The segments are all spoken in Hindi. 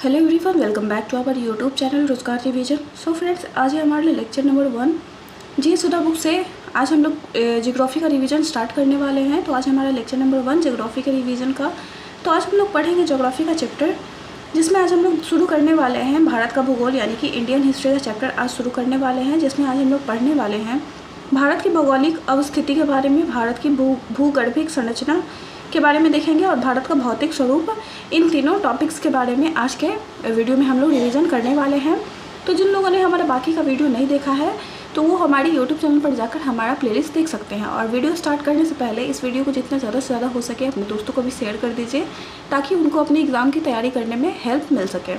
Hello everyone, welcome back to our YouTube channel Rozgar revision. So friends, आज है हमारे लिए lecture number 1 G Sudha book से। आज हम लोग जियोग्राफी का रिवीजन स्टार्ट करने वाले हैं। तो आज हमारा लेक्चर नंबर 1 जियोग्राफी के रिवीजन का। तो आज हम लोग पढ़ेंगे जियोग्राफी का चैप्टर, जिसमें आज हम लोग शुरू करने वाले हैं भारत का भूगोल यानी कि इंडियन हिस्ट्री का चैप्टर आज शुरू करने वाले हैं, जिसमें आज हम लोग पढ़ने वाले हैं भारत की भौगोलिक अवस्थिति के बारे में, भारत की भूगर्भिक संरचना के बारे में देखेंगे और भारत का भौतिक स्वरूप। इन तीनों टॉपिक्स के बारे में आज के वीडियो में हम लोग रिवीजन करने वाले हैं। तो जिन लोगों ने हमारा बाकी का वीडियो नहीं देखा है तो वो हमारी यूट्यूब चैनल पर जाकर हमारा प्लेलिस्ट देख सकते हैं। और वीडियो स्टार्ट करने से पहले इस वीडियो को जितना ज़्यादा से ज़्यादा हो सके अपने दोस्तों को भी शेयर कर दीजिए, ताकि उनको अपने एग्ज़ाम की तैयारी करने में हेल्प मिल सके।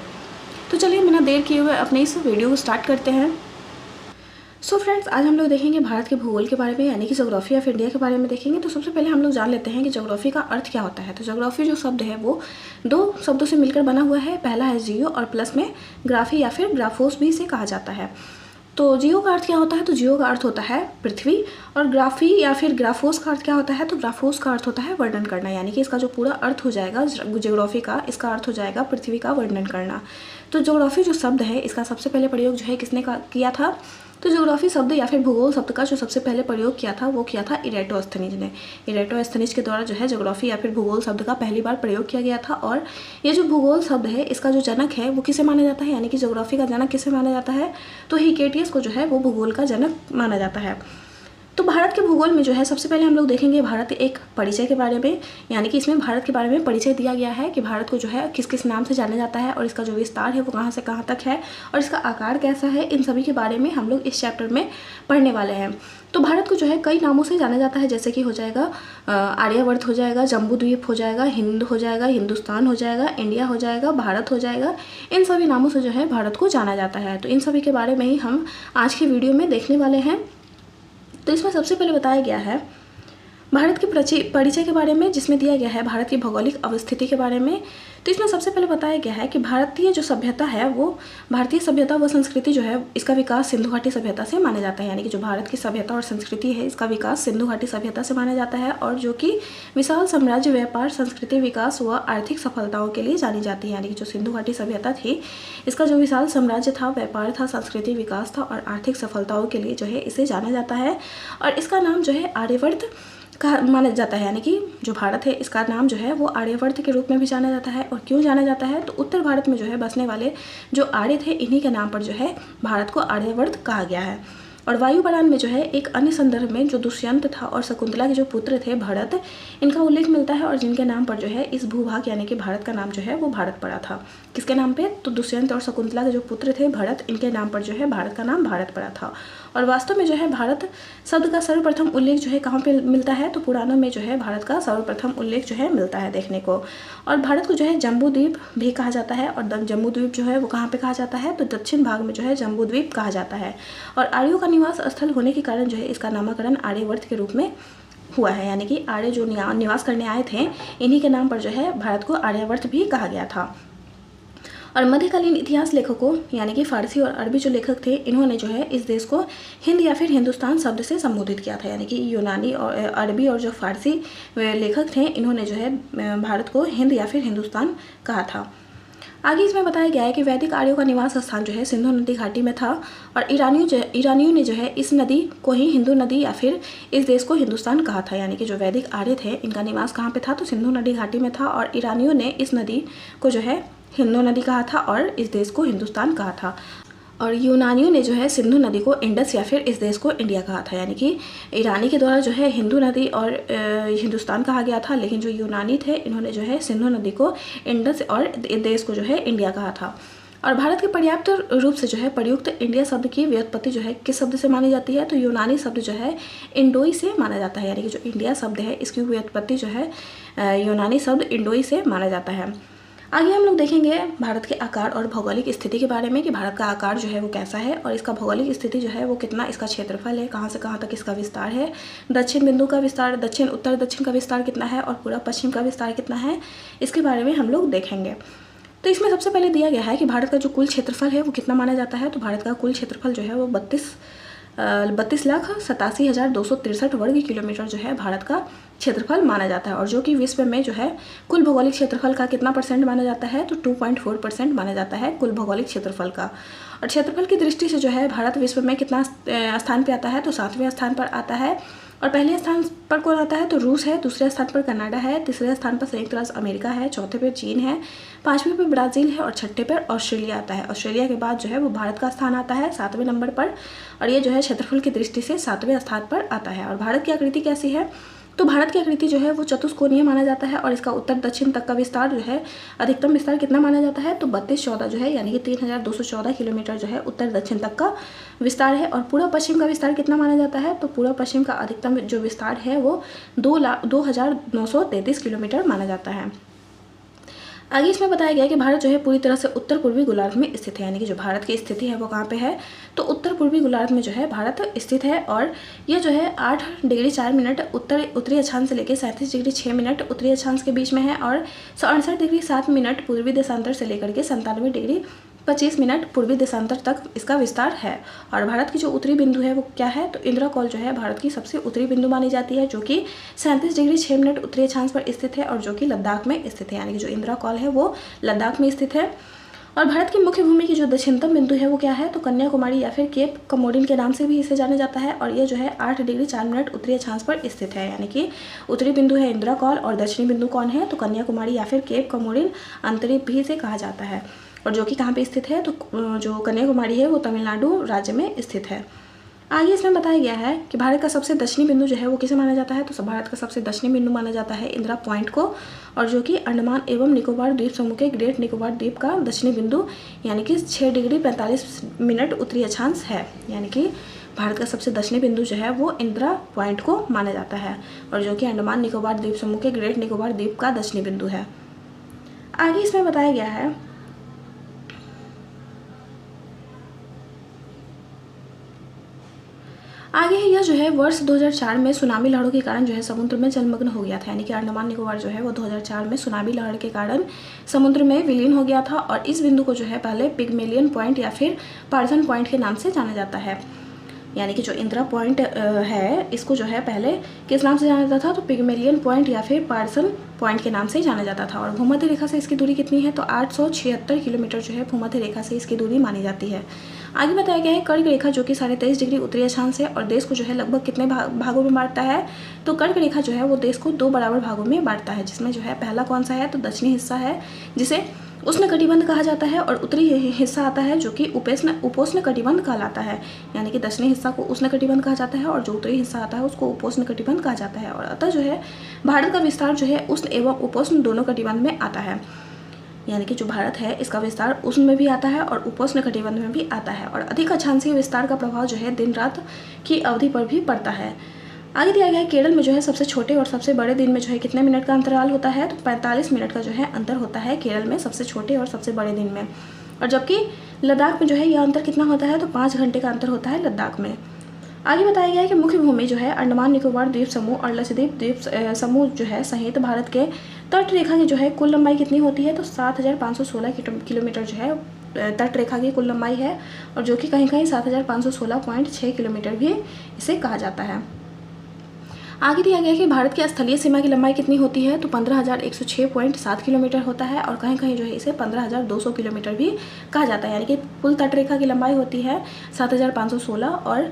तो चलिए बिना देर किए हुए अपने इस वीडियो को स्टार्ट करते हैं। सो फ्रेंड्स, आज हम लोग देखेंगे भारत के भूगोल के बारे में यानी कि ज्योग्राफी ऑफ इंडिया के बारे में देखेंगे। तो सबसे पहले हम लोग जान लेते हैं कि ज्योग्राफी का अर्थ क्या होता है। तो ज्योग्राफी जो शब्द है वो दो शब्दों से मिलकर बना हुआ है। पहला है जियो और प्लस में ग्राफी या फिर ग्राफोस भी इसे कहा जाता है। तो जियो का अर्थ क्या होता है? तो जियो का अर्थ होता है पृथ्वी, और ग्राफी या फिर ग्राफोस का अर्थ क्या होता है? तो ग्राफोस का अर्थ होता है वर्णन करना, यानी कि इसका जो पूरा अर्थ हो जाएगा ज्योग्राफी का, इसका अर्थ हो जाएगा पृथ्वी का वर्णन करना। तो ज्योग्राफी जो शब्द है इसका सबसे पहले प्रयोग जो है किसने किया था? तो ज्योग्राफी शब्द या फिर भूगोल शब्द का जो सबसे पहले प्रयोग किया था वो किया था इरेटोस्थनीज ने। इरेटोस्थनीज के द्वारा जो है ज्योग्राफी या फिर भूगोल शब्द का पहली बार प्रयोग किया गया था। और ये जो भूगोल शब्द है इसका जो जनक है वो किसे माना जाता है, यानी कि ज्योग्राफी का जनक किसे माना जाता है? तो हिकेटियस को जो है वो भूगोल का जनक माना जाता है। तो भारत के भूगोल में जो है सबसे पहले हम लोग देखेंगे भारत एक परिचय के बारे में, यानी कि इसमें भारत के बारे में परिचय दिया गया है कि भारत को जो है किस किस नाम से जाना जाता है और इसका जो विस्तार है वो कहाँ से कहाँ तक है और इसका आकार कैसा है। इन सभी के बारे में हम लोग इस चैप्टर में पढ़ने वाले हैं। तो भारत को जो है कई नामों से जाना जाता है, जैसे कि हो जाएगा आर्यवर्त हो जाएगा, जम्बू द्वीप हो जाएगा, हिंद हो जाएगा, हिंदुस्तान हो जाएगा, इंडिया हो जाएगा, भारत हो जाएगा। इन सभी नामों से जो है भारत को जाना जाता है। तो इन सभी के बारे में ही हम आज की वीडियो में देखने वाले हैं। तो इसमें सबसे पहले बताया गया है भारत के परिचय के बारे में, जिसमें दिया गया है भारत की भौगोलिक अवस्थिति के बारे में। तो इसमें सबसे पहले बताया गया है कि भारतीय जो सभ्यता है वो भारतीय सभ्यता व संस्कृति जो है इसका विकास सिंधु घाटी सभ्यता से माना जाता है, यानी कि जो भारत की सभ्यता और संस्कृति है इसका विकास सिंधु घाटी सभ्यता से माना जाता है, और जो कि विशाल साम्राज्य, व्यापार, संस्कृति विकास व आर्थिक सफलताओं के लिए जानी जाती है। यानी कि जो सिंधु घाटी सभ्यता थी इसका जो विशाल साम्राज्य था, व्यापार था, संस्कृति विकास था और आर्थिक सफलताओं के लिए जो है इसे जाना जाता है। और इसका नाम जो है आर्यवर्त का माना जाता है, यानी कि जो भारत है इसका नाम जो है वो आर्यवर्त के रूप में भी जाना जाता है। और क्यों जाना जाता है? तो उत्तर भारत में जो है बसने वाले जो आर्य थे इन्हीं के नाम पर जो है भारत को आर्यवर्त कहा गया है। और वायुपुराण में जो है एक अन्य संदर्भ में जो दुष्यंत था और शकुंतला के जो पुत्र थे भरत, इनका उल्लेख मिलता है और जिनके नाम पर जो है इस भूभाग यानी कि भारत का नाम जो है वो भारत पड़ा था। किसके नाम पे? तो दुष्यंत और शकुंतला के जो पुत्र थे भरत, इनके नाम पर जो है भारत का नाम भारत पड़ा था। और वास्तव में जो है भारत शब्द का सर्वप्रथम उल्लेख जो है कहाँ पे मिलता है? तो पुराणों में जो है भारत का सर्वप्रथम उल्लेख जो है मिलता है देखने को। और भारत को जो है जम्बू द्वीप भी कहा जाता है, और जम्बू द्वीप जो है वो कहाँ पे कहा जाता है? तो दक्षिण भाग में जो है जम्बू द्वीप कहा जाता है। और आर्यों का निवास स्थल होने के कारण जो है इसका नामकरण आर्यवर्त के रूप में हुआ है, यानी कि आर्य जो निवास करने आए थे इन्हीं के नाम पर जो है भारत को आर्यवर्त भी कहा गया था। और मध्यकालीन इतिहास लेखकों यानी कि फारसी और अरबी जो लेखक थे इन्होंने जो है इस देश को हिंद या फिर हिंदुस्तान शब्द से संबोधित किया था, यानी कि यूनानी और अरबी और जो फारसी लेखक थे इन्होंने जो है भारत को हिंद या फिर हिंदुस्तान कहा था। आगे इसमें बताया गया है कि वैदिक आर्यों का निवास स्थान जो है सिंधु नदी घाटी में था, और ईरानियों ने जो है इस नदी को ही हिंदू नदी या फिर इस देश को हिंदुस्तान कहा था। यानी कि जो वैदिक आर्य थे इनका निवास कहाँ पे था? तो सिंधु नदी घाटी में था, और ईरानियों ने इस नदी को जो है हिंदू नदी कहा था और इस देश को हिंदुस्तान कहा था। और यूनानियों ने जो है सिंधु नदी को इंडस या फिर इस देश को इंडिया कहा था। यानी कि ईरानी के द्वारा जो है हिंदू नदी और हिंदुस्तान कहा गया था, लेकिन जो यूनानी थे इन्होंने जो है सिंधु नदी को इंडस और इस देश को जो है इंडिया कहा था। और भारत के पर्याप्त रूप से जो है प्रयुक्त इंडिया शब्द की व्युत्पत्ति जो है किस शब्द से मानी जाती है? तो यूनानी शब्द जो है इंडोई से माना जाता है, यानी कि जो इंडिया शब्द है इसकी व्युत्पत्ति जो है यूनानी शब्द इंडोई से माना जाता है। आगे हम लोग देखेंगे भारत के आकार और भौगोलिक स्थिति के बारे में कि भारत का आकार जो है वो कैसा है और इसका भौगोलिक स्थिति जो है वो कितना, इसका क्षेत्रफल है, कहाँ से कहाँ तक इसका विस्तार है, दक्षिण बिंदु का विस्तार, दक्षिण उत्तर दक्षिण का विस्तार कितना है और पूरा पश्चिम का विस्तार कितना है, इसके बारे में हम लोग देखेंगे। तो इसमें सबसे पहले दिया गया है कि भारत का जो कुल क्षेत्रफल है वो कितना माना जाता है। तो भारत का कुल क्षेत्रफल जो है वो 32,87,263 वर्ग किलोमीटर जो है भारत का क्षेत्रफल माना जाता है, और जो कि विश्व में जो है कुल भौगोलिक क्षेत्रफल का कितना परसेंट माना जाता है, तो 2.4% माना जाता है कुल भौगोलिक क्षेत्रफल का। और क्षेत्रफल की दृष्टि से जो है भारत विश्व में कितना स्थान पे आता है, तो 7वें स्थान पर आता है। और पहले स्थान पर कौन आता है, तो रूस है, दूसरे स्थान पर कनाडा है, तीसरे स्थान पर संयुक्त राज्य अमेरिका है, चौथे पे चीन है, पाँचवें पे ब्राज़ील है और छठे पर ऑस्ट्रेलिया आता है। ऑस्ट्रेलिया के बाद जो है वो भारत का स्थान आता है 7वें नंबर पर, और ये जो है क्षेत्रफल की दृष्टि से 7वें स्थान पर आता है। और भारत की आकृति कैसी है, तो भारत की आकृति जो है वो चतुष्कोणीय माना जाता है, और इसका उत्तर दक्षिण तक का विस्तार जो है अधिकतम विस्तार कितना माना जाता है, तो 3214 जो है यानी कि 3214 किलोमीटर जो है उत्तर दक्षिण तक का विस्तार है। और पूर्व पश्चिम का विस्तार कितना माना जाता है, तो पूर्व पश्चिम का अधिकतम जो विस्तार है वो 2,0933 किलोमीटर माना जाता है। आगे इसमें बताया गया है कि भारत जो है पूरी तरह से उत्तर पूर्वी गोलार्ध में स्थित है, यानी कि जो भारत की स्थिति है वो कहाँ पे है, तो उत्तर पूर्वी गोलार्ध में जो है भारत स्थित है। और ये जो है 8 डिग्री 4 मिनट उत्तरी अक्षांश से लेकर 37 डिग्री 6 मिनट उत्तरी अक्षांश के बीच में है, और 68 डिग्री 7 मिनट पूर्वी देशांतर से लेकर के 97 डिग्री 25 मिनट पूर्वी देशांतर तक इसका विस्तार है। और भारत की जो उत्तरी बिंदु है वो क्या है, तो इंदिरा कॉल जो है भारत की सबसे उत्तरी बिंदु मानी जाती है, जो कि 37 डिग्री 6 मिनट उत्तरी अक्षांश पर स्थित है, और जो कि लद्दाख में स्थित है, यानी कि जो इंदिरा कॉल है वो लद्दाख में स्थित है। और भारत की मुख्य भूमि की जो दक्षिणतम बिंदु है वो क्या है, तो कन्याकुमारी या फिर केप कमोडिन के नाम से भी इसे जाना जाता है, और ये जो है 8 डिग्री 4 मिनट उत्तरी अक्षांश पर स्थित है, यानी कि उत्तरी बिंदु है इंदिरा कॉल और दक्षिणी बिंदु कौन है, तो कन्याकुमारी या फिर केप कमोडिन अंतरिक्ष भी इसे कहा जाता है। और जो कि कहाँ पे स्थित है, तो जो कन्याकुमारी है वो तमिलनाडु राज्य में स्थित है। आगे इसमें बताया गया है कि भारत का सबसे दक्षिणी बिंदु जो है वो किसे माना जाता है, तो भारत का सबसे दक्षिणी बिंदु माना जाता है इंदिरा पॉइंट को, और जो कि अंडमान एवं निकोबार द्वीप समूह के ग्रेट निकोबार द्वीप का दक्षिणी बिंदु यानी कि 6 डिग्री 45 मिनट उत्तरी अक्षांश है, यानी कि भारत का सबसे दक्षिणी बिंदु जो है वो इंदिरा पॉइंट को माना जाता है, और जो कि अंडमान निकोबार द्वीप समूह के ग्रेट निकोबार द्वीप का दक्षिणी बिंदु है। आगे इसमें बताया गया है आगे यह जो है वर्ष 2004 में सुनामी लहरों के कारण जो है समुद्र में जलमग्न हो गया था, यानी कि अंडमान निकोबार जो है वो 2004 में सुनामी लहर के कारण समुद्र में विलीन हो गया था। और इस बिंदु को जो है पहले पिग्मेलियन पॉइंट या फिर पार्सन पॉइंट के नाम से जाना जाता है, यानी कि जो इंदिरा पॉइंट है इसको जो है पहले किस नाम से जाना जाता था, तो पिग्मेलियन पॉइंट या फिर पार्सन पॉइंट के नाम से जाना जाता था। और भूमध्य रेखा से इसकी दूरी कितनी है, तो 876 किलोमीटर जो है भूमध्य रेखा से इसकी दूरी मानी जाती है। आगे बताया गया है कर्क रेखा जो कि 23.5 डिग्री उत्तरी अक्षांश है, और देश को जो है लगभग कितने भागों में बांटता है, तो कर्क रेखा जो है वो देश को 2 बराबर भागों में बांटता है, जिसमें जो है पहला कौन सा है, तो दक्षिणी हिस्सा है जिसे उष्ण कटिबंध कहा जाता है, और उत्तरी हिस्सा आता है जो कि उपोष्ण कटिबंध कहलाता है, यानी कि दक्षिणी हिस्सा को उष्ण कटिबंध कहा जाता है और जो उत्तरी हिस्सा आता है उसको उपोष्ण कटिबंध कहा जाता है। और अतः जो है भारत का विस्तार जो है उष्ण एवं उपोष्ण दोनों कटिबंध में आता है, यानी कि जो भारत है इसका विस्तार उष्ण में भी आता है और उपोष्ण कटिबंध में भी आता है। और अधिक अक्षांशीय विस्तार का प्रभाव जो है दिन रात की अवधि पर भी पड़ता है। आगे दिया गया है केरल में जो है सबसे छोटे और सबसे बड़े दिन में जो है कितने मिनट का अंतराल होता है, तो 45 मिनट का जो है अंतर होता है केरल में सबसे छोटे और सबसे बड़े दिन में। और जबकि लद्दाख में जो है यह अंतर कितना होता है, तो 5 घंटे का अंतर होता है लद्दाख में। आगे बताया गया है कि मुख्य भूमि जो है अंडमान निकोबार द्वीप समूह और लक्षद्वीप द्वीप समूह जो है सहित भारत के तट रेखा की जो है कुल लंबाई कितनी होती है, तो 7,516 किलोमीटर जो है तट रेखा की कुल लंबाई है, और जो कि कहीं कहीं 7,516.6 किलोमीटर भी इसे कहा जाता है। आगे दिया गया है कि भारत की स्थलीय सीमा की लंबाई कितनी होती है, तो 15,106.7 किलोमीटर होता है, और कहीं कहीं जो है इसे 15,200 किलोमीटर भी कहा जाता है, यानी कि कुल तटरेखा की लंबाई होती है 7,516 और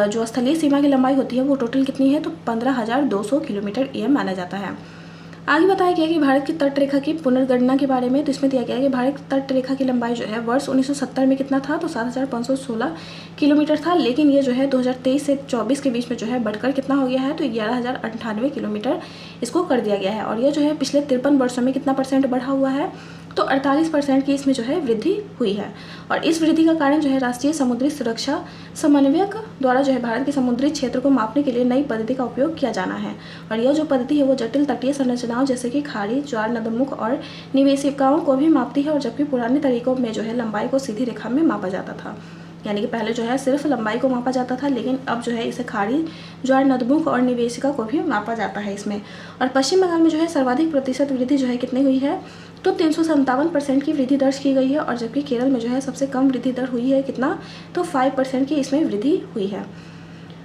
जो स्थलीय सीमा की लंबाई होती है वो टोटल कितनी है, तो 15,200 किलोमीटर ये माना जाता है। आगे बताया गया कि भारत की तट रेखा की पुनर्गणना के बारे में, तो इसमें दिया गया है कि भारत की तट रेखा की लंबाई जो है वर्ष 1970 में कितना था, तो 7,516 किलोमीटर था, लेकिन ये जो है 2023 से 24 के बीच में जो है बढ़कर कितना हो गया है, तो 11,098 किलोमीटर इसको कर दिया गया है। और ये जो है पिछले 53 वर्षों में कितना परसेंट बढ़ा हुआ है, तो 48% की इसमें जो है वृद्धि हुई है। और इस वृद्धि का कारण जो है राष्ट्रीय समुद्री सुरक्षा समन्वयक द्वारा जो है भारत के समुद्री क्षेत्र को मापने के लिए नई पद्धति का उपयोग किया जाना है। और यह जो पद्धति है वो जटिल तटीय संरचनाओं जैसे कि खाड़ी, ज्वार, नदमुख और निवेशिकाओं को भी मापती है, और जबकि पुराने तरीकों में जो है लंबाई को सीधी रेखा में मापा जाता था, यानी कि पहले जो है सिर्फ लंबाई को मापा जाता था, लेकिन अब जो है इसे खाड़ी, ज्वार, नदमुख और निवेशिका को भी मापा जाता है इसमें। और पश्चिम बंगाल में जो है सर्वाधिक प्रतिशत वृद्धि जो है कितनी हुई है, तो 357% की वृद्धि दर्ज की गई है, और जबकि केरल में जो है सबसे कम वृद्धि दर हुई है कितना, तो 5% की इसमें वृद्धि हुई है।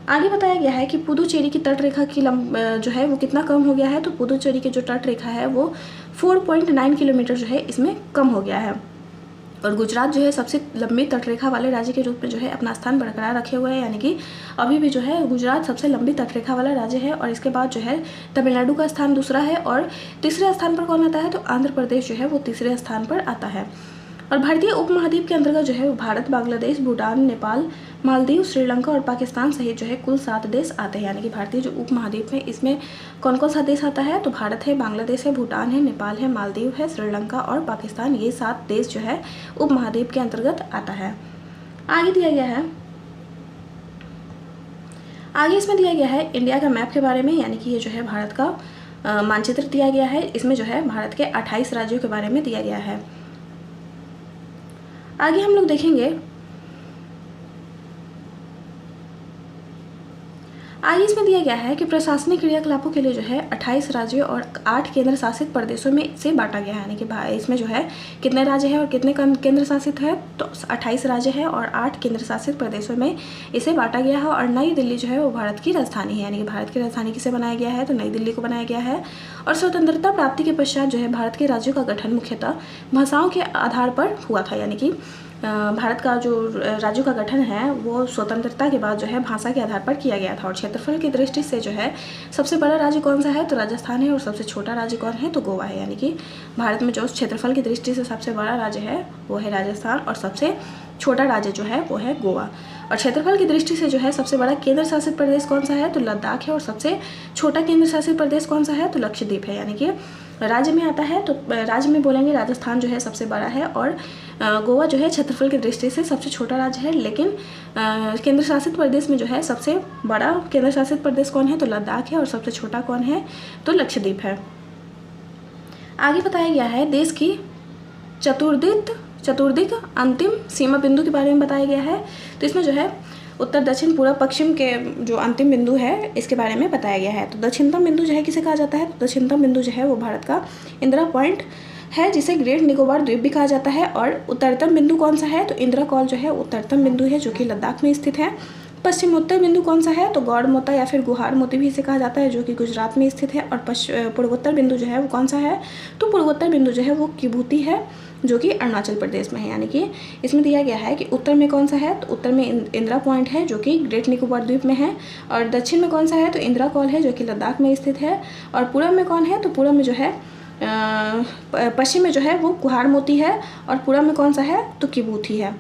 आगे बताया गया है कि पुदुचेरी की तटरेखा की जो है वो कितना कम हो गया है। तो पुदुचेरी की जो तटरेखा है वो 4.9 किलोमीटर जो है इसमें कम हो गया है। और गुजरात जो है सबसे लंबी तटरेखा वाले राज्य के रूप में जो है अपना स्थान बरकरार रखे हुए हैं, यानी कि अभी भी जो है गुजरात सबसे लंबी तटरेखा वाला राज्य है। और इसके बाद जो है तमिलनाडु का स्थान दूसरा है और तीसरे स्थान पर कौन आता है, तो आंध्र प्रदेश जो है वो तीसरे स्थान पर आता है। और भारतीय उपमहाद्वीप के अंतर्गत जो है वो भारत, बांग्लादेश, भूटान, नेपाल, मालदीव, श्रीलंका और पाकिस्तान सहित जो है कुल 7 देश आते हैं। यानी कि भारतीय जो उपमहाद्वीप है इसमें कौन कौन सा देश आता है, तो भारत है, बांग्लादेश है, भूटान है, नेपाल है, मालदीव है, श्रीलंका और पाकिस्तान, ये 7 देश जो है उपमहाद्वीप के अंतर्गत आता है। आगे दिया गया है, आगे इसमें दिया गया है इंडिया का मैप के बारे में, यानी कि ये जो है भारत का मानचित्र दिया गया है। इसमें जो है भारत के 28 राज्यों के बारे में दिया गया है। आगे हम लोग देखेंगे, आगे इसमें दिया गया है कि प्रशासनिक क्रियाकलापों के लिए जो है 28 राज्यों और 8 केंद्र शासित प्रदेशों में से बांटा गया है। यानी कि इसमें जो है कितने राज्य हैं और कितने केंद्र शासित है, तो 28 राज्य है और 8 केंद्र शासित प्रदेशों में इसे बांटा गया है। और नई दिल्ली जो है वो भारत की राजधानी है, यानी कि भारत की राजधानी किसे बनाया गया है, तो नई दिल्ली को बनाया गया है। और स्वतंत्रता प्राप्ति के पश्चात जो है भारत के राज्यों का गठन मुख्यतः भाषाओं के आधार पर हुआ था। यानी कि भारत का जो राज्यों का गठन है वो स्वतंत्रता के बाद जो है भाषा के आधार पर किया गया था। और क्षेत्रफल की दृष्टि से जो है सबसे बड़ा राज्य कौन सा है, तो राजस्थान है। और सबसे छोटा राज्य कौन है, तो गोवा है। यानी कि भारत में जो क्षेत्रफल की दृष्टि से सबसे बड़ा राज्य है वो है राजस्थान और सबसे छोटा राज्य जो है वो है गोवा। और क्षेत्रफल की दृष्टि से जो है सबसे बड़ा केंद्र शासित प्रदेश कौन सा है, तो लद्दाख है। और सबसे छोटा केंद्र शासित प्रदेश कौन सा है, तो लक्षद्वीप है। यानी कि राज्य में आता है तो राज्य में बोलेंगे राजस्थान जो है सबसे बड़ा है और गोवा जो है क्षेत्रफल की दृष्टि से सबसे छोटा राज्य है। लेकिन केंद्र शासित प्रदेश में जो है सबसे बड़ा केंद्र शासित प्रदेश कौन है, तो लद्दाख है। और सबसे छोटा कौन है, तो लक्षद्वीप है। आगे बताया गया है देश की चतुर्दिक अंतिम सीमा बिंदु के बारे में बताया गया है। तो इसमें जो है उत्तर, दक्षिण, पूर्व, पश्चिम के जो अंतिम बिंदु है इसके बारे में बताया गया है। तो दक्षिणतम बिंदु जो है किसे कहा जाता है, तो दक्षिणतम बिंदु जो है वो भारत का इंदिरा पॉइंट है, जिसे ग्रेट निकोबार द्वीप भी कहा जाता है। और उत्तरतम बिंदु कौन सा है, तो इंदिरा कॉल जो है उत्तरतम बिंदु है जो कि लद्दाख में स्थित है। पश्चिमोत्तर बिंदु कौन सा है, तो गौड़मोता या फिर गुहार मोती भी इसे कहा जाता है जो कि गुजरात में स्थित है। और पूर्वोत्तर बिंदु जो है वो कौन सा है, तो पूर्वोत्तर बिंदु जो है वो किबूती है जो कि अरुणाचल प्रदेश में है। यानी कि इसमें दिया गया है कि उत्तर में कौन सा है, तो उत्तर में इंदिरा पॉइंट है जो कि ग्रेट निकोबार द्वीप में है। और दक्षिण में कौन सा है, तो इंदिरा कॉल है जो कि लद्दाख में स्थित है। और पूर्व में कौन है, तो पूर्व में जो है पश्चिम में जो है वो गुहार मोती है। और पूर्व में कौन सा है, तो किबूती है।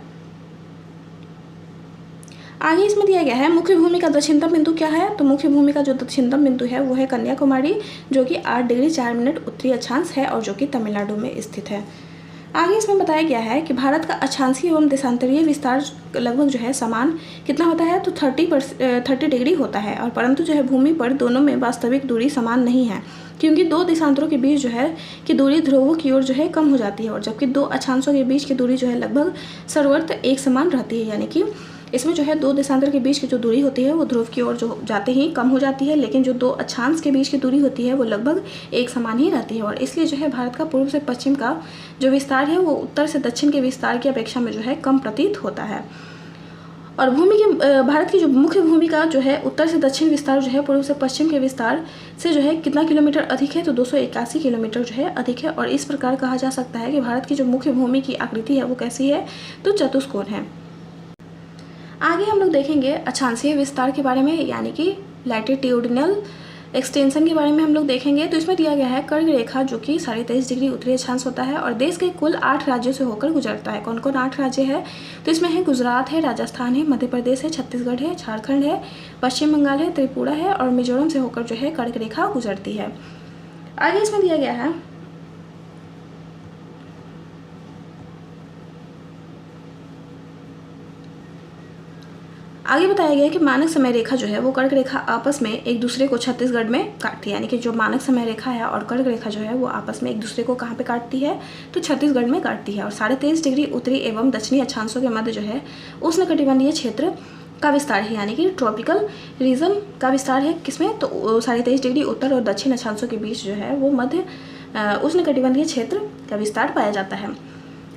आगे इसमें दिया गया है मुख्य भूमि का दक्षिणतम बिंदु क्या है, तो मुख्य भूमि का जो दक्षिणतम बिंदु है वो है कन्याकुमारी जो कि 8 डिग्री 4 मिनट उत्तरी अक्षांश है और जो कि तमिलनाडु में स्थित है। आगे इसमें बताया गया है कि भारत का अक्षांशीय एवं देशांतरीय विस्तार लगभग जो है समान कितना होता है, तो 30 डिग्री होता है। और परंतु जो है भूमि पर दोनों में वास्तविक दूरी समान नहीं है, क्योंकि दो देशांतरों के बीच जो है कि दूरी ध्रुवों की ओर जो है कम हो जाती है। और जबकि दो अक्षांशों के बीच की दूरी जो है लगभग सर्वत्र एक समान रहती है। यानी कि इसमें जो है दो देशांतर के बीच की जो दूरी होती है वो ध्रुव की ओर जो जाते ही कम हो जाती है, लेकिन जो दो अक्षांश के बीच की दूरी होती है वो लगभग एक समान ही रहती है। और इसलिए जो है भारत का पूर्व से पश्चिम का जो विस्तार है वो उत्तर से दक्षिण के विस्तार की अपेक्षा में जो है कम प्रतीत होता है। और भारत की जो मुख्य भूमि का जो है उत्तर से दक्षिण विस्तार जो है पूर्व से पश्चिम के विस्तार से जो है कितना किलोमीटर अधिक है, तो 281 किलोमीटर जो है अधिक है। और इस प्रकार कहा जा सकता है कि भारत की जो मुख्य भूमि की आकृति है वो कैसी है, तो चतुष्कोण है। आगे हम लोग देखेंगे अक्षांशीय विस्तार के बारे में, यानी कि लैटिट्यूडिनल एक्सटेंशन के बारे में हम लोग देखेंगे। तो इसमें दिया गया है कर्क रेखा जो कि 23.5 डिग्री उत्तरी अक्षांश होता है और देश के कुल 8 राज्यों से होकर गुजरता है। कौन कौन 8 राज्य है, तो इसमें है गुजरात है, राजस्थान है, मध्य प्रदेश है, छत्तीसगढ़ है, झारखंड है, पश्चिम बंगाल है, त्रिपुरा है और मिजोरम से होकर जो है कर्क रेखा गुजरती है। आगे इसमें दिया गया है आगे बताया गया है कि मानक समय रेखा जो है वो कर्क रेखा आपस में एक दूसरे को छत्तीसगढ़ में काटती है। यानी कि जो मानक समय रेखा है और कर्क रेखा जो है वो आपस में एक दूसरे को कहाँ पे काटती है, तो छत्तीसगढ़ में काटती है। और 23.5 डिग्री उत्तरी एवं दक्षिणी अक्षांशों के मध्य जो है उष्णकटिबंधीय क्षेत्र का विस्तार है, यानी कि ट्रॉपिकल रीजन का विस्तार है। किसमें, तो 23.5 डिग्री उत्तर और दक्षिण अक्षांशों के बीच जो है वो मध्य उष्णकटिबंधीय क्षेत्र का विस्तार पाया जाता है।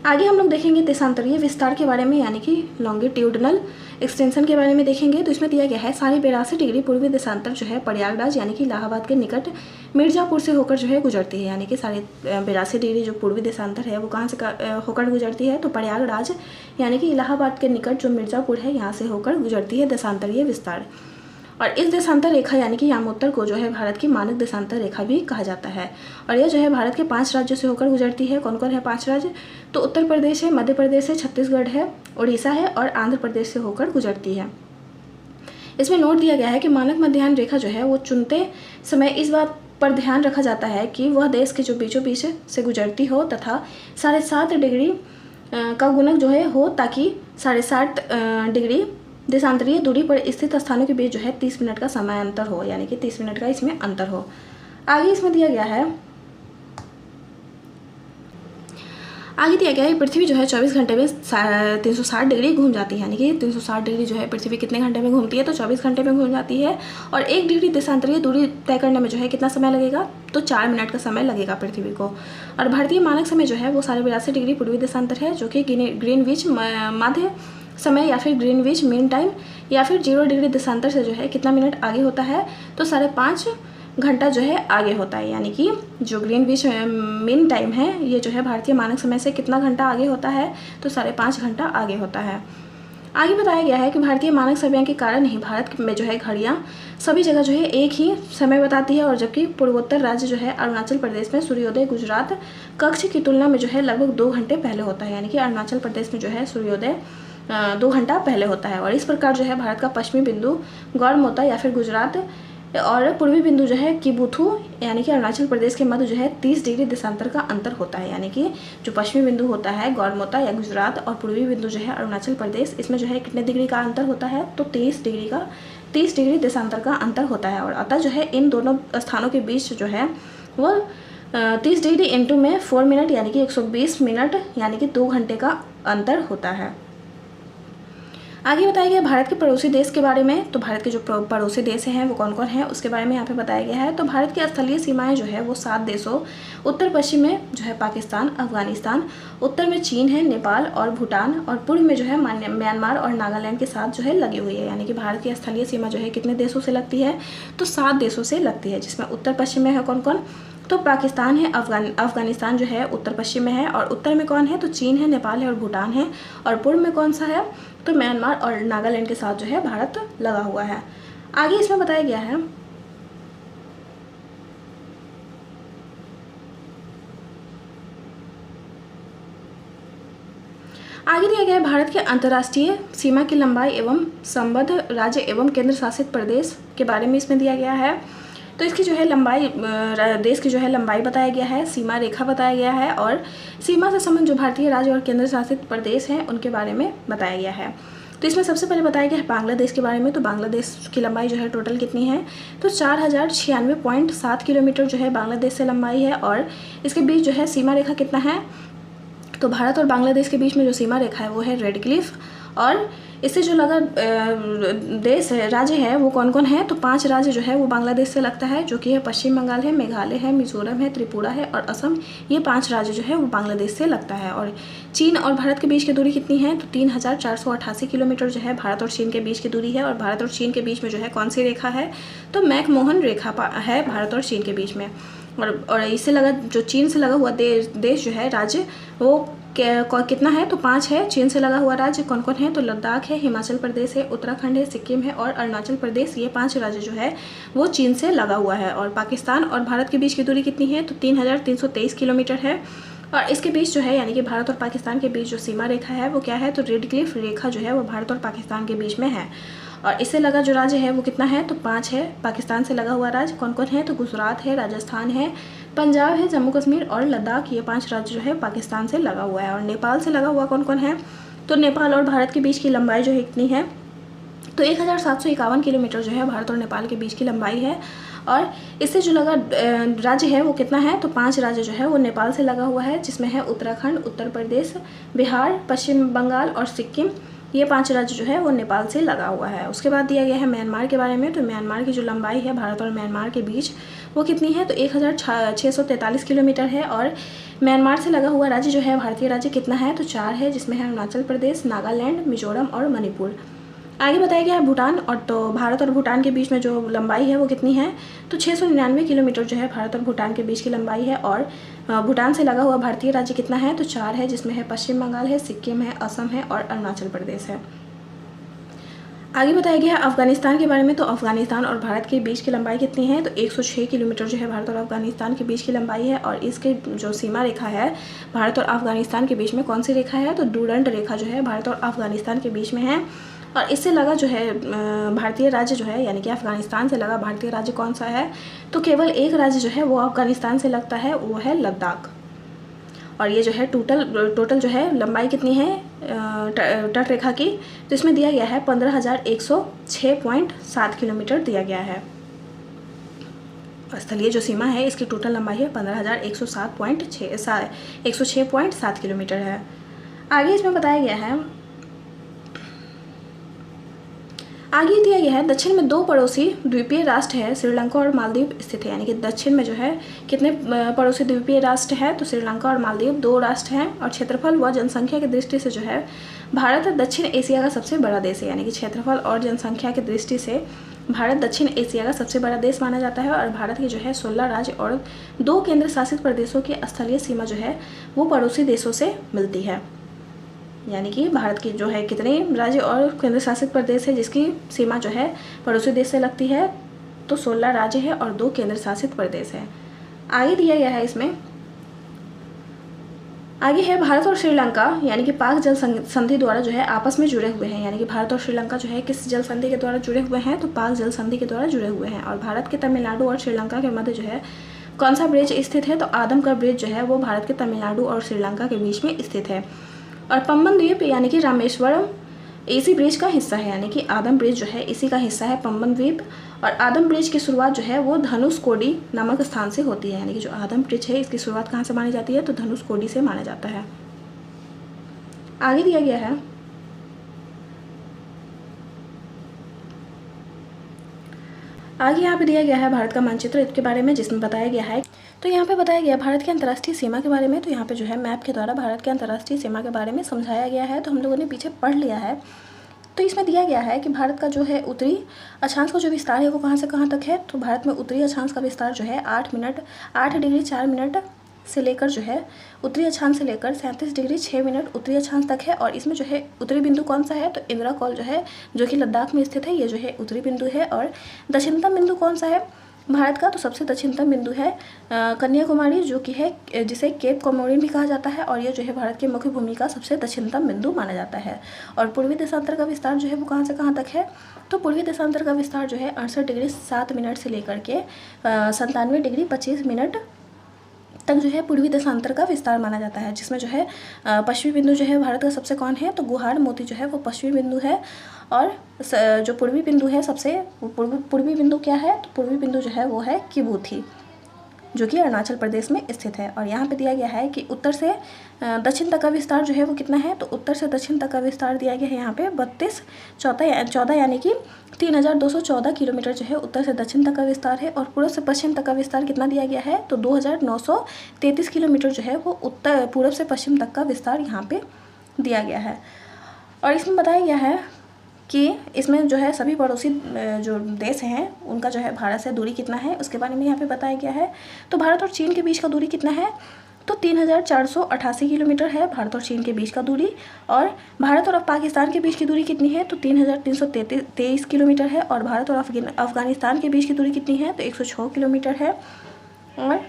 आगे हम लोग देखेंगे देशांतरीय विस्तार के बारे में, यानी कि लॉन्गिट्यूडनल एक्सटेंशन के बारे में देखेंगे। तो इसमें दिया गया है 82.5 डिग्री पूर्वी देशांतर जो है प्रयागराज यानी कि इलाहाबाद के निकट मिर्ज़ापुर से होकर जो है गुजरती है, यानी कि 82.5 डिग्री जो पूर्वी देशांतर है वो कहाँ से होकर गुजरती है, तो प्रयागराज यानी कि इलाहाबाद के निकट जो मिर्ज़ापुर है यहाँ से होकर गुजरती है देशांतरीय विस्तार। और इस देशांतर रेखा यानी कि यामोत्तर को जो है भारत की मानक देशांतर रेखा भी कहा जाता है। और यह जो है भारत के 5 राज्यों से होकर गुजरती है। कौन कौन है 5 राज्य, तो उत्तर प्रदेश है, मध्य प्रदेश है, छत्तीसगढ़ है, उड़ीसा है और आंध्र प्रदेश से होकर गुजरती है। इसमें नोट दिया गया है कि मानक मध्याह्न रेखा जो है वो चुनते समय इस बात पर ध्यान रखा जाता है कि वह देश के जो बीचों बीच से गुजरती हो तथा 7.5 डिग्री का गुणक जो है हो, ताकि 7.5 डिग्री देशांतरीय दूरी पर स्थित स्थानों के बीच जो है 30 मिनट का समय अंतर हो, यानी कि 30 मिनट का इसमें अंतर हो। आगे इसमें दिया गया है पृथ्वी जो है 24 घंटे में 360 डिग्री घूम जाती है, यानी कि 360 डिग्री जो है पृथ्वी कितने घंटे में घूमती है, तो 24 घंटे में घूम जाती है। और 1 डिग्री देशांतरीय दूरी तय करने में जो है कितना समय लगेगा, तो 4 मिनट का समय लगेगा पृथ्वी को। और भारतीय मानक समय जो है वो 82.5 डिग्री पूर्वी देशांतर है, जो कि ग्रीनविच माध्य समय या फिर ग्रीनविच मीन टाइम या फिर 0 डिग्री देशांतर से जो है कितना मिनट आगे होता है, तो 5.5 घंटा जो है आगे होता है, यानी कि जो ग्रीनविच मीन टाइम है ये जो है भारतीय मानक समय से कितना घंटा आगे होता है, तो 5.5 घंटा आगे होता है। आगे बताया गया है कि भारतीय मानक समय के कारण ही भारत में जो है घड़ियाँ सभी जगह जो है एक ही समय बताती है, और जबकि पूर्वोत्तर राज्य जो है अरुणाचल प्रदेश में सूर्योदय गुजरात कक्ष की तुलना में जो है लगभग 2 घंटे पहले होता है, यानी कि अरुणाचल प्रदेश में जो है सूर्योदय 2 घंटा पहले होता है। और इस प्रकार जो है भारत का पश्चिमी बिंदु गौरमोता या फिर गुजरात और पूर्वी बिंदु जो है किबुथु यानी कि अरुणाचल प्रदेश के मध्य जो है 30 डिग्री देशांतर का अंतर होता है, यानी कि जो पश्चिमी बिंदु होता है गौरमोता या गुजरात और पूर्वी बिंदु जो है अरुणाचल प्रदेश, इसमें जो है कितने डिग्री का अंतर होता है, तो 30 डिग्री देशांतर का अंतर होता है। और अतः जो है इन दोनों स्थानों के बीच जो है वो 30 डिग्री इंटू में 4 मिनट यानी कि 120 मिनट यानी कि 2 घंटे का अंतर होता है। आगे बताया गया भारत के पड़ोसी देश के बारे में। तो भारत के जो पड़ोसी देश हैं वो कौन कौन हैं उसके बारे में यहाँ पे बताया गया है। तो भारत की स्थलीय सीमाएं जो है वो 7 देशों, उत्तर पश्चिम में जो है पाकिस्तान, अफगानिस्तान, उत्तर में चीन है, नेपाल और भूटान, और पूर्व में जो है म्यांमार और नागालैंड के साथ जो है लगी हुई है। यानी कि भारत की स्थलीय सीमा जो है कितने देशों से लगती है, तो 7 देशों से लगती है, जिसमें उत्तर पश्चिम में है कौन कौन, तो पाकिस्तान है, अफगानिस्तान जो है उत्तर पश्चिम में है, और उत्तर में कौन है, तो चीन है, नेपाल है और भूटान है, और पूर्व में कौन सा है, तो म्यांमार और नागालैंड के साथ जो है भारत लगा हुआ है। आगे इसमें बताया गया है भारत के अंतर्राष्ट्रीय सीमा की लंबाई एवं संबद्ध राज्य एवं केंद्र शासित प्रदेश के बारे में इसमें दिया गया है। तो इसकी जो है लंबाई, देश की जो है लंबाई बताया गया है, सीमा रेखा बताया गया है, और सीमा से संबंध जो भारतीय राज्य और केंद्र शासित प्रदेश हैं उनके बारे में बताया गया है। तो इसमें सबसे पहले बताया गया है बांग्लादेश के बारे में। तो बांग्लादेश की लंबाई जो है टोटल कितनी है, तो 4096.7 किलोमीटर जो है बांग्लादेश से लंबाई है, और इसके बीच जो है सीमा रेखा कितना है, तो भारत और बांग्लादेश के बीच में जो सीमा रेखा है वो है रेड क्लिफ। और इससे जो लगा देश है, राज्य है, वो कौन कौन है, तो 5 राज्य जो है वो बांग्लादेश से लगता है, जो कि है पश्चिम बंगाल है, मेघालय है, मिजोरम है, त्रिपुरा है और असम। ये 5 राज्य जो है वो बांग्लादेश से लगता है। और चीन और भारत के बीच की दूरी कितनी है, तो 3488 किलोमीटर जो है भारत और चीन के बीच की दूरी है। और भारत और चीन के बीच में जो है कौन सी रेखा है, तो मैकमोहन रेखा है भारत और चीन के बीच में। और इससे लगा जो चीन से लगा हुआ देश जो है राज्य वो कितना है, तो 5 है। चीन से लगा हुआ राज्य कौन कौन है, तो लद्दाख है, हिमाचल प्रदेश है, उत्तराखंड है, सिक्किम है और अरुणाचल प्रदेश। ये 5 राज्य जो है वो चीन से लगा हुआ है। और पाकिस्तान और भारत के बीच की दूरी कितनी है, तो 3323 किलोमीटर है। और इसके बीच जो है यानी कि भारत और पाकिस्तान के बीच जो सीमा रेखा है वो क्या है, तो रेड क्लिफ रेखा जो है वो भारत और पाकिस्तान के बीच में है। और इससे लगा जो राज्य है वो कितना है, तो 5 है। पाकिस्तान से लगा हुआ राज्य कौन कौन है, तो गुजरात है, राजस्थान है, पंजाब है, जम्मू कश्मीर और लद्दाख। ये 5 राज्य जो है पाकिस्तान से लगा हुआ है। और नेपाल से लगा हुआ कौन कौन है, तो नेपाल और भारत के बीच की लंबाई जो है कितनी है, तो 1751 किलोमीटर जो है भारत और नेपाल के बीच की लंबाई है। और इससे जो लगा राज्य है वो कितना है, तो 5 राज्य जो है वो नेपाल से लगा हुआ है, जिसमें है उत्तराखंड, उत्तर प्रदेश, बिहार, पश्चिम बंगाल और सिक्किम। ये 5 राज्य जो है वो नेपाल से लगा हुआ है। उसके बाद दिया गया है म्यांमार के बारे में। तो म्यांमार की जो लंबाई है भारत और म्यांमार के बीच वो कितनी है, तो 1643 किलोमीटर है। और म्यांमार से लगा हुआ राज्य जो है भारतीय राज्य कितना है, तो 4 है, जिसमें है अरुणाचल प्रदेश, नागालैंड, मिजोरम और मणिपुर। आगे बताया गया है भूटान, और तो भारत और भूटान के बीच में जो लंबाई है वो कितनी है, तो 699 किलोमीटर जो है भारत और भूटान के बीच की लंबाई है। और भूटान से लगा हुआ भारतीय राज्य कितना है, तो 4 है, जिसमें है पश्चिम बंगाल है, सिक्किम है, असम है और अरुणाचल प्रदेश है। आगे बताया गया है अफगानिस्तान के बारे में, तो अफगानिस्तान और भारत के बीच की लंबाई कितनी है, तो 106 किलोमीटर जो है भारत और अफगानिस्तान के बीच की लंबाई है। और इसके जो सीमा रेखा है भारत और अफगानिस्तान के बीच में कौन सी रेखा है, तो डूरंड रेखा जो है भारत और अफगानिस्तान के बीच में है। और इससे लगा जो है भारतीय राज्य जो है, यानी कि अफगानिस्तान से लगा भारतीय राज्य कौन सा है, तो केवल एक राज्य जो है वो अफगानिस्तान से लगता है, वो है लद्दाख। और ये जो है टोटल जो है लंबाई कितनी है तट रेखा की, तो इसमें दिया गया है 15,106.7 किलोमीटर दिया गया है। स्थलीय जो सीमा है इसकी टोटल लंबाई है 106.7 किलोमीटर है। आगे इसमें बताया गया है, आगे दिया गया है दक्षिण में 2 पड़ोसी द्वीपीय राष्ट्र है, श्रीलंका और मालदीव स्थित है। यानी कि दक्षिण में जो है कितने पड़ोसी द्वीपीय राष्ट्र है, तो श्रीलंका और मालदीव 2 राष्ट्र हैं। और क्षेत्रफल व जनसंख्या की दृष्टि से जो है भारत दक्षिण एशिया का सबसे बड़ा देश है। यानी कि क्षेत्रफल और जनसंख्या की दृष्टि से भारत दक्षिण एशिया का सबसे बड़ा देश माना जाता है। और भारत के जो है 16 राज्य और 2 केंद्र शासित प्रदेशों की स्थलीय सीमा जो है वो पड़ोसी देशों से मिलती है। यानी कि भारत की जो है कितने राज्य और केंद्र शासित प्रदेश है जिसकी सीमा जो है पड़ोसी देश से लगती है, तो 16 राज्य है और 2 केंद्र शासित प्रदेश है। आगे दिया गया है इसमें, आगे है भारत और श्रीलंका यानी कि पाक जल संधि द्वारा जो है आपस में जुड़े हुए हैं। यानी कि भारत और श्रीलंका जो है किस जल संधि के द्वारा जुड़े हुए हैं, तो पाक जल संधि के द्वारा जुड़े हुए हैं। और भारत के तमिलनाडु और श्रीलंका के मध्य जो है कौन सा ब्रिज स्थित है, तो आदमकल ब्रिज जो है वो भारत के तमिलनाडु और श्रीलंका के बीच में स्थित है। और पंबन द्वीप यानी कि रामेश्वरम इसी ब्रिज का हिस्सा है। यानी कि आदम ब्रिज जो है इसी का हिस्सा है पंबन द्वीप। और आदम ब्रिज की शुरुआत जो है वो धनुषकोडी नामक स्थान से होती है। यानी कि जो आदम ब्रिज है इसकी शुरुआत कहाँ से मानी जाती है, तो धनुषकोडी से माना जाता है। आगे दिया गया है, आगे यहाँ पे दिया गया है भारत का मानचित्र इसके बारे में, जिसमें बताया गया है, तो यहाँ पे बताया गया भारत की अंतर्राष्ट्रीय सीमा के बारे में। तो यहाँ पे जो है मैप के द्वारा भारत की अंतर्राष्ट्रीय सीमा के बारे में समझाया गया है, तो हम लोगों ने पीछे पढ़ लिया है। तो इसमें दिया गया है कि भारत का जो है उत्तरी अक्षांश का जो विस्तार है वो कहाँ से कहाँ तक है, तो भारत में उत्तरी अक्षांश का विस्तार जो है 8 डिग्री 4 मिनट से लेकर जो है उत्तरी अक्षांश से लेकर 37 डिग्री 6 मिनट उत्तरी अक्षांश तक है। और इसमें जो है उत्तरी बिंदु कौन सा है, तो इंदिरा कॉल जो है जो कि लद्दाख में स्थित है, ये जो है उत्तरी बिंदु है। और दक्षिणतम बिंदु कौन सा है भारत का, तो सबसे दक्षिणतम बिंदु है कन्याकुमारी, जो कि है जिसे केप कोमोरिन भी कहा जाता है। और ये जो है भारत के मुख्य भूमि का सबसे दक्षिणतम बिंदु माना जाता है। और पूर्वी देशांतर का विस्तार जो है वो कहाँ से कहाँ तक है, तो पूर्वी देशांतर का विस्तार जो है 68 डिग्री 7 मिनट से लेकर के 97 डिग्री 25 मिनट तक जो है पूर्वी देशांतर का विस्तार माना जाता है। जिसमें जो है पश्चिमी बिंदु जो है भारत का सबसे कौन है, तो गुहार मोती जो है वो पश्चिमी बिंदु है। और जो पूर्वी बिंदु है सबसे पूर्वी बिंदु क्या है, तो पूर्वी बिंदु जो है वो है किबूथी, जो कि अरुणाचल प्रदेश में स्थित है। और यहाँ पे दिया गया है कि उत्तर से दक्षिण तक का विस्तार जो है वो कितना है, तो उत्तर से दक्षिण तक का विस्तार दिया गया है यहाँ पे 14 यानी कि 3214 किलोमीटर जो है उत्तर से दक्षिण तक का विस्तार है। और पूर्व से पश्चिम तक का विस्तार कितना दिया गया है, तो 2933 किलोमीटर जो है वो उत्तर पूर्व से पश्चिम तक का विस्तार यहाँ पे दिया गया है। और इसमें बताया गया है कि इसमें जो है सभी पड़ोसी जो देश हैं उनका जो है भारत से दूरी कितना है, उसके बारे में यहाँ पे बताया गया है। तो भारत और चीन के बीच का दूरी कितना है, तो 3488 किलोमीटर है भारत और चीन के बीच का दूरी। और भारत और पाकिस्तान के बीच की दूरी कितनी है, तो 3323 किलोमीटर है। और भारत और अफगानिस्तान के बीच की दूरी कितनी है, तो 106 किलोमीटर है। और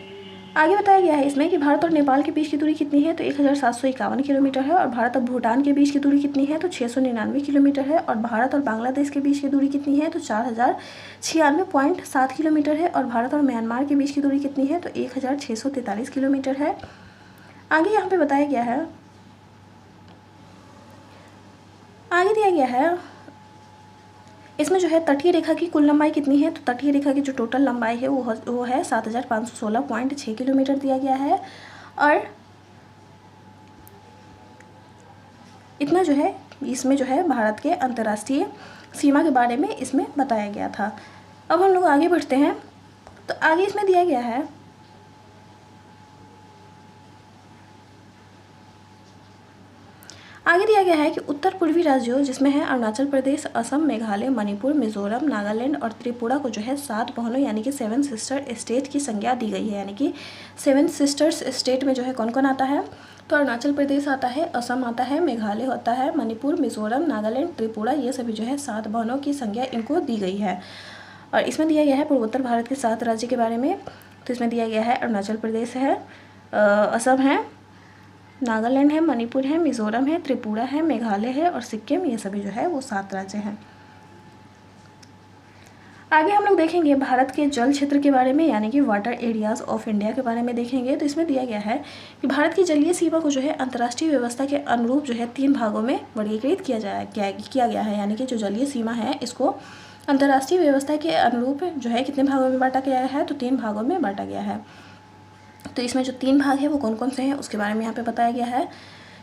आगे बताया गया है इसमें कि भारत और नेपाल के बीच की दूरी कितनी है, तो 1751 किलोमीटर है। और भारत और भूटान के बीच की दूरी कितनी है, तो 699 किलोमीटर है। और भारत और बांग्लादेश के बीच की दूरी कितनी है, तो 4096.7 किलोमीटर है। और भारत और म्यांमार के बीच की दूरी कितनी है, तो 1643 किलोमीटर है। आगे यहाँ पे बताया गया है, आगे दिया गया है इसमें जो है तटीय रेखा की कुल लंबाई कितनी है, तो तटीय रेखा की जो टोटल लंबाई है वो है 7516.6 किलोमीटर दिया गया है। और इतना जो है इसमें जो है भारत के अंतर्राष्ट्रीय सीमा के बारे में इसमें बताया गया था। अब हम लोग आगे बढ़ते हैं, तो आगे इसमें दिया गया है आगे दिया गया है कि उत्तर पूर्वी राज्यों जिसमें है अरुणाचल प्रदेश, असम, मेघालय, मणिपुर, मिजोरम, नागालैंड और त्रिपुरा को जो है 7 बहनों यानी कि 7 सिस्टर स्टेट की संज्ञा दी गई है। यानी कि 7 सिस्टर्स स्टेट में जो है कौन कौन आता है, तो अरुणाचल प्रदेश आता है, असम आता है, मेघालय होता है, मणिपुर, मिजोरम, नागालैंड, त्रिपुरा, ये सभी जो है 7 बहनों की संज्ञा इनको दी गई है। और इसमें दिया गया है पूर्वोत्तर भारत के 7 राज्य के बारे में। तो इसमें दिया गया है अरुणाचल प्रदेश है, असम है, नागालैंड है, मणिपुर है, मिजोरम है, त्रिपुरा है, मेघालय है और सिक्किम, ये सभी जो है वो 7 राज्य हैं। आगे हम लोग देखेंगे भारत के जल क्षेत्र के बारे में, यानी कि वाटर एरियाज ऑफ इंडिया के बारे में देखेंगे। तो इसमें दिया गया है कि भारत की जलीय सीमा को जो है अंतर्राष्ट्रीय व्यवस्था के अनुरूप जो है 3 भागों में वर्गीकृत किया गया है। यानी कि जो जलीय सीमा है इसको अंतर्राष्ट्रीय व्यवस्था के अनुरूप जो है कितने भागों में बांटा गया है, तो 3 भागों में बांटा गया है। तो इसमें जो 3 भाग है वो कौन कौन से हैं उसके बारे में यहाँ पे बताया गया है।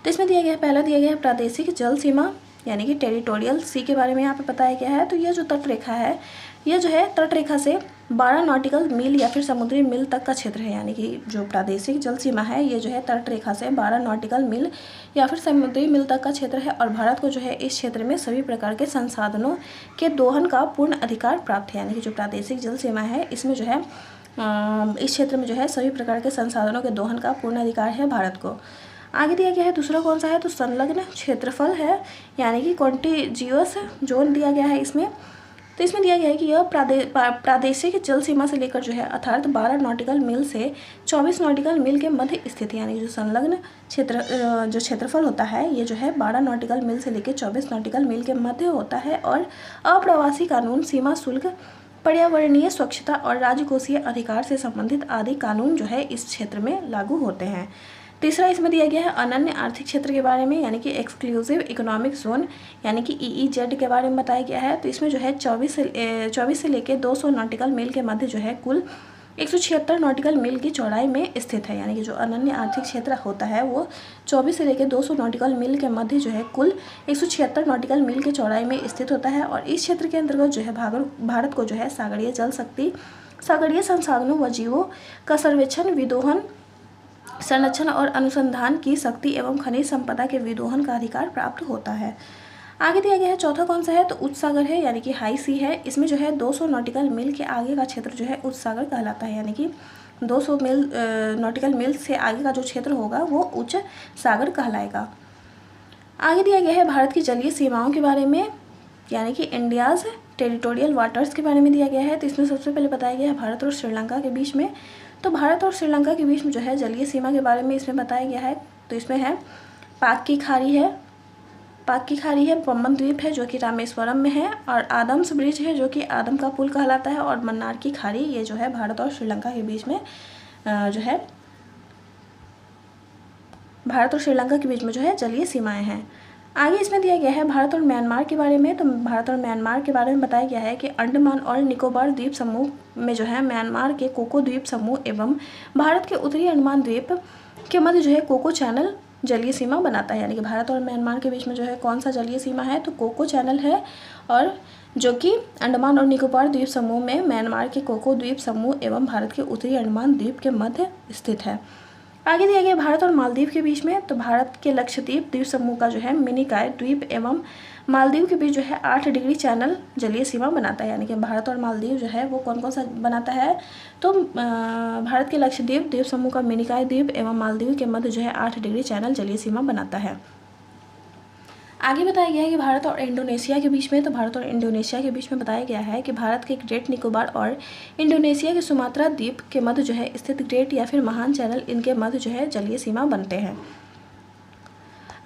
तो इसमें दिया गया है, पहला दिया गया है प्रादेशिक जल सीमा यानी कि टेरिटोरियल सी के बारे में यहाँ पे बताया गया है। तो यह जो तट रेखा है, यह जो है तट रेखा से 12 नॉटिकल मील या फिर समुद्री मील तक का क्षेत्र है। यानी कि जो प्रादेशिक जल सीमा है ये जो है तट रेखा से 12 नॉटिकल मील या फिर समुद्री मील तक का क्षेत्र है। और भारत को जो है इस क्षेत्र में सभी प्रकार के संसाधनों के दोहन का पूर्ण अधिकार प्राप्त है। यानी कि जो प्रादेशिक जल सीमा है इसमें जो है इस क्षेत्र में जो है सभी प्रकार के संसाधनों के दोहन का पूर्ण अधिकार है भारत को। आगे दिया गया है दूसरा कौन सा है, तो संलग्न क्षेत्रफल है, यानी कि कॉन्टिजियस जोन दिया गया है इसमें। तो इसमें दिया गया है कि यह प्रादेशिक जल सीमा से लेकर जो है अर्थात 12 नॉटिकल मील से 24 नॉटिकल मील के मध्य स्थित है। यानी जो संलग्न जो क्षेत्रफल होता है ये जो है 12 नॉटिकल मील से लेकर 24 नॉटिकल मील के मध्य होता है। और अप्रवासी कानून, सीमा शुल्क, पर्यावरणीय स्वच्छता और राजकोषीय अधिकार से संबंधित आदि कानून जो है इस क्षेत्र में लागू होते हैं। तीसरा इसमें दिया गया है अनन्य आर्थिक क्षेत्र के बारे में, यानी कि एक्सक्लूसिव इकोनॉमिक जोन यानी कि EEZ के बारे में बताया गया है। तो इसमें जो है 24 से लेकर 200 नॉटिकल मील के मध्य जो है कुल 176 नॉटिकल मील की चौड़ाई में स्थित है। यानी कि जो अनन्य आर्थिक क्षेत्र होता है वो 24 से लेकर 200 नॉटिकल मील के मध्य जो है कुल 176 नॉटिकल मील की चौड़ाई में स्थित होता है। और इस क्षेत्र के अंतर्गत जो है भारत को जो है सागरीय जल शक्ति, सागरीय संसाधनों व जीवों का सर्वेक्षण, विदोहन, संरक्षण और अनुसंधान की शक्ति एवं खनिज संपदा के विदोहन का अधिकार प्राप्त होता है। आगे दिया गया है चौथा कौन सा है, तो उच्च सागर है, यानी कि हाई सी है। इसमें जो है 200 नॉटिकल मील के आगे का क्षेत्र जो है उच्च सागर कहलाता है। यानी कि 200 नॉटिकल मील से आगे का जो क्षेत्र होगा वो उच्च सागर कहलाएगा। आगे दिया गया है भारत की जलीय सीमाओं के बारे में, यानी कि इंडियाज़ टेरिटोरियल वाटर्स के बारे में दिया गया है। तो इसमें सबसे पहले बताया गया है भारत और श्रीलंका के बीच में। तो भारत और श्रीलंका के बीच में जो है जलीय सीमा के बारे में इसमें बताया गया है। तो इसमें है पाक की खाड़ी है, पम्बन द्वीप है जो कि रामेश्वरम में है, और आदम्स ब्रिज है जो कि आदम का पुल कहलाता है, और मन्नार की खाड़ी, ये जो है भारत और श्रीलंका के बीच में जो है भारत और श्रीलंका के बीच में जो है जलीय सीमाएं हैं। आगे इसमें दिया गया है भारत और म्यांमार के बारे में। तो भारत और म्यांमार के बारे में बताया गया है कि अंडमान और निकोबार द्वीप समूह में जो है म्यांमार के कोको द्वीप समूह एवं भारत के उत्तरी अंडमान द्वीप के मध्य जो है कोको चैनल जलीय सीमा बनाता है। यानी कि भारत और म्यांमार के बीच में जो है कौन सा जलीय सीमा है, तो कोको चैनल है, और जो कि अंडमान और निकोबार द्वीप समूह में म्यांमार के कोको द्वीप समूह एवं भारत के उत्तरी अंडमान द्वीप के मध्य स्थित है। आगे दिया गया भारत और मालदीव के बीच में। तो भारत के लक्षद्वीप द्वीप समूह का जो है मिनिकॉय द्वीप एवं मालदीव के बीच जो है 8 डिग्री चैनल जलीय सीमा बनाता है। यानी कि भारत और मालदीव जो है वो कौन कौन सा बनाता है, तो भारत के लक्षद्वीप द्वीप समूह का मिनिकॉय द्वीप एवं मालदीव के मध्य जो है 8 डिग्री चैनल जलीय सीमा बनाता है। आगे बताया गया है कि भारत और इंडोनेशिया के बीच में। तो भारत और इंडोनेशिया के बीच में बताया गया है कि भारत के ग्रेट निकोबार और इंडोनेशिया के सुमात्रा द्वीप के मध्य जो है स्थित ग्रेट या फिर महान चैनल, इनके मध्य जो है जलीय सीमा बनते हैं।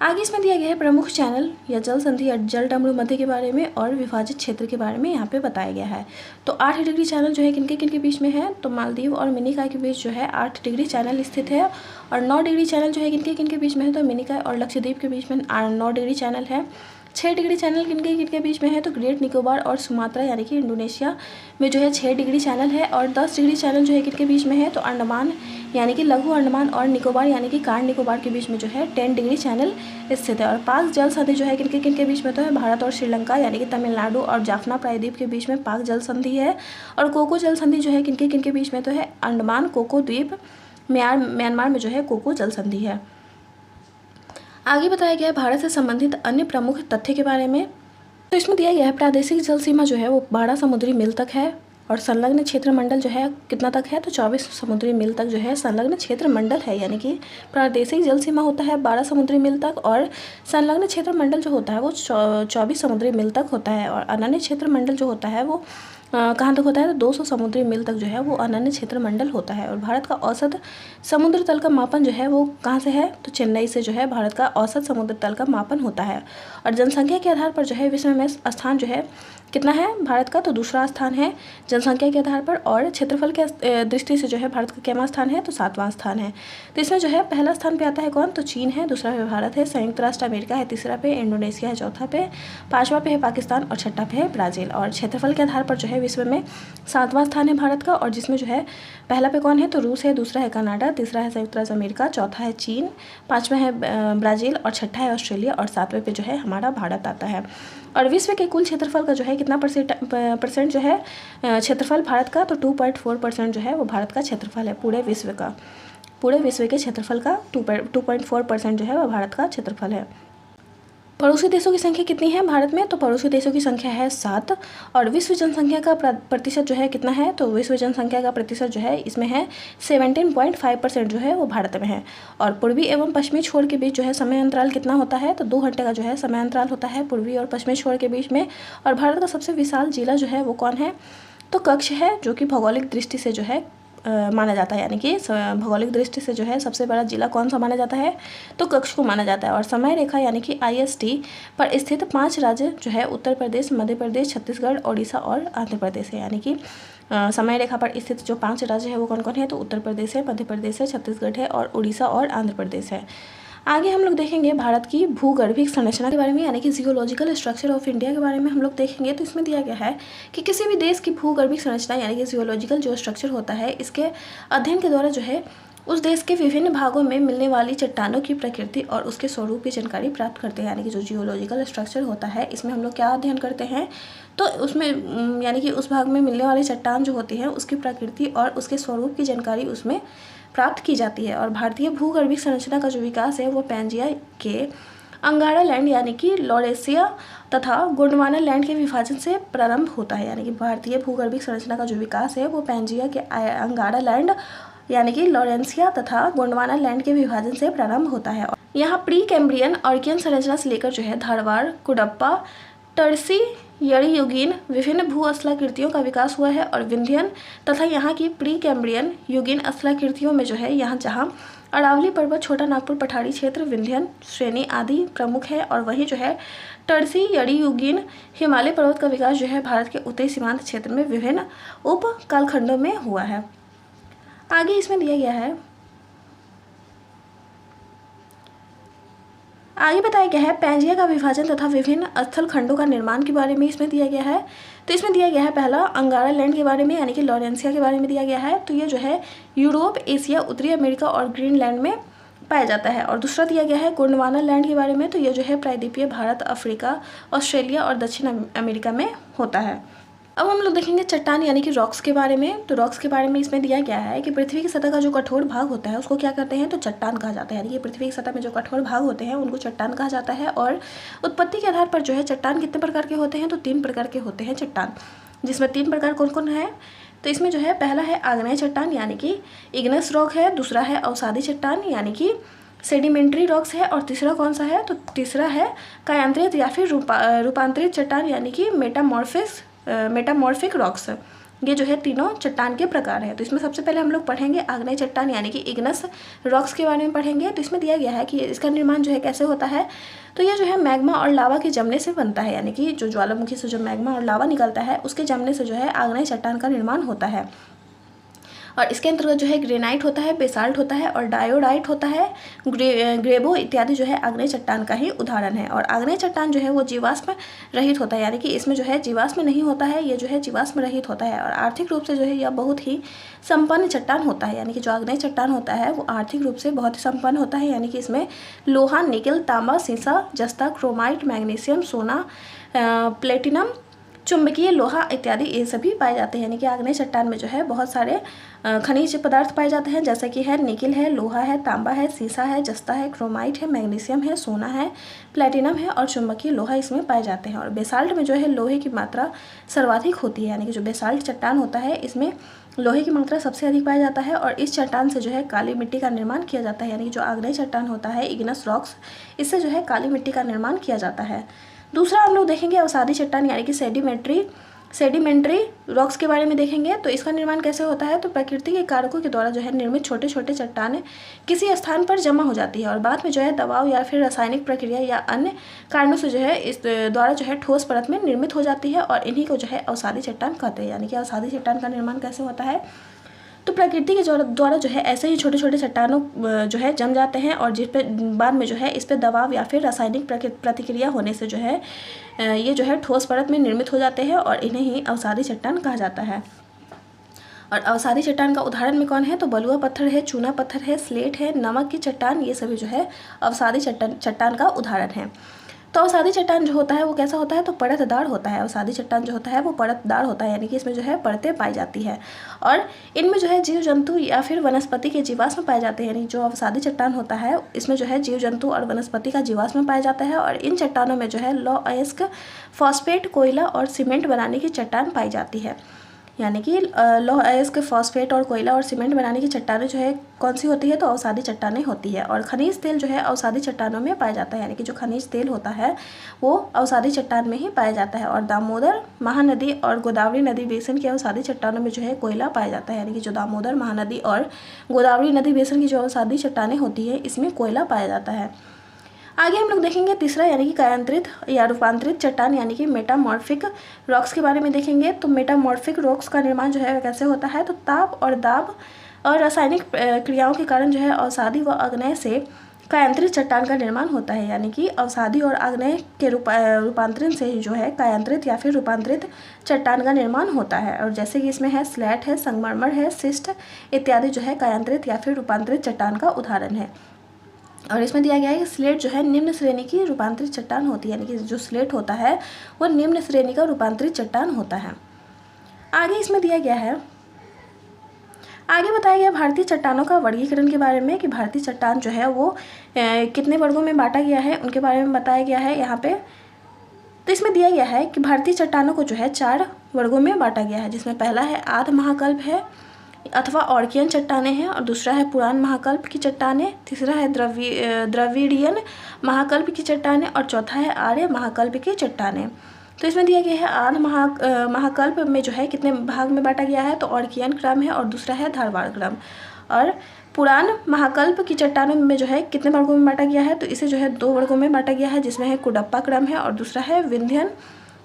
आगे इसमें दिया गया है प्रमुख चैनल या जल संधि या जल डमरू मध्य के बारे में और विभाजित क्षेत्र के बारे में यहाँ पे बताया गया है। तो 8 डिग्री चैनल जो है किनके बीच में है, तो मालदीव और मिनिकॉय के बीच जो है 8 डिग्री चैनल स्थित है, और 9 डिग्री चैनल जो है किनके बीच में है, तो मिनिकॉय और लक्षद्वीप के बीच में 9 डिग्री चैनल है। 6 डिग्री चैनल किनके बीच में है, तो ग्रेट निकोबार और सुमात्रा यानी कि इंडोनेशिया में जो है 6 डिग्री चैनल है, और 10 डिग्री चैनल जो है किनके बीच में है, तो अंडमान यानी कि लघु अंडमान और निकोबार यानी कि कार निकोबार के बीच में जो है 10 डिग्री चैनल स्थित है। और पाक जल संधि जो है किनके बीच में, तो है भारत और श्रीलंका यानी कि तमिलनाडु और जाफना प्रायद्वीप के बीच में पाक जल संधि है। और कोको जल संधि जो है किनके बीच में, तो है अंडमान कोको द्वीप, म्यांमार में जो है कोको जल संधि है। आगे बताया गया है भारत से संबंधित अन्य प्रमुख तथ्य के बारे में। तो इसमें दिया गया है प्रादेशिक जल सीमा जो है वो 12 समुद्री मील तक है और संलग्न क्षेत्र मंडल जो है कितना तक है, तो 24 समुद्री मील तक जो है संलग्न क्षेत्र मंडल है। यानी कि प्रादेशिक जल सीमा होता है 12 समुद्री मील तक और संलग्न क्षेत्र मंडल जो होता है वो 24 समुद्री मील तक होता है। और अनन्य क्षेत्र मंडल जो होता है वो कहाँ तक होता है, तो 200 समुद्री मील तक जो है वो अनन्य क्षेत्र मंडल होता है। और भारत का औसत समुद्र तल का मापन जो है वो कहाँ से है, तो चेन्नई से जो है भारत का औसत समुद्र तल का मापन होता है। और जनसंख्या के आधार पर जो है विश्व में स्थान जो है कितना है भारत का, तो दूसरा स्थान है जनसंख्या के आधार पर। और क्षेत्रफल के दृष्टि से जो है भारत का कितना स्थान है, तो 7वां स्थान है। तो इसमें जो है पहला स्थान पे आता है कौन, तो चीन है, दूसरा पे भारत है, संयुक्त राष्ट्र अमेरिका है, तीसरा पे इंडोनेशिया है, चौथा पे, पाँचवा पे है पाकिस्तान और छठा पे है ब्राज़ील। और क्षेत्रफल के आधार पर जो है विश्व में 7वां स्थान है भारत का। और जिसमें जो है पहला पे कौन है, तो रूस है, दूसरा है कनाडा, तीसरा है संयुक्त राज्य अमेरिका, चौथा है चीन, पाँचवा है ब्राज़ील और छठा है ऑस्ट्रेलिया और 7वें पे जो है हमारा भारत आता है। और विश्व के कुल क्षेत्रफल का जो है कितना परसेंट जो है क्षेत्रफल भारत का, तो 2.4% जो है वो भारत का क्षेत्रफल है पूरे विश्व का। पूरे विश्व के क्षेत्रफल का 2.4% जो है वो भारत का क्षेत्रफल है। पड़ोसी देशों की संख्या कितनी है भारत में, तो पड़ोसी देशों की संख्या है 7। और विश्व जनसंख्या का प्रतिशत जो है कितना है, तो विश्व जनसंख्या का प्रतिशत जो है इसमें है 17.5% जो है वो भारत में है। और पूर्वी एवं पश्चिमी छोर के बीच जो है समय अंतराल कितना होता है, तो 2 घंटे का जो है समय अंतराल होता है पूर्वी और पश्चिमी छोर के बीच में। और भारत का सबसे विशाल जिला जो है वो कौन है, तो कच्छ है, जो कि भौगोलिक दृष्टि से जो है माना जाता है। यानी कि भौगोलिक दृष्टि से जो है सबसे बड़ा जिला कौन सा माना जाता है, तो कच्छ को माना जाता है। और समय रेखा यानी कि IST पर स्थित 5 राज्य जो है उत्तर प्रदेश, मध्य प्रदेश, छत्तीसगढ़, ओडिशा और आंध्र प्रदेश है। यानी कि समय रेखा पर स्थित जो 5 राज्य है वो कौन कौन है, तो उत्तर प्रदेश है, मध्य प्रदेश है, छत्तीसगढ़ है और उड़ीसा और आंध्र प्रदेश है। आगे हम लोग देखेंगे भारत की भूगर्भिक संरचना के बारे में, यानी कि जियोलॉजिकल स्ट्रक्चर ऑफ इंडिया के बारे में हम लोग देखेंगे। तो इसमें दिया गया है कि किसी भी देश की भूगर्भिक संरचना यानी कि जियोलॉजिकल जो स्ट्रक्चर होता है, इसके अध्ययन के द्वारा जो है उस देश के विभिन्न भागों में मिलने वाली चट्टानों की प्रकृति और उसके स्वरूप की जानकारी प्राप्त करते हैं। यानी कि जो जियोलॉजिकल स्ट्रक्चर होता है इसमें हम लोग क्या अध्ययन करते हैं, तो उसमें यानी कि उस भाग में मिलने वाली चट्टान जो होती है उसकी प्रकृति और उसके स्वरूप की जानकारी उसमें प्राप्त की जाती है। और भारतीय भूगर्भिक संरचना का जो विकास है वो पैंजिया के अंगारा लैंड यानी कि लॉरेशिया तथा गोंडवाना लैंड के विभाजन से प्रारंभ होता है। यानी कि भारतीय भूगर्भिक संरचना का जो विकास है वो पैंजिया के अंगारा लैंड यानी कि लॉरेंसिया तथा गोंडवाना लैंड के विभाजन से प्रारंभ होता है। यहाँ प्री कैम्ब्रियन आर्कियन संरचना से लेकर जो है धारवाड़, कुडप्पा, टर्सी युगीन विभिन्न भू स्थलाकृतियों का विकास हुआ है। और विंध्यन तथा यहाँ की प्री कैम्ब्रियन युगीन स्थलाकृतियों में जो है यहाँ जहाँ अरावली पर्वत, छोटा नागपुर पठारी क्षेत्र, विंध्यन श्रेणी आदि प्रमुख है। और वही जो है टर्सी युगीन हिमालय पर्वत का विकास जो है भारत के उत्तरी सीमांत क्षेत्र में विभिन्न उप कालखंडों में हुआ है। आगे इसमें दिया गया है, आगे बताया गया है पैंजिया का विभाजन तथा विभिन्न स्थल खंडों का निर्माण के बारे में इसमें दिया गया है। तो इसमें दिया गया है पहला अंगारा लैंड के बारे में यानी कि लॉरेंसिया के बारे में दिया गया है। तो ये जो है यूरोप, एशिया, उत्तरी अमेरिका और ग्रीनलैंड में पाया जाता है। और दूसरा दिया गया है गोंडवाना लैंड के बारे में। तो ये जो है प्रायद्वीपीय भारत, अफ्रीका, ऑस्ट्रेलिया और दक्षिण अमेरिका में होता है। अब हम लोग देखेंगे चट्टान यानी कि रॉक्स के बारे में। तो रॉक्स के बारे में इसमें दिया गया है कि पृथ्वी की सतह का जो कठोर भाग होता है उसको क्या कहते हैं, तो चट्टान कहा जाता है। यानी कि पृथ्वी की सतह में जो कठोर भाग होते हैं उनको चट्टान कहा जाता है। और उत्पत्ति के आधार पर जो है चट्टान कितने प्रकार के होते हैं, तो 3 प्रकार के होते हैं चट्टान, जिसमें 3 प्रकार कौन कौन है। तो इसमें जो है पहला है आग्नेय चट्टान यानी कि इग्नेस रॉक है, दूसरा है अवसादी चट्टान यानी कि सेडिमेंट्री रॉक्स है, और तीसरा कौन सा है, तो तीसरा है कायांतरित या फिर रूपांतरित चट्टान यानी कि मेटामॉर्फिक रॉक्स। ये जो है तीनों चट्टान के प्रकार है। तो इसमें सबसे पहले हम लोग पढ़ेंगे आग्नेय चट्टान यानी कि इग्नेस रॉक्स के बारे में पढ़ेंगे। तो इसमें दिया गया है कि इसका निर्माण जो है कैसे होता है, तो ये जो है मैग्मा और लावा के जमने से बनता है। यानी कि जो ज्वालामुखी से जो मैग्मा और लावा निकलता है उसके जमने से जो है आग्नेय चट्टान का निर्माण होता है। और इसके अंतर्गत जो है ग्रेनाइट होता है, बेसाल्ट होता है और डायोडाइट होता है, ग्रेबो इत्यादि जो है आग्नेय चट्टान का ही उदाहरण है। और आग्नेय चट्टान जो है वो जीवाश्म रहित होता है, यानी कि इसमें जो है जीवाश्म नहीं होता है, ये जो है जीवाश्म रहित होता है। और आर्थिक रूप से जो है यह बहुत ही संपन्न चट्टान होता है। यानी कि जो आग्नेय चट्टान होता है वो आर्थिक रूप से बहुत ही संपन्न होता है। यानी कि इसमें लोहा, निकल, तांबा, सीसा, जस्ता, क्रोमाइट, मैग्नीशियम, सोना, प्लेटिनम, चुंबकीय, लोहा इत्यादि ये सभी पाए जाते हैं। यानी कि आग्नेय चट्टान में जो है बहुत सारे खनिज पदार्थ पाए जाते हैं, जैसे कि है निकिल है, लोहा है, तांबा है, सीसा है, जस्ता है, क्रोमाइट है, मैग्नीशियम है, सोना है, प्लेटिनम है और चुंबकीय लोहा इसमें पाए जाते हैं। और बेसाल्ट में जो है लोहे की मात्रा सर्वाधिक होती है। यानी कि जो बेसाल्ट चट्टान होता है इसमें लोहे की मात्रा सबसे अधिक पाया जाता है और इस चट्टान से जो है काली मिट्टी का निर्माण किया जाता है। यानी कि जो आग्नेय चट्टान होता है, इग्नस रॉक्स, इससे जो है काली मिट्टी का निर्माण किया जाता है। दूसरा हम लोग देखेंगे अवसादी चट्टान यानी कि सेडिमेंट्री रॉक्स के बारे में देखेंगे। तो इसका निर्माण कैसे होता है, तो प्रकृति के कारकों के द्वारा जो है निर्मित छोटे छोटे चट्टानें किसी स्थान पर जमा हो जाती है और बाद में जो है दबाव या फिर रासायनिक प्रक्रिया या अन्य कारणों से जो है इस द्वारा जो है ठोस परत में निर्मित हो जाती है और इन्हीं को जो है अवसादी चट्टान कहते हैं। यानी कि अवसादी चट्टान का निर्माण कैसे होता है, तो प्रकृति के द्वारा जो है ऐसे ही छोटे छोटे चट्टानों जो है जम जाते हैं और जिस पे बाद में जो है इस पे दबाव या फिर रासायनिक प्रतिक्रिया होने से जो है ये जो है ठोस परत में निर्मित हो जाते हैं और इन्हें ही अवसादी चट्टान कहा जाता है। और अवसादी चट्टान का उदाहरण में कौन है, तो बलुआ पत्थर है, चूना पत्थर है, स्लेट है, नमक की चट्टान, ये सभी जो है अवसादी चट्टान का उदाहरण है। तो अवसादी चट्टान जो होता है वो कैसा होता है, तो परतदार होता है। अवसादी चट्टान जो होता है वो परतदार होता है, यानी कि इसमें जो है परतें पाई जाती है और इनमें जो है जीव जंतु या फिर वनस्पति के जीवाश्म पाए जाते हैं। यानी जो अवसादी चट्टान होता है इसमें जो है जीव जंतु और वनस्पति का जीवाश्म पाया जाता है और इन चट्टानों में जो है लौह अयस्क, फॉस्फेट, कोयला और सीमेंट बनाने की चट्टान पाई जाती है। यानी कि लौह अयस्क, फॉस्फेट और कोयला और सीमेंट बनाने की चट्टानें जो है कौन सी होती है, तो अवसादी चट्टानें होती है। और खनिज तेल जो है अवसादी चट्टानों में पाया जाता है। यानी कि जो खनिज तेल होता है वो अवसादी चट्टान में ही पाया जाता है। और दामोदर महानदी और गोदावरी नदी बेसिन की अवसादी चट्टानों में जो है कोयला पाया जाता है। यानी कि जो दामोदर महानदी और गोदावरी नदी बेसिन की जो अवसादी चट्टानें होती है इसमें कोयला पाया जाता है। आगे हम लोग देखेंगे तीसरा यानी कि कायांतरित या रूपांतरित चट्टान यानी कि मेटामॉर्फिक रॉक्स के बारे में देखेंगे। तो मेटामॉर्फिक रॉक्स का निर्माण जो है कैसे होता है, तो ताप और दाब और रासायनिक क्रियाओं के कारण जो है अवसादी व आग्नेय से कायांतरित चट्टान का निर्माण होता है। यानी कि अवसादी और आग्नेय के रूपांतरण से ही जो है कायांतरित या फिर रूपांतरित चट्टान का निर्माण होता है। और जैसे कि इसमें है स्लैट है, संगमरमर है, सिस्ट इत्यादि जो है कायांतरित या फिर रूपांतरित चट्टान का उदाहरण है। और इसमें दिया गया है कि स्लेट जो है निम्न श्रेणी की रूपांतरित चट्टान होती है। यानी कि जो स्लेट होता है वो निम्न श्रेणी का रूपांतरित चट्टान होता है। आगे इसमें दिया गया है, आगे बताया गया भारतीय चट्टानों का वर्गीकरण के बारे में कि भारतीय चट्टान जो है वो कितने वर्गों में बांटा गया है उनके बारे में बताया गया है यहाँ पे। तो इसमें दिया गया है कि भारतीय चट्टानों को जो है 4 वर्गों में बांटा गया है, जिसमें पहला है आध महाकल्प है अथवा ऑर्कियन चट्टानें हैं और दूसरा है पुरान महाकल्प की चट्टानें, तीसरा है द्रविडियन महाकल्प की चट्टानें और चौथा है आर्य महाकल्प की चट्टानें। तो इसमें दिया गया है आध महाकल्प में जो है कितने भाग में बांटा गया है, तो ऑर्कियन क्रम है और दूसरा है धारवाड़ क्रम। और पुरान महाकल्प की चट्टानों में जो है कितने वर्गों में बांटा गया है, तो इसे जो है 2 वर्गों में बांटा गया है, जिसमें है कुडप्पा क्रम है और दूसरा है विंध्यन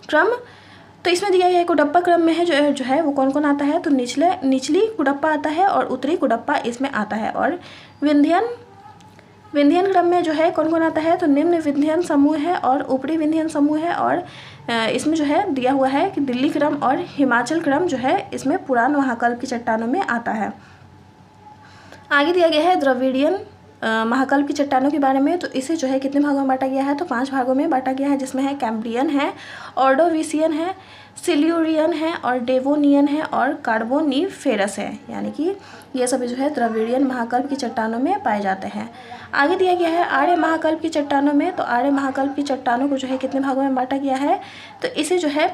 क्रम। तो इसमें दिया गया है कुडप्पा क्रम में है जो है वो कौन कौन आता है, तो निचली कुडप्पा आता है और उत्तरी कुडप्पा इसमें आता है। और विंध्यन क्रम में जो है कौन कौन आता है, तो निम्न विंध्यन समूह है और ऊपरी विंध्यन समूह है। और इसमें जो है दिया हुआ है कि दिल्ली क्रम और हिमाचल क्रम जो है इसमें पुरान महाकल्प की चट्टानों में आता है। आगे दिया गया है द्रविडियन महाकल्प की चट्टानों के बारे में। तो इसे जो है कितने भागों में बांटा गया है, तो 5 भागों में बांटा गया है, जिसमें है कैम्ब्रियन है, ऑर्डोविसियन है, सिल्यूरियन है और डेवोनियन है और कार्बोनिफेरस है। यानी कि ये सभी जो है द्रविडियन महाकल्प की चट्टानों में पाए जाते हैं। आगे दिया गया है आर्य महाकल्प की चट्टानों में। तो आर्य महाकल्प की चट्टानों को जो है कितने भागों में बांटा गया है, तो इसे जो है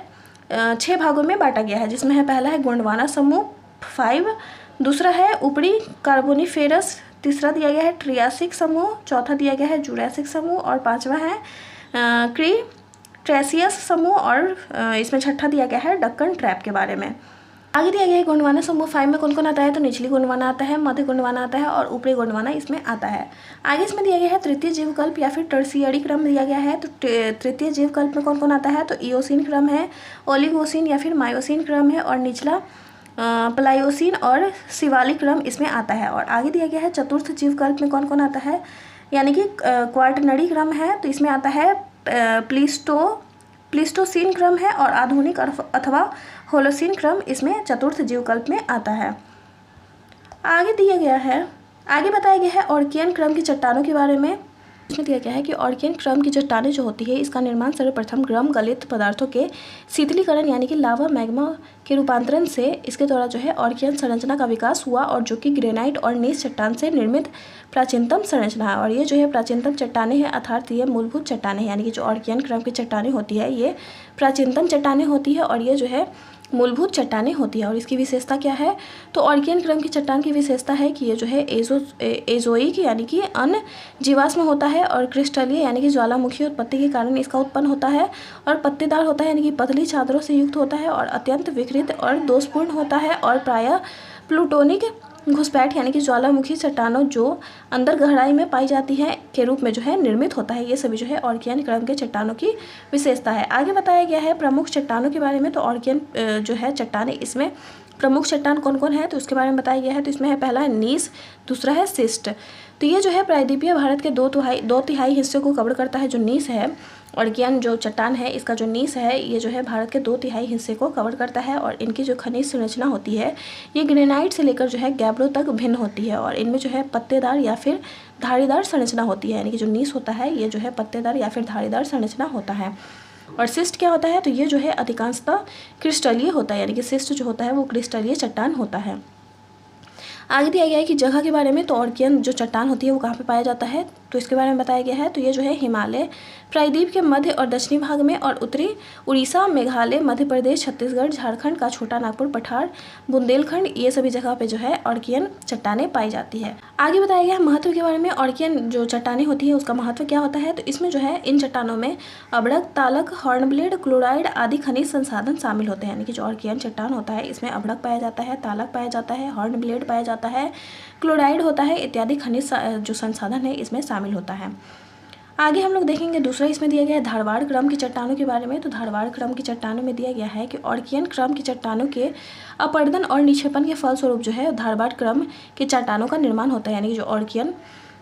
6 भागों में बांटा गया है, जिसमें है पहला है गोंडवाना समूह 5, दूसरा है ऊपरी कार्बोनिफेरस, तीसरा दिया गया है ट्रियासिक समूह, चौथा दिया गया है जुरासिक समूह और 5वां है क्रीटेशियस समूह और इसमें छठा दिया गया है डक्कन ट्रैप के बारे में। आगे दिया गया है गोंडवाना समूह 5 में कौन कौन आता है, तो निचली गोंडवाना आता है, मध्य गोंडवाना आता है और ऊपरी गोंडवाना इसमें आता है। आगे इसमें दिया गया है तृतीय जीवकल्प या फिर टर्सियरी क्रम दिया गया है। तो तृतीय जीवकल्प में कौन कौन आता है, तो इओसिन क्रम है, ओलिगोसिन या फिर मायोसिन क्रम है और निचला प्लायोसिन और शिवालिक क्रम इसमें आता है। और आगे दिया गया है चतुर्थ जीवकल्प में कौन कौन आता है, यानी कि क्वार्टनरी क्रम है। तो इसमें आता है प्लीस्टोसीन क्रम है और आधुनिक अथवा होलोसीन क्रम इसमें चतुर्थ जीवकल्प में आता है। आगे दिया गया है, आगे बताया गया है ऑर्कियन क्रम की चट्टानों के बारे में। इसमें दिया गया है कि ऑर्कियन क्रम की चट्टानें जो होती है इसका निर्माण सर्वप्रथम गर्म गलित पदार्थों के शीतलीकरण यानी कि लावा मैग्मा के रूपांतरण से इसके द्वारा जो है ऑर्कियन संरचना का विकास हुआ, और जो कि ग्रेनाइट और नीस चट्टान से निर्मित प्राचीनतम संरचना है। और ये जो है प्राचीनतम चट्टानें हैं, अर्थात ये मूलभूत चट्टानें हैं, यानी कि जो ऑर्कियन क्रम की चट्टानें होती है ये प्राचीनतम चट्टानें होती है और ये जो है मूलभूत चट्टानें होती है। और इसकी विशेषता क्या है, तो ऑर्कियन क्रम की चट्टान की विशेषता है कि ये जो है एजोइक यानी कि अन्य जीवाश्म होता है, और क्रिस्टलीय यानी कि ज्वालामुखी उत्पत्ति के कारण इसका उत्पन्न होता है, और पत्तेदार होता है यानी कि पतली चादरों से युक्त होता है, और अत्यंत विकृत और दोषपूर्ण होता है, और प्रायः प्लूटोनिक घुसपैठ यानी कि ज्वालामुखी चट्टानों जो अंदर गहराई में पाई जाती है के रूप में जो है निर्मित होता है। ये सभी जो है ऑर्कियन क्रम के चट्टानों की विशेषता है। आगे बताया गया है प्रमुख चट्टानों के बारे में। तो ऑर्कियन जो है चट्टानें, इसमें प्रमुख चट्टान कौन कौन है तो उसके बारे में बताया गया है। तो इसमें है पहला है नीस, दूसरा है सिस्ट। तो ये जो है प्रायद्वीपीय भारत के दो तिहाई हिस्से को कवर करता है। जो नीस है, ऑर्कियन जो चट्टान है इसका जो नीस है ये जो है भारत के 2 तिहाई हिस्से को कवर करता है, और इनकी जो खनिज संरचना होती है ये ग्रेनाइट से लेकर जो है गैब्रो तक भिन्न होती है, और इनमें जो है पत्तेदार या फिर धारीदार संरचना होती है, यानी कि जो नीस होता है ये जो है पत्तेदार या फिर धारीदार संरचना होता है। और सिस्ट क्या होता है, तो ये जो है अधिकांशतः क्रिस्टलीय होता है, यानी कि सिस्ट जो होता है वो क्रिस्टलीय चट्टान होता है। आगे दिया गया है कि जगह के बारे में। तो ऑर्कियन जो चट्टान होती है वो कहाँ पे पाया जाता है, तो इसके बारे में बताया गया है। तो ये जो है हिमालय प्रायद्वीप के मध्य और दक्षिणी भाग में, और उत्तरी उड़ीसा, मेघालय, मध्य प्रदेश, छत्तीसगढ़, झारखंड का छोटा नागपुर पठार, बुंदेलखंड, ये सभी जगह पे जो है ऑर्कियन चट्टानें पाई जाती है। आगे बताया गया है महत्व के बारे में। ऑर्कियन जो चट्टानें होती है उसका महत्व क्या होता है, तो इसमें जो है इन चट्टानों में अभ्रक, तालक, हॉर्नब्लेड, क्लोराइड आदि खनिज संसाधन शामिल होते हैं। यानी कि जो ऑर्कियन चट्टान होता है इसमें अभ्रक पाया जाता है, तालक पाया जाता है, हॉर्नब्लेड पाया जाता है, क्लोराइड होता है, इत्यादि खनिज जो संसाधन है इसमें शामिल होता है। आगे हम लोग देखेंगे दूसरा इसमें दिया गया है धारवाड़ क्रम की चट्टानों के बारे में। तो धारवाड़ क्रम की चट्टानों में दिया गया है कि ऑर्कियन क्रम की चट्टानों के अपरदन और निक्षेपण के फलस्वरूप जो है धारवाड़ क्रम की चट्टानों का निर्माण होता है। यानी कि जो ऑर्कियन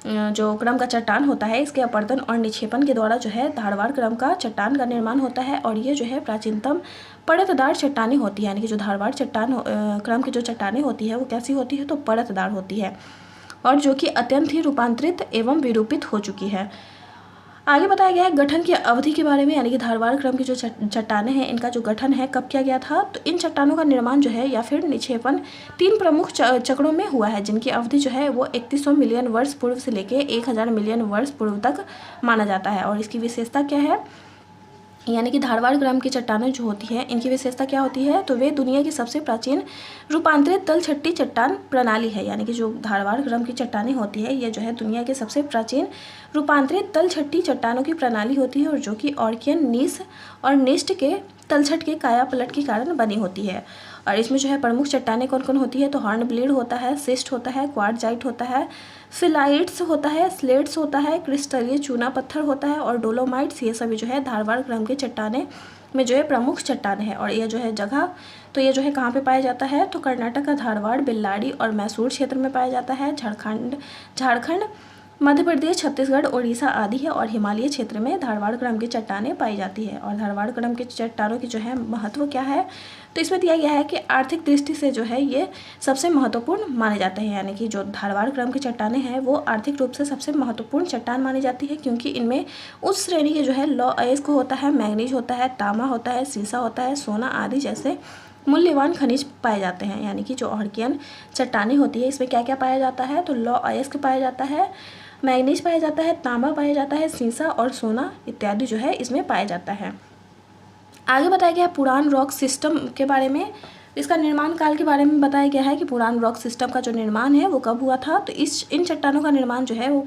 जो क्रम का चट्टान होता है इसके अपरदन और निक्षेपण के द्वारा जो है धारवाड़ क्रम का चट्टान का निर्माण होता है, और ये जो है प्राचीनतम परतदार चट्टानें होती है। यानी कि जो धारवाड़ चट्टान क्रम की जो चट्टानें होती है वो कैसी होती है, तो परतदार होती है, और जो कि अत्यंत ही रूपांतरित एवं विरूपित हो चुकी है। आगे बताया गया है गठन की अवधि के बारे में। यानी कि धारवाड़ क्रम की जो चट्टानें हैं इनका जो गठन है कब किया गया था, तो इन चट्टानों का निर्माण जो है या फिर निक्षेपण 3 प्रमुख चक्रों में हुआ है, जिनकी अवधि जो है वो 3100 मिलियन वर्ष पूर्व से लेके 1000 मिलियन वर्ष पूर्व तक माना जाता है। और इसकी विशेषता क्या है, यानी कि धारवाड़ क्रम की चट्टानें जो होती है इनकी विशेषता क्या होती है, तो वे दुनिया की सबसे प्राचीन रूपांतरित तलछट्टी चट्टान प्रणाली है। यानी कि जो धारवाड़ क्रम की चट्टानें होती है ये जो है दुनिया के सबसे प्राचीन रूपांतरित तलछट्टी चट्टानों की प्रणाली होती है, और जो कि ऑर्कियन, नीस और निस्ट के तलछट के काया पलट के कारण बनी होती है। और इसमें जो है प्रमुख चट्टानें कौन कौन होती है, तो हॉर्नब्लेड होता है, सिस्ट होता है, क्वार्टजाइट होता है, फिलाइट्स होता है, स्लेट्स होता है, क्रिस्टलीय चूना पत्थर होता है, और डोलोमाइट्स। ये सभी जो है धारवाड़ क्रम के चट्टानें में जो है प्रमुख चट्टानें हैं। और ये जो है जगह, तो ये जो है कहाँ पे पाया जाता है, तो कर्नाटक का धारवाड़, बेल्लारी और मैसूर क्षेत्र में पाया जाता है। झारखंड, मध्य प्रदेश, छत्तीसगढ़, उड़ीसा आदि है, और हिमालय क्षेत्र में धारवाड़ क्रम की चट्टानें पाई जाती है। और धारवाड़ क्रम के चट्टानों की जो है महत्व क्या है, तो इसमें दिया गया है कि आर्थिक दृष्टि से जो है ये सबसे महत्वपूर्ण माने जाते हैं। यानी कि जो धारवाड़ क्रम की चट्टानें हैं वो आर्थिक रूप से सबसे महत्वपूर्ण चट्टान मानी जाती है, क्योंकि इनमें उस श्रेणी के जो है लौ अयस्क होता है, मैग्नीज होता है, तांबा होता है, सीसा होता है, सोना आदि जैसे मूल्यवान खनिज पाए जाते हैं। यानी कि जो ऑर्कियन चट्टानें होती है इसमें क्या क्या पाया जाता है, तो लौ अयस्क पाया जाता है, मैग्नीज पाया जाता है, तांबा पाया जाता है, सीसा और सोना इत्यादि जो है इसमें पाया जाता है। आगे बताया गया है पुरान रॉक सिस्टम के बारे में। इसका निर्माण काल के बारे में बताया गया है कि पुरान रॉक सिस्टम का जो निर्माण है वो कब हुआ था, तो इन चट्टानों का निर्माण जो है वो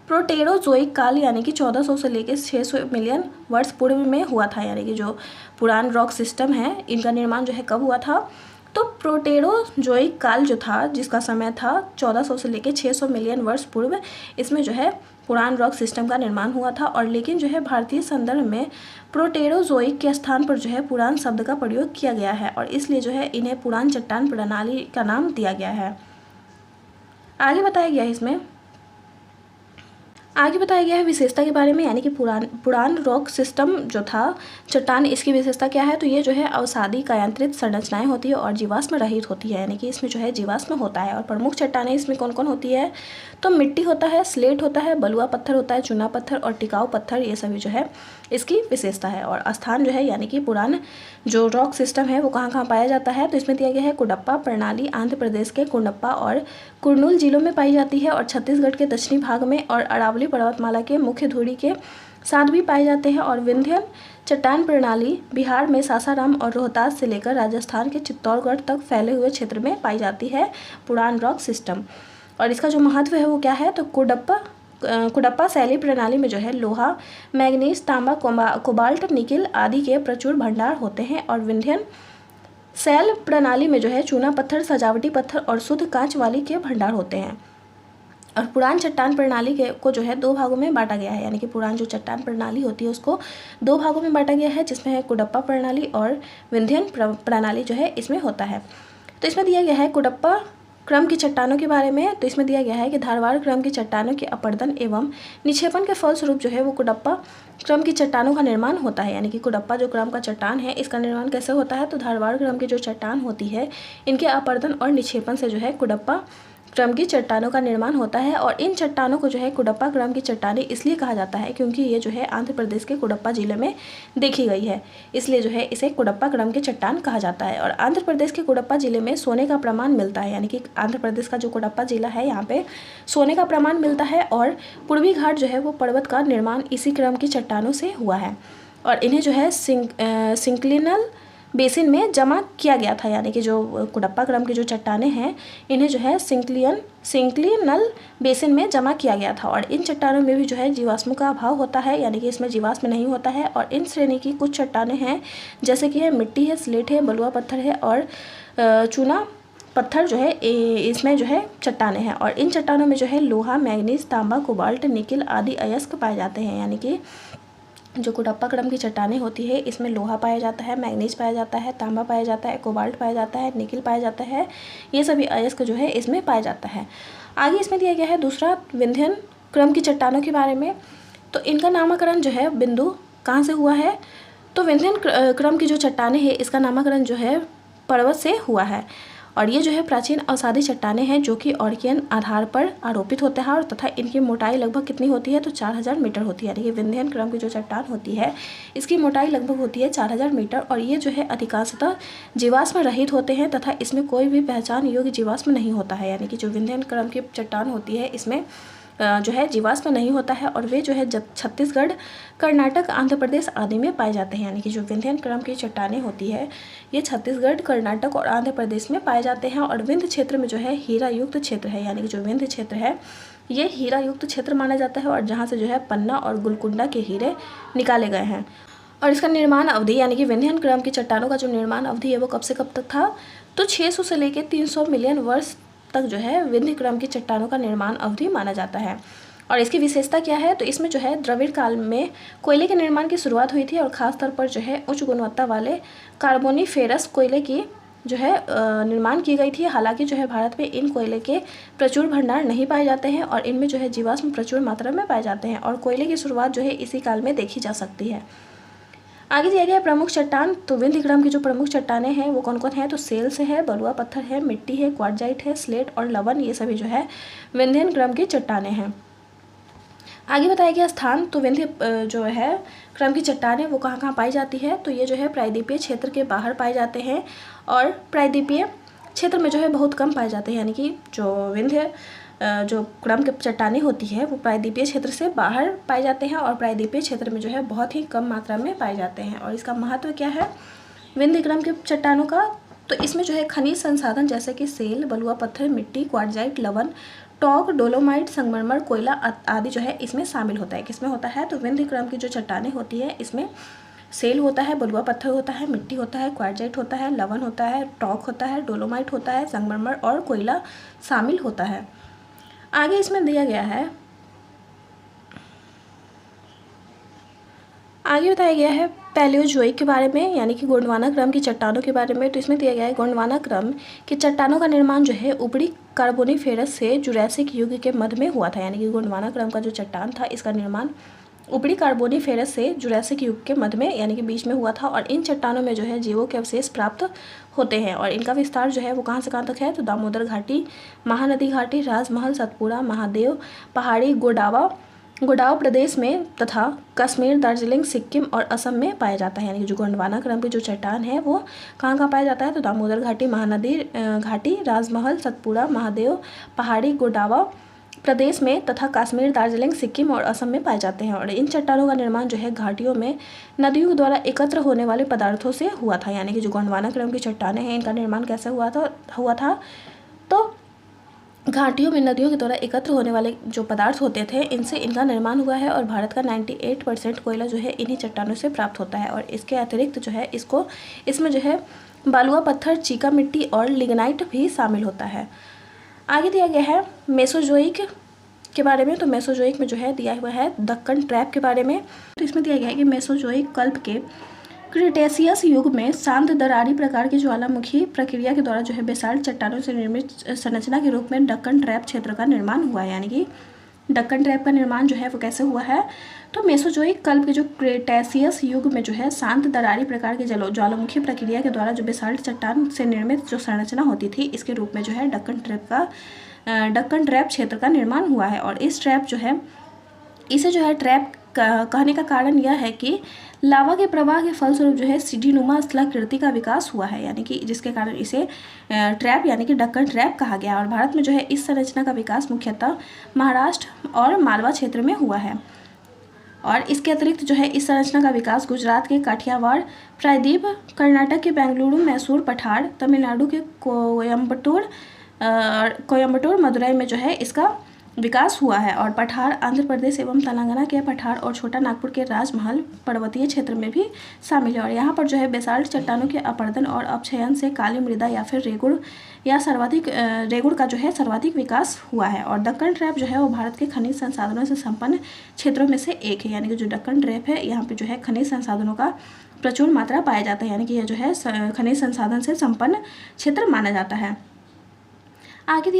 प्रोटेरोजोइक काल यानी कि 1400 से लेकर 600 मिलियन वर्ष पूर्व में हुआ था। यानी कि जो पुरान रॉक सिस्टम है इनका निर्माण जो है कब हुआ था, तो प्रोटेरोजोइक काल जो था जिसका समय था 1400 से लेकर 600 मिलियन वर्ष पूर्व, इसमें जो है पुरान रॉक सिस्टम का निर्माण हुआ था। और लेकिन जो है भारतीय संदर्भ में प्रोटेरोजोइक के स्थान पर जो है पुरान शब्द का प्रयोग किया गया है, और इसलिए जो है इन्हें पुरान चट्टान प्रणाली का नाम दिया गया है। आगे बताया गया है इसमें। आगे बताया गया है विशेषता के बारे में, यानी कि पुरान रॉक सिस्टम जो था चट्टान, इसकी विशेषता क्या है, तो ये जो है अवसादी कायांतरित संरचनाएं होती है और जीवाश्म रहित होती है, यानी कि इसमें जो है जीवाश्म होता है। और प्रमुख चट्टानें इसमें कौन कौन होती है, तो मिट्टी होता है, स्लेट होता है, बलुआ पत्थर होता है, चूना पत्थर और टिकाऊ पत्थर, ये सभी जो है इसकी विशेषता है। और स्थान जो है यानी कि पुरान जो रॉक सिस्टम है वो कहाँ कहाँ पाया जाता है, तो इसमें दिया गया है कुडप्पा प्रणाली आंध्र प्रदेश के कुंडप्पा और कुर्नूल जिलों में पाई जाती है, और छत्तीसगढ़ के दक्षिणी भाग में और अरावली पर्वतमाला के मुख्य धुरी के साथ भी पाए जाते हैं। और विंध्यन चट्टान प्रणाली बिहार में सासाराम और रोहतास से लेकर राजस्थान के चित्तौड़गढ़ तक फैले हुए क्षेत्र में पाई जाती है पुरान रॉक सिस्टम। और इसका जो महत्व है वो क्या है, तो कुडप्पा शैली प्रणाली में जो है लोहा, मैग्नीज, तांबा, कोबाल्ट, निकिल आदि के प्रचुर भंडार होते हैं। और विंध्यन शैल प्रणाली में जो है चूना पत्थर, सजावटी पत्थर और शुद्ध कांच वाली के भंडार होते हैं। और पुरान चट्टान प्रणाली को जो है 2 भागों में बांटा गया है, यानी कि पुरान जो चट्टान प्रणाली होती है उसको 2 भागों में बांटा गया है, जिसमें है कुडप्पा प्रणाली और विंध्यन प्रणाली जो है इसमें होता है। तो इसमें दिया गया है कुडप्पा क्रम की चट्टानों के बारे में, तो इसमें दिया गया है कि धारवाड़ क्रम की चट्टानों के अपरदन एवं निक्षेपण के फलस्वरूप जो है वो कुडप्पा क्रम की चट्टानों का निर्माण होता है। यानी कि कुडप्पा जो क्रम का चट्टान है इसका निर्माण कैसे होता है, तो धारवाड़ क्रम की जो चट्टान होती है इनके अपरदन और निक्षेपण से जो है कुडप्पा क्रम की चट्टानों का निर्माण होता है। और इन चट्टानों को जो है कुडप्पा क्रम की चट्टानें इसलिए कहा जाता है क्योंकि ये जो है आंध्र प्रदेश के कुडप्पा जिले में देखी गई है, इसलिए जो है इसे कुडप्पा क्रम की चट्टान कहा जाता है। और आंध्र प्रदेश के कुडप्पा जिले में सोने का प्रमाण मिलता है, यानी कि आंध्र प्रदेश का जो कुडप्पा जिला है यहाँ पे सोने का प्रमाण मिलता है। और पूर्वी घाट जो है वो पर्वत का निर्माण इसी क्रम की चट्टानों से हुआ है, और इन्हें जो है सिंक्लिनल बेसिन में जमा किया गया था, यानी कि जो कुडप्पा क्रम की जो चट्टानें हैं इन्हें जो है सिंक्लिनल बेसिन में जमा किया गया था। और इन चट्टानों में भी जो है जीवाश्मों का अभाव होता है, यानी कि इसमें जीवाश्म नहीं होता है। और इन श्रेणी की कुछ चट्टानें हैं जैसे कि है मिट्टी है, स्लेट है, बलुआ पत्थर है और चूना पत्थर जो है इसमें जो है चट्टानें हैं। और इन चट्टानों में जो है लोहा, मैग्नीज, तांबा, कोबाल्ट, निकिल आदि अयस्क पाए जाते हैं, यानी कि जो कुडप्पा क्रम की चट्टानें होती है इसमें लोहा पाया जाता है, मैग्नीज पाया जाता है, तांबा पाया जाता है, कोबाल्ट पाया जाता है, निकिल पाया जाता है, ये सभी अयस्क जो है इसमें पाया जाता है। आगे इसमें दिया गया है दूसरा विंध्यन क्रम की चट्टानों के बारे में, तो इनका नामकरण जो है बिंदु कहाँ से हुआ है, तो विंध्यन क्रम की जो चट्टानें हैं इसका नामकरण जो है पर्वत से हुआ है। और ये जो है प्राचीन अवसादी चट्टानें हैं जो कि ऑर्कियन आधार पर आरोपित होते हैं, और तथा इनकी मोटाई लगभग कितनी होती है, तो 4000 मीटर होती है। यानी कि विंध्यन क्रम की जो चट्टान होती है इसकी मोटाई लगभग होती है 4000 मीटर। और ये जो है अधिकांशतः जीवाश्म रहित होते हैं तथा इसमें कोई भी पहचान योग्य जीवाश्म नहीं होता है, यानी कि जो विंध्यन क्रम की चट्टान होती है इसमें जो है जीवाश्म नहीं होता है। और वे जो है छत्तीसगढ़, कर्नाटक, आंध्र प्रदेश आदि में पाए जाते हैं, यानी कि जो विंध्यन क्रम की चट्टानें होती है ये छत्तीसगढ़, कर्नाटक और आंध्र प्रदेश में पाए जाते हैं। और विंध्य क्षेत्र में जो है हीरा युक्त क्षेत्र है, यानी कि जो विंध्य क्षेत्र है ये हीरा युक्त क्षेत्र माना जाता है, और जहाँ से जो है पन्ना और गुलकुंडा के हीरे निकाले गए हैं। और इसका निर्माण अवधि, यानी कि विंध्यन क्रम की चट्टानों का जो निर्माण अवधि है वो कब से कब तक था, तो 600 से लेकर 300 मिलियन वर्ष तक जो है विंध्य क्रम की चट्टानों का निर्माण अवधि माना जाता है। और इसकी विशेषता क्या है, तो इसमें जो है द्रविड़ काल में कोयले के निर्माण की शुरुआत हुई थी, और ख़ास तौर पर जो है उच्च गुणवत्ता वाले कार्बोनिफेरस कोयले की जो है निर्माण की गई थी। हालांकि जो है भारत में इन कोयले के प्रचुर भंडार नहीं पाए जाते हैं, और इनमें जो है जीवाश्म प्रचुर मात्रा में पाए जाते हैं, और कोयले की शुरुआत जो है इसी काल में देखी जा सकती है। आगे दिया गया प्रमुख चट्टान, तो विंध्य क्रम की जो प्रमुख चट्टानें हैं वो कौन कौन है, तो सेल से है, बलुआ पत्थर है, मिट्टी है, क्वार्टजाइट है, स्लेट और लवण, ये सभी जो है विंध्यन क्रम की चट्टानें हैं। आगे बताया गया स्थान, तो विंध्य जो है क्रम की चट्टानें वो कहाँ कहाँ पाई जाती है, तो ये जो है प्रायद्वीपीय क्षेत्र के बाहर पाए जाते हैं, और प्रायद्वीपीय क्षेत्र में जो है बहुत कम पाए जाते हैं, यानी कि जो विंध्य जो क्रम की चट्टानें होती है वो प्रायद्वीपीय क्षेत्र से बाहर पाए जाते हैं, और प्रायद्वीपीय क्षेत्र में जो है बहुत ही कम मात्रा में पाए जाते हैं। और इसका महत्व क्या है विंध्य क्रम के चट्टानों का, तो इसमें जो है खनिज संसाधन जैसे कि सेल, बलुआ पत्थर, मिट्टी, क्वार्टजाइट, लवण, टॉक, डोलोमाइट, संगमरमर, कोयला आदि जो है इसमें शामिल होता है। किसमें होता है, तो विंध्य क्रम की जो चट्टानें होती है इसमें सेल होता है, बलुआ पत्थर होता है, मिट्टी होता है, क्वार्टजाइट होता है, लवण होता है, टॉक होता है, डोलोमाइट होता है, संगमरमर और कोयला शामिल होता है। आगे इसमें दिया गया है आगे बताया गया है पैलियोजोइक के बारे में, यानी कि गोंडवाना क्रम की चट्टानों के बारे में। तो इसमें दिया गया है गोंडवाना क्रम की चट्टानों का निर्माण जो है ऊपरी कार्बोनिफेरस से जुरासिक युग के मध्य में हुआ था। यानी कि गोंडवाना क्रम का जो चट्टान था इसका निर्माण ऊपरी कार्बोनिफेरस से जुरासिक युग के मध्य में यानी कि बीच में हुआ था। और इन चट्टानों में जो है जीवों के अवशेष प्राप्त होते हैं। और इनका विस्तार जो है वो कहाँ से कहाँ तक है, तो दामोदर घाटी, महानदी घाटी, राजमहल, सतपुड़ा, महादेव पहाड़ी, गोडाव प्रदेश में तथा कश्मीर, दार्जिलिंग, सिक्किम और असम में पाया जाता है। यानी कि जो गोंडवाना क्रम की जो चट्टान है वो कहाँ कहाँ पाया जाता है, तो दामोदर घाटी, महानदी घाटी, राजमहल, सतपुड़ा, महादेव पहाड़ी, गोडावा प्रदेश में तथा कश्मीर, दार्जिलिंग, सिक्किम और असम में पाए जाते हैं। और इन चट्टानों का निर्माण जो है घाटियों में नदियों द्वारा एकत्र होने वाले पदार्थों से हुआ था। यानी कि जो गोंडवाना क्रम की चट्टानें हैं इनका निर्माण कैसे हुआ था तो घाटियों में नदियों के द्वारा एकत्र होने वाले जो पदार्थ होते थे इनसे इनका निर्माण हुआ है। और भारत का 98% कोयला जो है इन्हीं चट्टानों से प्राप्त होता है। और इसके अतिरिक्त जो है इसमें जो है बालुआ पत्थर, चीका मिट्टी और लिग्नाइट भी शामिल होता है। आगे दिया गया है मेसोजोइक के बारे में। तो मेसोजोइक में जो है दिया हुआ है दक्कन ट्रैप के बारे में। तो इसमें दिया गया है कि मेसोजोइक कल्प के क्रिटेशियस युग में शांत दरारी प्रकार की ज्वालामुखी प्रक्रिया के द्वारा जो है बेसाल्ट चट्टानों से निर्मित संरचना के रूप में डक्कन ट्रैप क्षेत्र का निर्माण हुआ है। यानी कि डक्कन ट्रैप का निर्माण जो है वो कैसे हुआ है, तो मेसोजोइक कल्प के जो क्रिटेशियस युग में जो है शांत दरारी प्रकार की ज्वालामुखी प्रक्रिया के द्वारा जो बेसाल्ट चट्टान से निर्मित जो संरचना होती थी इसके रूप में जो है डक्कन ट्रैप क्षेत्र का निर्माण हुआ है। और इस ट्रैप जो है इसे जो है ट्रैप कहने का कारण यह है कि लावा के प्रवाह के फलस्वरूप जो है सीढ़ीनुमा स्थलाकृति का विकास हुआ है। यानी कि जिसके कारण इसे ट्रैप यानी कि डक्कन ट्रैप कहा गया। और भारत में जो है इस संरचना का विकास मुख्यतः महाराष्ट्र और मालवा क्षेत्र में हुआ है। और इसके अतिरिक्त जो है इस संरचना का विकास गुजरात के काठियावाड़, प्रायद्वीप, कर्नाटक के बेंगलुरु, मैसूर, पठार, तमिलनाडु के कोयम्बटूर, मदुरई में जो है इसका विकास हुआ है। और पठार आंध्र प्रदेश एवं तेलंगाना के पठार और छोटा नागपुर के राजमहल पर्वतीय क्षेत्र में भी शामिल है। और यहाँ पर जो है बेसाल्ट चट्टानों के अपरदन और अपक्षयन से काली मृदा या फिर रेगुड़ का जो है सर्वाधिक विकास हुआ है। और दक्कन ट्रैप जो है वो भारत के खनिज संसाधनों से संपन्न क्षेत्रों में से एक है। यानी कि जो दक्कन ट्रैप है यहाँ पे जो है खनिज संसाधनों का प्रचुर मात्रा पाया जाता है। यानी कि यह जो है खनिज संसाधन से संपन्न क्षेत्र माना जाता है। आगे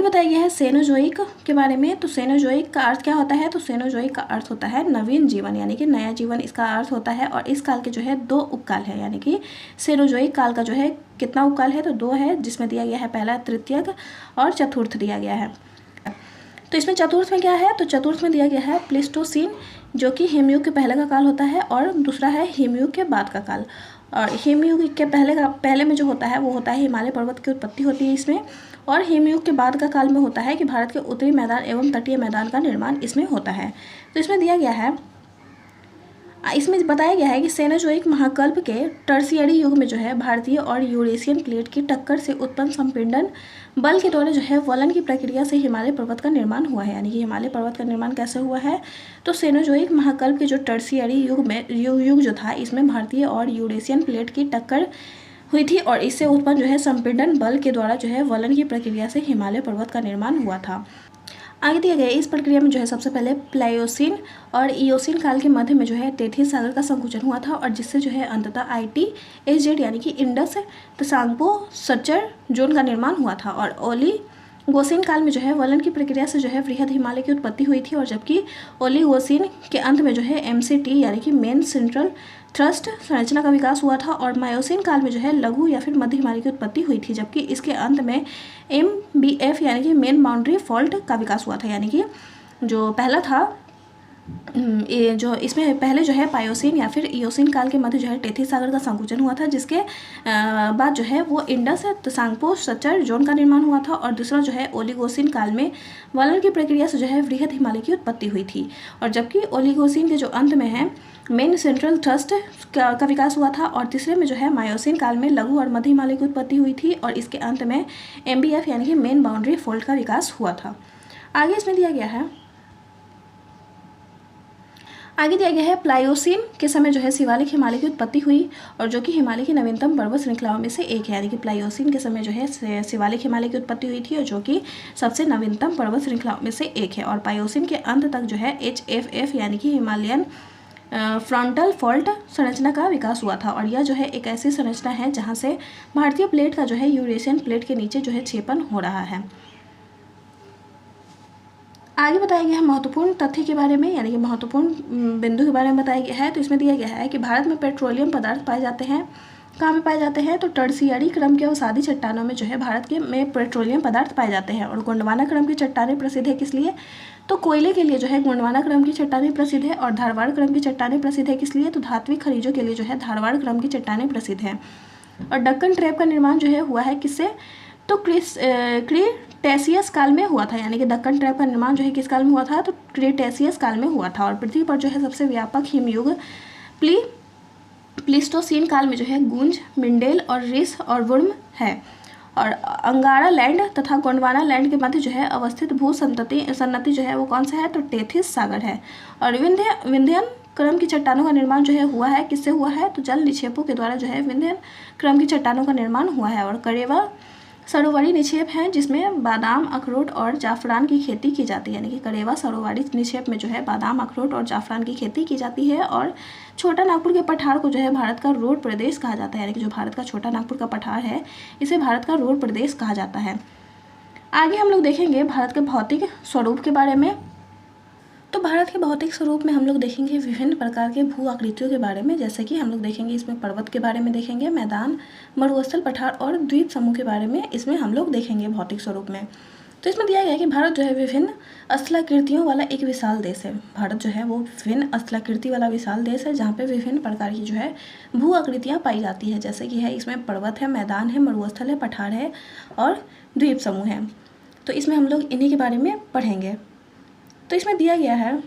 बताया गया है सेनोजोइक के बारे में। तो सेनोजोइक का अर्थ क्या होता है, तो सेनोजोइक का अर्थ होता है नवीन जीवन, यानी कि नया जीवन इसका अर्थ होता है। और इस काल के जो है 2 उपकाल है। यानी कि सेनोजोइक काल का जो है कितना उपकाल है, तो 2 है, जिसमें दिया गया है पहला तृतीयक और चतुर्थ दिया गया है। तो इसमें चतुर्थ में क्या है, तो चतुर्थ में दिया गया है प्लीस्टोसीन जो कि हिमयुग के पहले का काल होता है और दूसरा है हिमयुग के बाद का काल। और हिमयुग के पहले में जो होता है वो होता है हिमालय पर्वत की उत्पत्ति होती है इसमें। और हिमयुग के बाद का काल में होता है कि भारत के उत्तरी मैदान एवं तटीय मैदान का निर्माण इसमें होता है। तो इसमें बताया गया है कि सेनोजोइक महाकल्प के टर्शियरी युग में जो है भारतीय और यूरेशियन प्लेट की टक्कर से उत्पन्न संपीड़न बल के द्वारा जो है वलन की प्रक्रिया से हिमालय पर्वत का निर्माण हुआ है। यानी कि हिमालय पर्वत का निर्माण कैसे हुआ है, तो सेनोजोइक महाकल्प के जो टर्शियरी युग जो था इसमें भारतीय और यूरेशियन प्लेट की टक्कर हुई थी और इससे उत्पन्न जो है संपीड़न बल के द्वारा जो है वलन की प्रक्रिया से हिमालय पर्वत का निर्माण हुआ था। आगे दिया गया इस प्रक्रिया में जो है सबसे पहले प्लायोसीन और इयोसीन काल के मध्य में जो है तेथिस सागर का संकुचन हुआ था और जिससे जो है अंततः ITSZ यानी कि इंडस तसांगपो सच्चर जोन का निर्माण हुआ था। और ओलीगोसीन काल में जो है वलन की प्रक्रिया से जो है वृहद हिमालय की उत्पत्ति हुई थी। और जबकि ओलीगोसीन के अंत में जो है MCT यानी कि मेन सेंट्रल थ्रस्ट संरचना का विकास हुआ था। और मायोसीन काल में जो है लघु या फिर मध्य हिमालय की उत्पत्ति हुई थी, जबकि इसके अंत में MBF यानी कि मेन बाउंड्री फॉल्ट का विकास हुआ था। यानी कि जो पहला था जो इसमें पहले जो है पायोसीन या फिर इयोसीन काल के मध्य जो है तेथिस सागर का संकुचन हुआ था, जिसके बाद जो है वो इंडस तसांगपो सच्चर जोन का निर्माण हुआ था। और दूसरा जो है ओलिगोसीन काल में वलन की प्रक्रिया से जो है वृहद हिमालय की उत्पत्ति हुई थी। और जबकि ओलिगोसीन के जो अंत में है मेन सेंट्रल थ्रस्ट का विकास हुआ था। और तीसरे में जो है मायोसीन काल में लघु और मध्य हिमालय की उत्पत्ति हुई थी और इसके अंत में MBF यानी कि मेन बाउंड्री फोल्ड का विकास हुआ था। आगे इसमें दिया गया है आगे दिया गया है प्लायोसीन के समय जो है शिवालिक हिमालय की उत्पत्ति हुई और जो कि हिमालय की नवीनतम पर्वत श्रृंखलाओं में से एक है, यानी कि प्लायोसीन के समय जो है शिवालिक हिमालय की उत्पत्ति हुई थी और जो कि सबसे नवीनतम पर्वत श्रृंखलाओं में से एक है। और प्लायोसीन के अंत तक जो है HFF यानी कि हिमालयन फ्रंटल फॉल्ट संरचना का विकास हुआ था और यह जो है एक ऐसी संरचना है जहाँ से भारतीय प्लेट का जो है यूरेशियन प्लेट के नीचे जो है छेपन हो रहा है। आगे बताया गया है महत्वपूर्ण तथ्य के बारे में, यानी कि महत्वपूर्ण बिंदु के बारे में बताया गया है। तो इसमें दिया गया है कि भारत में पेट्रोलियम पदार्थ पाए जाते हैं। कहाँ पे पाए जाते हैं? तो टर्शियरी क्रम के अवसादी चट्टानों में जो है भारत के में पेट्रोलियम पदार्थ पाए जाते हैं। और गोंडवाना क्रम की चट्टानें प्रसिद्ध है किस लिए? तो कोयले के लिए जो है गोंडवाना क्रम की चट्टानें प्रसिद्ध है। और धारवाड़ क्रम की चट्टानें प्रसिद्ध है किस लिए? तो धात्विक खनिजों के लिए जो है धारवाड़ क्रम की चट्टानें प्रसिद्ध है। और डक्कन ट्रैप का निर्माण जो है हुआ है किससे? तो क्रीटेशियस काल में हुआ था, यानी कि दक्कन ट्रैप का निर्माण जो है किस काल में हुआ था? तो क्रीटेशियस काल में हुआ था। और पृथ्वी पर जो है सबसे व्यापक हिमयुग प्लीस्टोसीन काल में जो है गुंज, मिंडेल और रिस और वुर्म है। और अंगारा लैंड तथा गोंडवाना लैंड के मध्य जो है अवस्थित भू सन्नति जो है वो कौन सा है? तो टेथिस सागर है। और विंध्यन क्रम की चट्टानों का निर्माण जो है हुआ है किससे हुआ है? तो जल निक्षेपों के द्वारा जो है विंध्यन क्रम की चट्टानों का निर्माण हुआ है। और करेवा सरोवरी निक्षेप हैं जिसमें बादाम, अखरोट और जाफरान की खेती की जाती है, यानी कि करेवा सरोवरी निक्षेप में जो है बादाम, अखरोट और जाफरान की खेती की जाती है। और छोटा नागपुर के पठार को जो है भारत का रोड प्रदेश कहा जाता है, यानी कि जो भारत का छोटा नागपुर का पठार है इसे भारत का रोड प्रदेश कहा जाता है। आगे हम लोग देखेंगे भारत के भौतिक स्वरूप के बारे में। तो भारत के भौतिक स्वरूप में हम लोग देखेंगे विभिन्न प्रकार के भू आकृतियों के बारे में, जैसे कि हम लोग देखेंगे इसमें पर्वत के बारे में देखेंगे, मैदान, मरुस्थल, पठार और द्वीप समूह के बारे में इसमें हम लोग देखेंगे भौतिक स्वरूप में। तो इसमें दिया गया है कि भारत जो है विभिन्न स्थलाकृतियों वाला एक विशाल देश है। भारत जो है वो विभिन्न स्थलाकृति वाला विशाल देश है जहाँ पे विभिन्न प्रकार की जो है भू आकृतियाँ पाई जाती है, जैसे कि है इसमें पर्वत है, मैदान है, मरुस्थल है, पठार है और द्वीप समूह है। तो इसमें हम लोग इन्हीं के बारे में पढ़ेंगे। तो इसमें दिया गया है,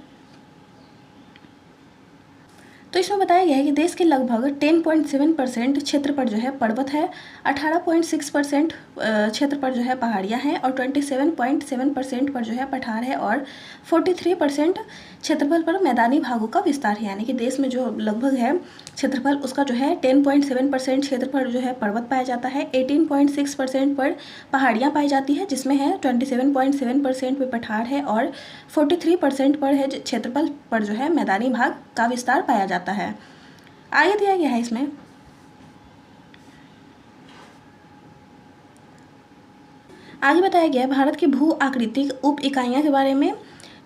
तो इसमें बताया गया है कि देश के लगभग 10.7% क्षेत्र पर जो है पर्वत है, 18.6% क्षेत्र पर जो है पहाड़ियाँ हैं और 27.7% पर जो है पठार है और 43% क्षेत्रफल पर मैदानी भागों का विस्तार है। यानी कि देश में जो लगभग है क्षेत्रफल उसका जो है 10.7% क्षेत्र पर जो है पर्वत पाया जाता है, 18.6% पर पहाड़ियाँ पाई जाती है जिसमें है 27.7% पर पठार है और 43% पर है क्षेत्रफल पर जो है मैदानी भाग का विस्तार पाया जाता है। आगे दिया गया है इसमें, आगे बताया गया है भारत की भू आकृतिक उप इकाइयाँ के बारे में।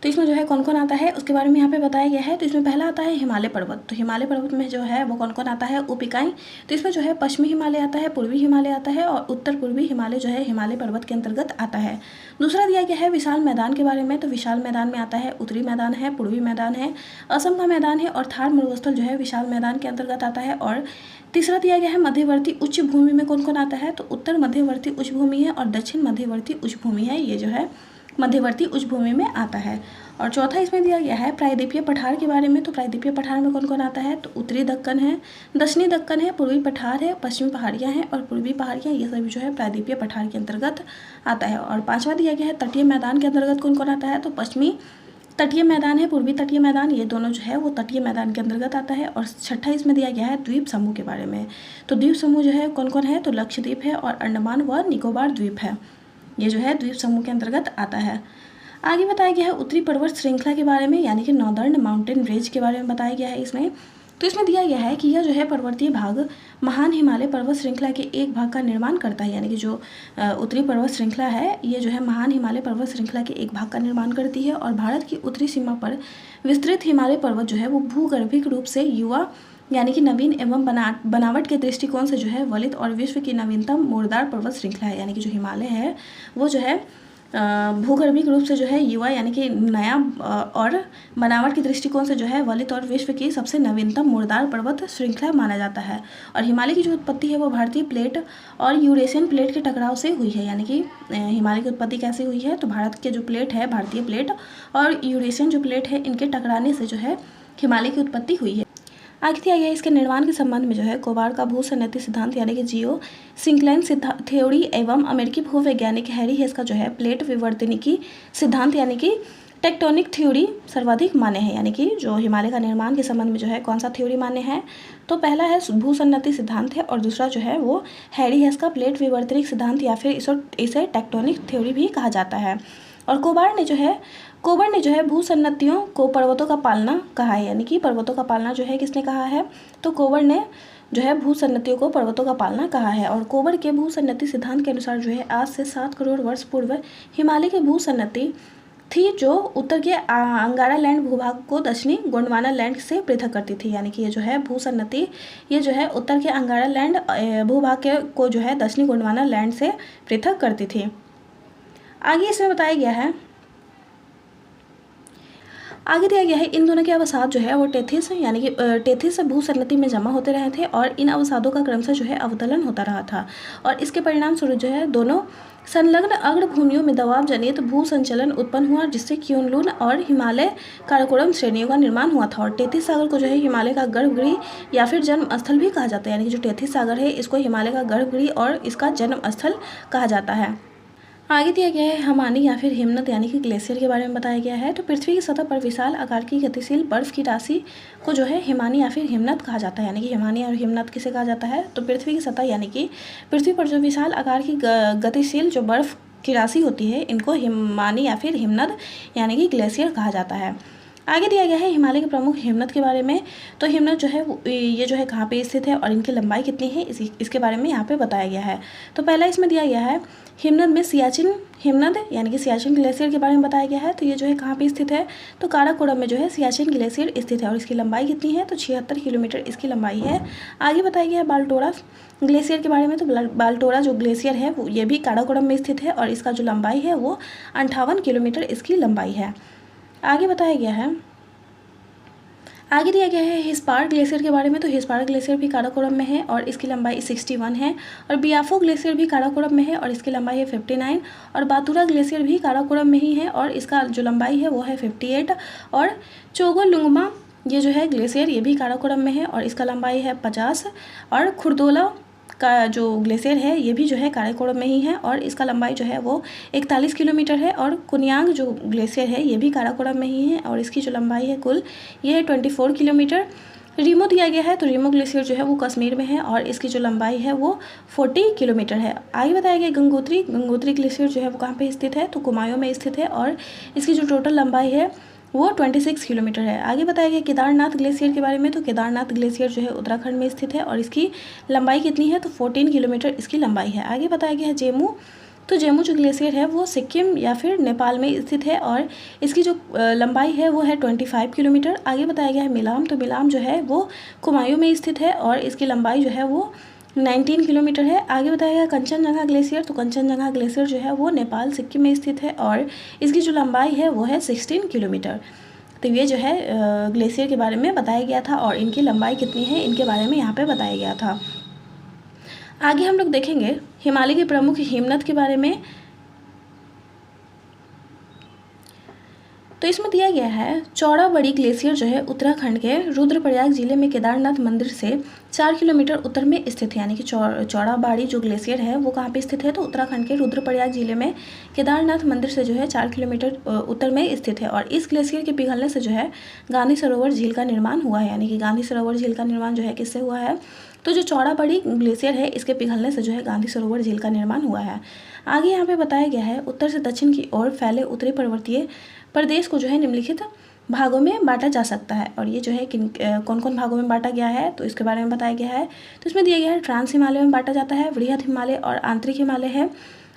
तो इसमें जो है कौन कौन आता है उसके बारे में यहाँ पे बताया गया है। तो इसमें पहला आता है हिमालय पर्वत। तो हिमालय पर्वत में जो है वो कौन कौन आता है उप इकाई? तो इसमें जो है पश्चिमी हिमालय आता है, पूर्वी हिमालय आता है और उत्तर पूर्वी हिमालय जो है हिमालय पर्वत के अंतर्गत आता है। दूसरा दिया गया है विशाल मैदान के बारे में। तो विशाल मैदान में आता है उत्तरी मैदान है, पूर्वी मैदान है, असम का मैदान है और थार मरुस्थल जो है विशाल मैदान के अंतर्गत आता है। और तीसरा दिया गया है मध्यवर्ती उच्च भूमि में कौन कौन आता है? तो उत्तर मध्यवर्ती उच्च भूमि है और दक्षिण मध्यवर्ती उच्च भूमि है, ये जो है मध्यवर्ती उच्च भूमि में आता है। और चौथा इसमें दिया गया है प्रायद्वीपीय पठार के बारे में। तो प्रायद्वीपीय पठार में कौन कौन आता है? तो उत्तरी दक्कन है, दक्षिणी दक्कन है, पूर्वी पठार है, पश्चिमी पहाड़ियाँ हैं और पूर्वी पहाड़ियाँ, ये सभी जो है प्रायद्वीपीय पठार के अंतर्गत आता है। और पांचवा दिया गया है तटीय मैदान के अंतर्गत कौन कौन आता है? तो पश्चिमी तटीय मैदान है, पूर्वी तटीय मैदान, ये दोनों जो है वो तटीय मैदान के अंतर्गत आता है। और छठा इसमें दिया गया है द्वीप समूह के बारे में। तो द्वीप समूह जो है कौन कौन है? तो लक्षद्वीप है और अंडमान व निकोबार द्वीप है, ये जो है द्वीप समूह के अंतर्गत आता है। आगे बताया गया है उत्तरी पर्वत श्रृंखला के बारे में, यानी कि नॉर्दर्न माउंटेन रेंज के बारे में बताया गया है इसमें। तो इसमें दिया गया है कि यह जो है पर्वतीय भाग महान हिमालय पर्वत श्रृंखला के एक भाग का निर्माण करता है, यानी कि जो उत्तरी पर्वत श्रृंखला है ये जो है महान हिमालय पर्वत श्रृंखला के एक भाग का निर्माण करती है। और भारत की उत्तरी सीमा पर विस्तृत हिमालय पर्वत जो है वो भूगर्भिक रूप से युवा यानी कि नवीन एवं बनावट के दृष्टिकोण से जो है वलित और विश्व की नवीनतम मोरदार पर्वत श्रृंखला है। यानी कि जो हिमालय है वो जो है भूगर्भिक रूप से जो है युवा यानी कि नया और बनावट के दृष्टिकोण से जो है वलित और विश्व की सबसे नवीनतम मुर्दार पर्वत श्रृंखला माना जाता है। और हिमालय की जो उत्पत्ति है वो भारतीय प्लेट और यूरेशियन प्लेट के टकराव से हुई है। यानी कि हिमालय की उत्पत्ति कैसे हुई है? तो भारत के जो प्लेट है, भारतीय प्लेट और यूरेशियन जो प्लेट है, इनके टकराने से जो है हिमालय की उत्पत्ति हुई है। आगे दिया गया इसके निर्माण के संबंध में जो है कोबार का भूसन्निधि सिद्धांत यानी कि जियो सिंक्लाइन थ्योरी एवं अमेरिकी भूवैज्ञानिक हैरी हेस का जो है प्लेट विवर्तनिकी सिद्धांत यानी कि टेक्टोनिक थ्योरी सर्वाधिक मान्य है, यानी कि जो हिमालय का निर्माण के संबंध में जो है कौन सा थ्योरी मान्य है, तो पहला है भूसन्नति सिद्धांत है और दूसरा जो है वो हैरी हेस का प्लेट विवर्तनिक सिद्धांत या फिर इसे टेक्टोनिक थ्योरी भी कहा जाता है। और कोबार्ड ने जो है भूसन्नतियों को पर्वतों का पालना कहा है, यानी कि पर्वतों का पालना जो है किसने कहा है, तो कोबार्ड ने जो है भूसन्नतियों को पर्वतों का पालना कहा है। और कोबार्ड के भूसन्नति सिद्धांत के अनुसार जो है आज से 7 करोड़ वर्ष पूर्व हिमालय की भूसन्नति थी जो उत्तर के अंगारा लैंड भूभाग को दक्षिणी गोंडवाना लैंड से पृथक करती थी, यानी कि ये जो है भूसन्नति ये जो है उत्तर के अंगारा लैंड भूभाग के को जो है दक्षिणी गोंडवाना लैंड से पृथक करती थी। आगे इसमें बताया गया है, आगे दिया गया है इन दोनों के अवसाद जो है वो टेथिस यानी कि टेथिस भूसन्नति में जमा होते रहे थे और इन अवसादों का क्रमशः जो है अवतलन होता रहा था और इसके परिणाम स्वरूप जो है दोनों संलग्न अग्र भूमियों में दबाव जनित भू संचलन उत्पन्न हुआ, जिससे क्योनलून और हिमालय काराकोरम श्रेणियों का निर्माण हुआ था। और टेथिस सागर को जो है हिमालय का गर्भगृह या फिर जन्म स्थल भी कहा जाता है, यानी कि जो टेथिस सागर है इसको हिमालय का गर्भगृह और इसका जन्म स्थल कहा जाता है। आगे दिया गया है हिमानी या फिर हिमनद यानी कि ग्लेशियर के बारे में बताया गया है। तो पृथ्वी की सतह पर विशाल आकार की गतिशील बर्फ की राशि को जो है हिमानी या फिर हिमनद कहा जाता है, यानी कि हिमानी और हिमनद किसे कहा जाता है, तो पृथ्वी की सतह यानी कि पृथ्वी पर जो विशाल आकार की गतिशील जो बर्फ की राशि होती है इनको हिमानी या फिर हिमनद यानी कि ग्लेशियर कहा जाता है। आगे दिया गया है हिमालय के प्रमुख हिमनद के बारे में। तो हिमनद जो है ये जो है कहाँ पे स्थित है और इनकी लंबाई कितनी है इसके बारे में यहाँ पे बताया गया है। तो पहला इसमें दिया गया है हिमनद में सियाचिन हिमनद यानी कि सियाचिन ग्लेशियर के बारे में बताया गया है। तो ये जो है कहाँ पे स्थित है, तो काराकोरम में जो है सियाचिन ग्लेशियर स्थित है और इसकी लंबाई कितनी है, तो 76 किलोमीटर इसकी लंबाई है। आगे बताया गया है बाल्टोरा ग्लेशियर के बारे में। तो बाल्टोरा जो ग्लेशियर है वो ये भी काराकोरम में स्थित है और इसका जो लंबाई है वो 58 किलोमीटर इसकी लंबाई है। आगे बताया गया है, आगे दिया गया है हिस्पार ग्लेशियर के बारे में। तो हिस्पार ग्लेशियर भी काराकोरम में है और इसकी लंबाई 61 है। और बियाफो ग्लेशियर भी काराकोरम में है और इसकी लंबाई है 59। और बातुरा ग्लेशियर भी काराकोरम में ही है और इसका जो लंबाई है वो है 58। और चोगोलुंगमा ये जो है ग्लेशियर ये भी काराकोरम में है और इसका लंबाई है 50। और खुर्दोला का जो ग्लेशियर है ये भी जो है काराकोरम में ही है और इसका लंबाई जो है वो 41 किलोमीटर है। और कुनियांग जो ग्लेशियर है ये भी काराकोरम में ही है और इसकी जो लंबाई है कुल ये है 24 किलोमीटर। रीमो दिया गया है। तो रीमो ग्लेशियर जो है वो कश्मीर में है और इसकी जो लंबाई है वो 40 किलोमीटर है। आगे बताया गया गंगोत्री ग्लेशियर जो है वो कहाँ पे स्थित है, तो कुमाऊं में स्थित है और इसकी जो टोटल लंबाई है वो 26 किलोमीटर है। आगे बताया गया केदारनाथ ग्लेशियर के बारे में। तो केदारनाथ ग्लेशियर जो है उत्तराखंड में स्थित है और इसकी लंबाई कितनी है, तो 14 किलोमीटर इसकी लंबाई है। आगे बताया गया है जेमू। तो जेमू जो ग्लेशियर है वो सिक्किम या फिर नेपाल में स्थित है और इसकी जो लंबाई है वो है 25 किलोमीटर। आगे बताया गया है मिलाम। तो मिलाम जो है वो कुमाऊं में स्थित है और इसकी लंबाई जो है वो 19 किलोमीटर है। आगे बताया गया कंचनजंगा ग्लेशियर। तो कंचनजंगा ग्लेशियर जो है वो नेपाल सिक्किम में स्थित है और इसकी जो लंबाई है वो है 16 किलोमीटर। तो ये जो है ग्लेशियर के बारे में बताया गया था और इनकी लंबाई कितनी है इनके बारे में यहाँ पे बताया गया था। आगे हम लोग देखेंगे हिमालय के प्रमुख हिमनद के बारे में। तो इसमें दिया गया है चौड़ाबड़ी ग्लेशियर जो है उत्तराखंड के रुद्रप्रयाग जिले में केदारनाथ मंदिर से 4 किलोमीटर उत्तर में स्थित है, यानी कि चौड़ाबाड़ी जो ग्लेशियर है वो कहाँ पे स्थित है, तो उत्तराखंड के रुद्रप्रयाग जिले में केदारनाथ मंदिर से जो है 4 किलोमीटर उत्तर में स्थित है। और इस ग्लेशियर के पिघलने से जो है गांधी सरोवर झील का निर्माण हुआ है, यानी कि गांधी सरोवर झील का निर्माण जो है किससे हुआ है, तो जो चौड़ाबड़ी ग्लेशियर है इसके पिघलने से जो है गांधी सरोवर झील का निर्माण हुआ है। आगे यहाँ पे बताया गया है उत्तर से दक्षिण की ओर फैले उत्तरी पर्वतीय प्रदेश को जो है निम्नलिखित भागों में बांटा जा सकता है। और ये जो है कौन कौन भागों में बांटा गया है तो इसके बारे में बताया गया है। तो इसमें दिया गया है ट्रांस हिमालय में बांटा जाता है, वृहद हिमालय और आंतरिक हिमालय है,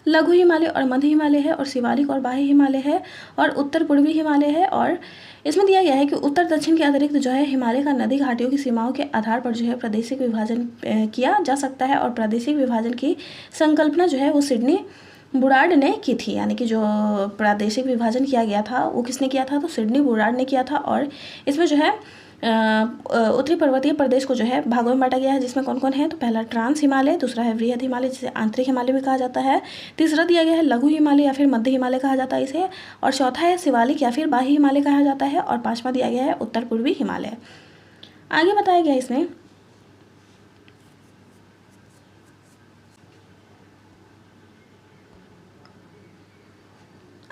लघु हिमालय और मध्य हिमालय है, और शिवालिक और बाह्य हिमालय है, और उत्तर पूर्वी हिमालय है। और इसमें दिया गया है कि उत्तर दक्षिण के अतिरिक्त जो है हिमालय का नदी घाटियों की सीमाओं के आधार पर जो है प्रादेशिक विभाजन किया जा सकता है। और प्रादेशिक विभाजन की संकल्पना जो है वो सिडनी बुराड ने की थी, यानी कि जो प्रादेशिक विभाजन किया गया था वो किसने किया था, तो सिडनी बुराड ने किया था। और इसमें जो है उत्तरी पर्वतीय प्रदेश को जो है भागों में बांटा गया है, जिसमें कौन कौन है, तो पहला ट्रांस हिमालय, दूसरा है वृहद हिमालय जिसे आंतरिक हिमालय भी कहा जाता है, तीसरा दिया गया है लघु हिमालय या फिर मध्य हिमालय कहा जाता है इसे, और चौथा है शिवालिक या फिर बाह्य हिमालय कहा जाता है, और पांचवा दिया गया है उत्तर पूर्वी हिमालय। आगे बताया गया इसमें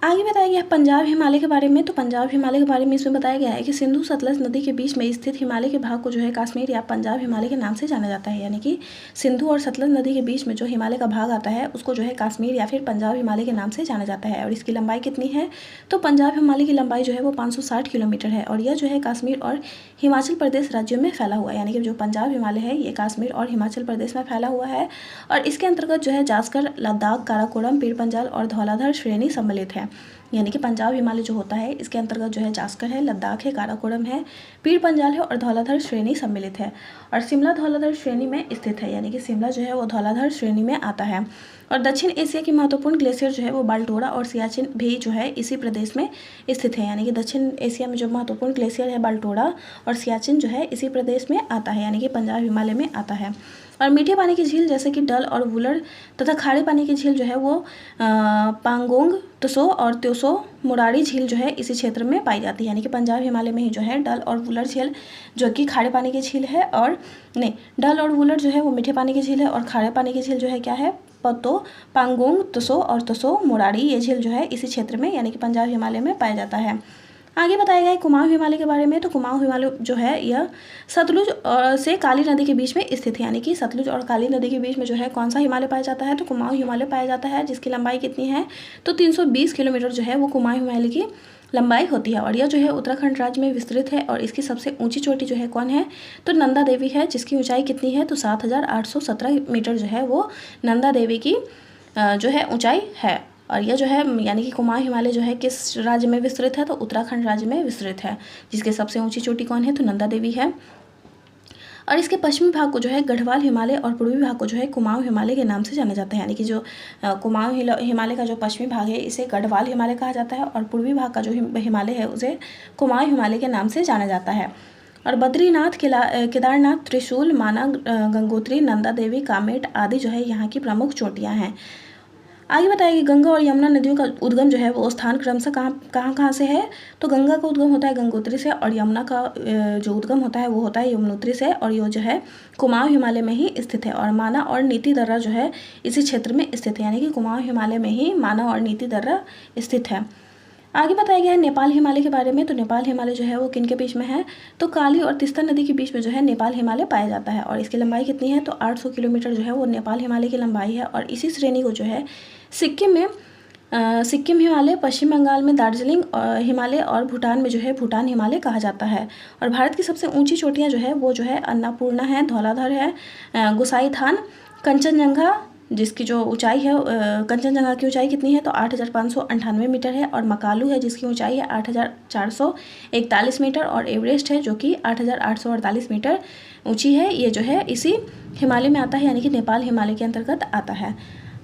आगे बताया गया है पंजाब हिमालय के बारे में। तो पंजाब हिमालय के बारे में इसमें बताया गया है कि सिंधु सतलज नदी के बीच में स्थित हिमालय के भाग को जो है कश्मीर या पंजाब हिमालय के नाम से जाना जाता है। यानी कि सिंधु और सतलज नदी के बीच में जो हिमालय का भाग आता है उसको जो है कश्मीर या फिर पंजाब हिमालय के नाम से जाना जाता है। और इसकी लंबाई कितनी है? तो पंजाब हिमालय की लंबाई जो है वो 560 किलोमीटर है और यह जो है कश्मीर और हिमाचल प्रदेश राज्यों में फैला हुआ है। यानी कि जो पंजाब हिमालय है ये कश्मीर और हिमाचल प्रदेश में फैला हुआ है और इसके अंतर्गत जो है जास्कर, लद्दाख, काराकोरम, पीर पंजाल और धौलाधर श्रेणी सम्मिलित है। यानी कि पंजाब हिमालय जो होता है इसके अंतर्गत जो है जास्कर है, लद्दाख है, काराकोरम है, पीर पंजाल है और धौलाधर श्रेणी सम्मिलित है। और शिमला धौलाधर श्रेणी में स्थित है। यानी कि शिमला जो है वो धौलाधर श्रेणी में आता है। और दक्षिण एशिया की महत्वपूर्ण ग्लेशियर जो है वो बाल्टोरा और सियाचिन भी जो है इसी प्रदेश में स्थित है। यानी कि दक्षिण एशिया में जो महत्वपूर्ण ग्लेशियर है बाल्टोरा और सियाचिन जो है इसी प्रदेश में आता है, यानी कि पंजाब हिमालय में आता है। और मीठे पानी की झील जैसे कि डल और वुलर तथा खारे पानी की झील जो है वो पांगोंग, त्सो और त्योसो मुरारी झील जो है इसी क्षेत्र में पाई जाती है। यानी कि पंजाब हिमालय में ही जो है डल और वुलर झील जो कि खारे पानी की झील है, और नहीं, डल और वुलर जो है वो मीठे पानी की झील है और खारे पानी की झील जो है क्या है? पतो, पांगोंग, त्सो और त्सो मुरारी ये झील जो है इसी क्षेत्र में यानी कि पंजाब हिमालय में पाया जाता है। आगे बताया गया है कुमाऊं हिमालय के बारे में। तो कुमाऊं हिमालय जो है यह सतलुज से काली नदी के बीच में स्थित है। यानी कि सतलुज और काली नदी के बीच में जो है कौन सा हिमालय पाया जाता है? तो कुमाऊं हिमालय पाया जाता है, जिसकी लंबाई कितनी है? तो 320 किलोमीटर जो है वो कुमाऊं हिमालय की लंबाई होती है। और यह जो है उत्तराखंड राज्य में विस्तृत है और इसकी सबसे ऊंची चोटी जो है कौन है? तो नंदा देवी है, जिसकी ऊंचाई कितनी है? तो 7817 मीटर जो है वो नंदा देवी की जो है ऊंचाई है। और यह जो है यानी कि कुमाऊं हिमालय जो है किस राज्य में विस्तृत है? तो उत्तराखंड राज्य में विस्तृत है, जिसके सबसे ऊंची चोटी कौन है? तो नंदा देवी है। और इसके पश्चिमी भाग को जो है गढ़वाल हिमालय और पूर्वी भाग को जो है कुमाऊं हिमालय के नाम से जाना जाता है। यानी कि जो कुमाऊं हिमालय का जो पश्चिमी भाग है इसे गढ़वाल हिमालय कहा जाता है और पूर्वी भाग का जो हिमालय है उसे कुमाऊं हिमालय के नाम से जाना जाता है। और बद्रीनाथ, केदारनाथ, त्रिशूल, माना, गंगोत्री, नंदा देवी, कामेट आदि जो है यहाँ की प्रमुख चोटियाँ हैं। आगे बताया कि गंगा और यमुना नदियों का उद्गम जो है वो स्थान क्रमशः कहाँ से है? तो गंगा का उद्गम होता है गंगोत्री से और यमुना का जो उद्गम होता है वो होता है यमुनोत्री से, और ये जो है कुमाऊं हिमालय में ही स्थित है। और माना और नीति दर्रा जो है इसी क्षेत्र में स्थित है। यानी कि कुमाऊं हिमालय में ही माना और नीति दर्रा स्थित है। आगे बताया गया है नेपाल हिमालय के बारे में। तो नेपाल हिमालय जो है वो किन के बीच में है? तो काली और तीस्ता नदी के बीच में जो है नेपाल हिमालय पाया जाता है और इसकी लंबाई कितनी है? तो 800 किलोमीटर जो है वो नेपाल हिमालय की लंबाई है। और इसी श्रेणी को जो है सिक्किम में सिक्किम हिमालय, पश्चिम बंगाल में दार्जिलिंग हिमालय और भूटान में जो है भूटान हिमालय कहा जाता है। और भारत की सबसे ऊंची चोटियाँ जो है वो जो है अन्नपूर्णा है, धौलाधर है, गोसाईथान, कंचनजंगा जिसकी जो ऊंचाई है कंचनजंगा की ऊंचाई कितनी है? तो 8598 मीटर है। और मकालू है जिसकी ऊंचाई है 8441 मीटर। और एवरेस्ट है जो कि 8848 मीटर ऊंची है। ये जो है इसी हिमालय में आता है, यानी कि नेपाल हिमालय के अंतर्गत आता है।